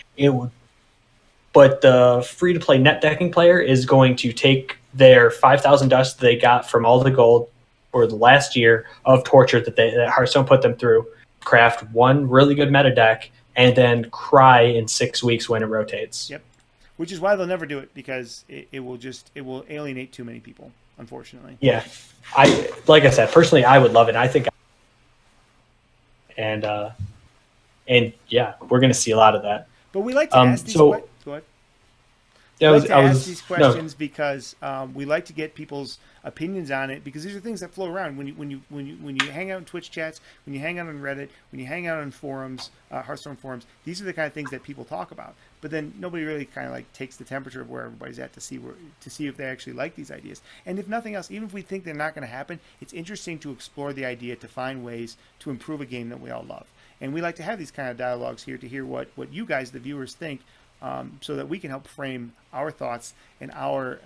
But the free to play net decking player is going to take their 5,000 dust they got from all the gold or the last year of torture that Hearthstone put them through, craft one really good meta deck, and then cry in 6 weeks when it rotates. Yep. Which is why they'll never do it, because it will alienate too many people, unfortunately. Yeah. Like I said, personally, I would love it. I think, and yeah, we're going to see a lot of that. But we like to ask these questions. Go ahead. Yeah, we like to ask these questions because we like to get people's opinions on it, because these are things that flow around when you hang out in Twitch chats, when you hang out on Reddit, when you hang out on forums, Hearthstone forums. These are the kind of things that people talk about. But then nobody really kind of like takes the temperature of where everybody's at to see if they actually like these ideas. And if nothing else, even if we think they're not going to happen, it's interesting to explore the idea to find ways to improve a game that we all love. And we like to have these kind of dialogues here to hear what you guys, the viewers, think. So that we can help frame our thoughts and the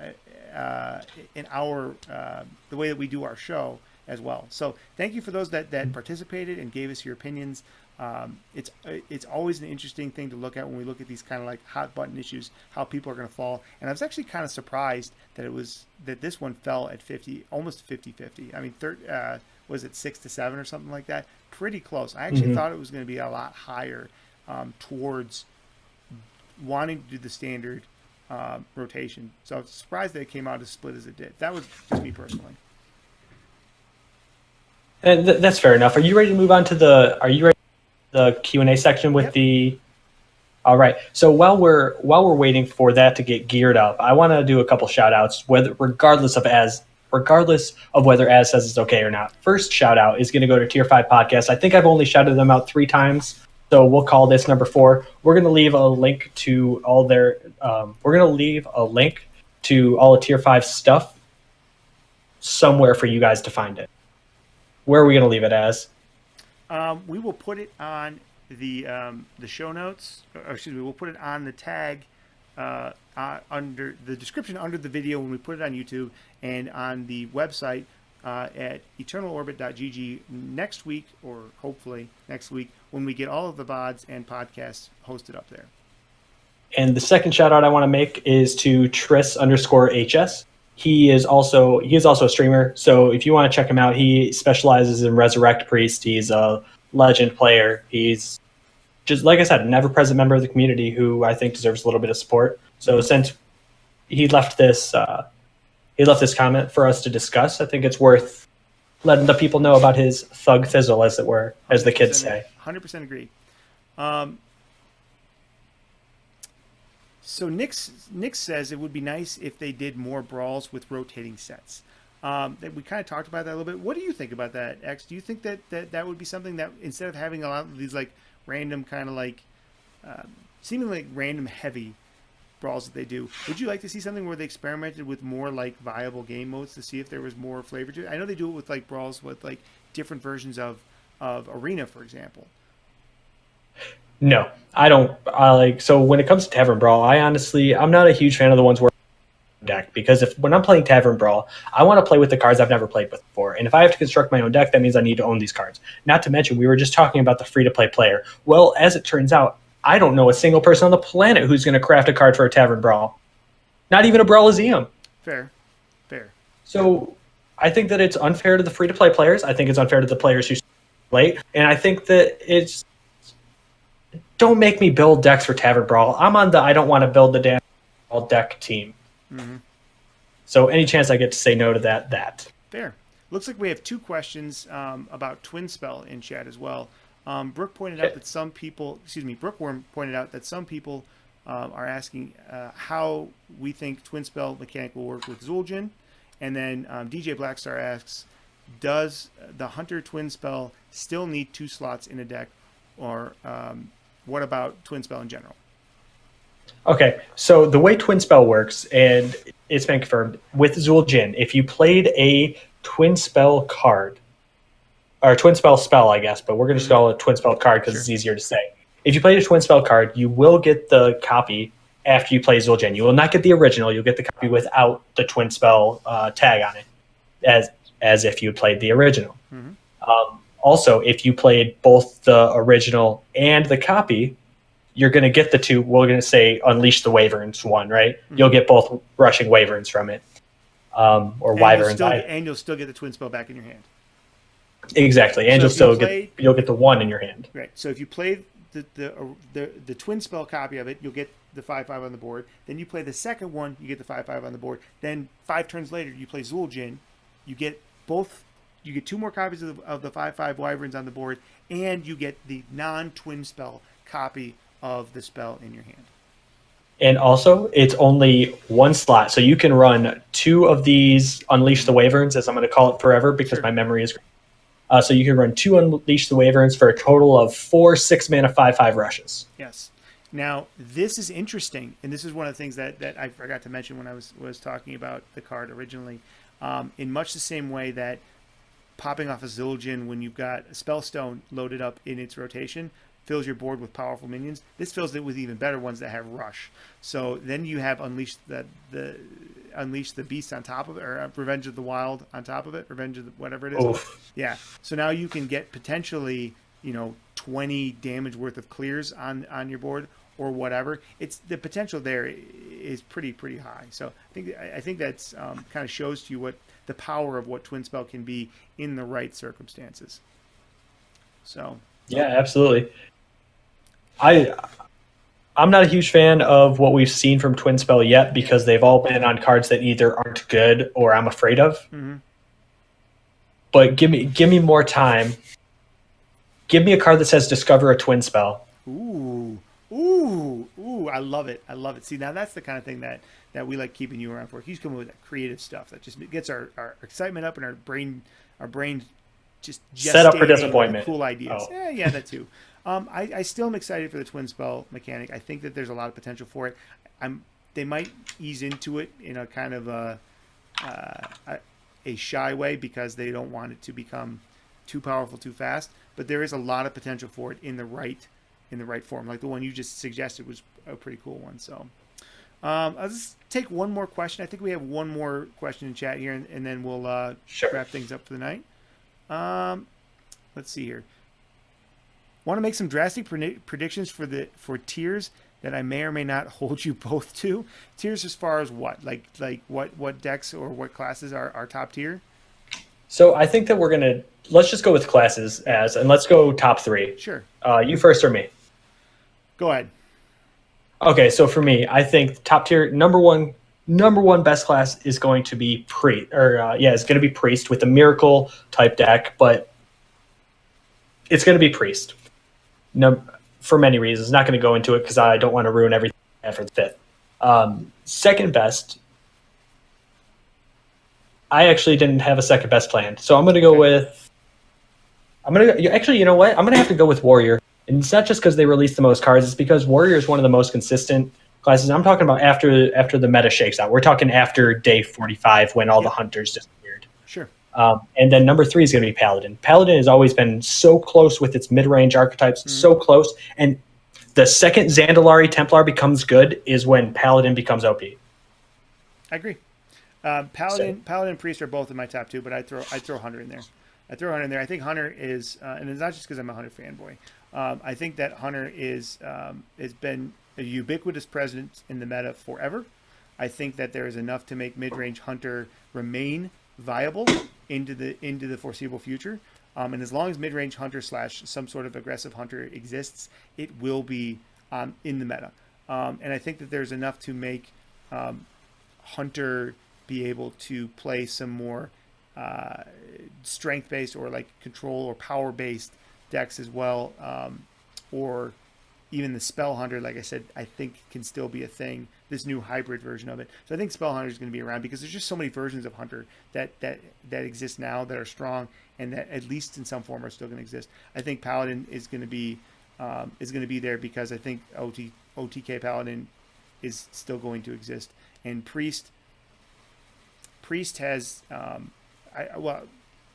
way that we do our show as well. So thank you for those that participated and gave us your opinions. It's always an interesting thing to look at when we look at these kind of like hot button issues, how people are going to fall. And I was actually kind of surprised that this one fell at 50, almost 50-50. I mean, was it 6-7 or something like that? Pretty close. I actually thought it was going to be a lot higher towards wanting to do the standard rotation. So I was surprised that it came out as split as it did. That was just me personally. And that's fair enough. Are you ready to move on to the Q&A section with the... All right. So while we're waiting for that to get geared up, I want to do a couple shout outs, regardless of whether Az says it's okay or not. First shout out is going to go to Tier 5 Podcast. I think I've only shouted them out 3 times. So we'll call this number 4. We're going to leave a link to all their. We're going to leave a link to all the Tier 5 stuff somewhere for you guys to find it. Where are we going to leave it as? We will put it on the show notes, or excuse me, we'll put it on the tag under the description under the video when we put it on YouTube, and on the website at eternalorbit.gg next week, or hopefully next week, when we get all of the VODs and podcasts hosted up there. And the second shout out I want to make is to Tris_HS. He is also a streamer. So if you want to check him out, he specializes in Resurrect Priest. He's a legend player. He's just, like I said, an ever-present member of the community who I think deserves a little bit of support. So since he left this comment for us to discuss, I think it's worth letting the people know about his thug fizzle, as it were, as the kids say. 100% agree. So Nick says it would be nice if they did more brawls with rotating sets. We kind of talked about that a little bit. What do you think about that, X? Do you think that would be something that, instead of having a lot of these like random kind of like seemingly like random heavy brawls that they do, would you like to see something where they experimented with more like viable game modes to see if there was more flavor to it? I know they do it with like brawls with like different versions of Arena, for example. No, I don't. So when it comes to Tavern Brawl, I'm not a huge fan of the ones where deck, because when I'm playing Tavern Brawl, I want to play with the cards I've never played with before. And if I have to construct my own deck, that means I need to own these cards. Not to mention, we were just talking about the free-to-play player. Well, as it turns out, I don't know a single person on the planet who's going to craft a card for a Tavern Brawl. Not even a Brawliseum. Fair. So I think that it's unfair to the free-to-play players. I think it's unfair to the players who play. And I think that it's... Don't make me build decks for Tavern Brawl. I'm on the I don't want to build the damn deck team. Mm-hmm. So any chance I get to say no to that. Fair. Looks like we have two questions about Twin Spell in chat as well. Brooke pointed out that some people, Brookworm pointed out that some people are asking how we think Twin Spell mechanic will work with Zul'jin. And then DJ Blackstar asks, does the Hunter Twin Spell still need 2 slots in a deck, or what about Twin Spell in general? Okay, so the way Twin Spell works, and it's been confirmed, with Zul'jin, if you played a Twin Spell card, or Twin Spell spell, I guess, but we're going to just call it a Twin Spell card because It's easier to say. If you played a Twin Spell card, you will get the copy after you play Zul'jin. You will not get the original. You'll get the copy without the Twin Spell tag on it, as if you played the original. Mm-hmm. Also, if you played both the original and the copy, you're going to get the two. We're going to say Unleash the Wyverns one, right? Mm-hmm. You'll get both Rushing Wyverns from it, or Wyverns. And you'll still get the Twin Spell back in your hand. Exactly, and you'll get the one in your hand. Right. So if you play the Twin Spell copy of it, you'll get the 5/5 on the board. Then you play the second one, you get the 5/5 on the board. Then 5 turns later, you play Zul'jin, you get both. You get 2 more copies of the 5/5 Wyverns on the board, and you get the non-Twin Spell copy of the spell in your hand. And also, it's only 1 slot, so you can run 2 of these Unleash the Wyverns, as I'm going to call it forever because my memory is great. So you can run 2 Unleash the Wyverns for a total of 4 6-mana 5/5 rushes. Yes. Now, this is interesting, and this is one of the things that I forgot to mention when I was talking about the card originally. In much the same way that popping off a Zul'jin when you've got a Spellstone loaded up in its rotation fills your board with powerful minions, this fills it with even better ones that have Rush. So then you have Unleash the Beast on top of it, or Revenge of the Wild on top of it, Revenge of the, whatever it is. Oof. Yeah. So now you can get potentially 20 damage worth of clears on your board or whatever. It's the potential there is pretty high. So I think that's kind of shows to you what the power of what Twin Spell can be in the right circumstances. So yeah, absolutely. I'm not a huge fan of what we've seen from Twin Spell yet because they've all been on cards that either aren't good or I'm afraid of. Mm-hmm. But give me more time. Give me a card that says Discover a Twin Spell. Ooh, I love it. See, now that's the kind of thing that we like keeping you around for. He's coming with that creative stuff that just gets our excitement up and our brain just set up for disappointment. Cool ideas. Oh. Yeah, that too. I still am excited for the Twin Spell mechanic. I think that there's a lot of potential for it. They might ease into it in a kind of a shy way because they don't want it to become too powerful too fast. But there is a lot of potential for it in the right form. Like the one you just suggested was a pretty cool one. So I'll just take one more question. I think we have one more question in chat here, and then we'll Sure. wrap things up for the night. Let's see here. Want to make some drastic predictions for tiers that I may or may not hold you both to. Tiers as far as what? Like what decks or what classes are top tier? So I think that let's just go with classes and let's go top 3. Sure. You first or me? Go ahead. Okay, so for me, I think top tier number one best class is going to be it's going to be Priest with a miracle type deck, but it's going to be Priest. No, for many reasons. Not going to go into it because I don't want to ruin everything for the fifth. Second best, I actually didn't have a second best planned, so I'm going to go with. You know what? I'm going to have to go with Warrior. And it's not just because they released the most cards. It's because Warrior is one of the most consistent classes. I'm talking about after the meta shakes out. We're talking after day 45 when all the hunters disappeared. Sure. And then number 3 is going to be Paladin. Paladin has always been so close with its mid-range archetypes, so close. And the second Zandalari Templar becomes good is when Paladin becomes OP. I agree. Paladin and Priest are both in my top 2, but I throw Hunter in there. I think Hunter is, and it's not just because I'm a Hunter fanboy. I think that Hunter has been a ubiquitous presence in the meta forever. I think that there is enough to make mid-range Hunter remain viable into the foreseeable future. And as long as mid-range Hunter / some sort of aggressive Hunter exists, it will be in the meta. And I think that there's enough to make Hunter be able to play some more strength-based or like control or power-based decks as well, or even the Spell Hunter, like I said, I think can still be a thing, this new hybrid version of it. So I think Spell Hunter is going to be around because there's just so many versions of Hunter that exist now that are strong and that at least in some form are still going to exist. I think Paladin is going to be there because I think OTK Paladin is still going to exist, and Priest has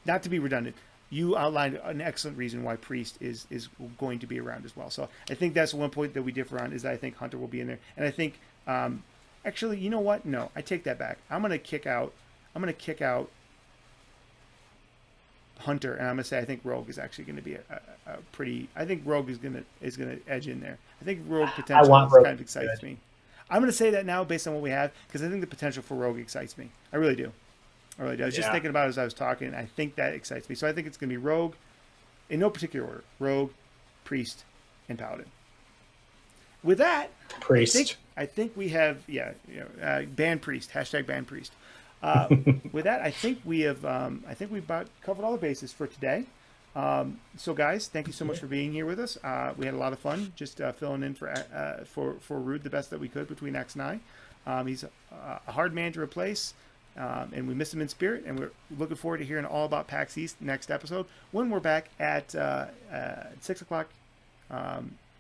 not to be redundant, you outlined an excellent reason why Priest is going to be around as well. So I think that's one point that we differ on, is that I think Hunter will be in there. And I think, actually, you know what? No, I take that back. I'm going to kick out Hunter, and I'm going to say I think Rogue is actually going to be a pretty. I think Rogue is going to edge in there. I think Rogue potential kind of excites me. I'm going to say that now based on what we have because I think the potential for Rogue excites me. I really do. I was just thinking about it as I was talking, and I think that excites me. So I think it's going to be Rogue, in no particular order. Rogue, Priest, and Paladin. With that, Priest. I think we have ban Priest, #ban Priest. With that, I think we have we've about covered all the bases for today. So guys, thank you so much for being here with us. We had a lot of fun just filling in for Rude the best that we could between X and I. He's a hard man to replace. And we miss him in spirit, and we're looking forward to hearing all about PAX East next episode when we're back at 6 o'clock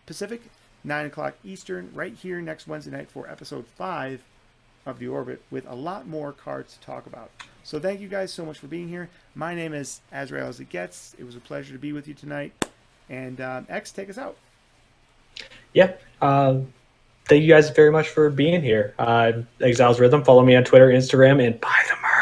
Pacific, 9 o'clock Eastern, right here next Wednesday night for episode 5 of The Orbit with a lot more cards to talk about. So thank you guys so much for being here. My name is Azrael As It Gets. It was a pleasure to be with you tonight. And X, take us out. Yeah. Thank you guys very much for being here. Exiles Rhythm. Follow me on Twitter, Instagram, and buy the merch.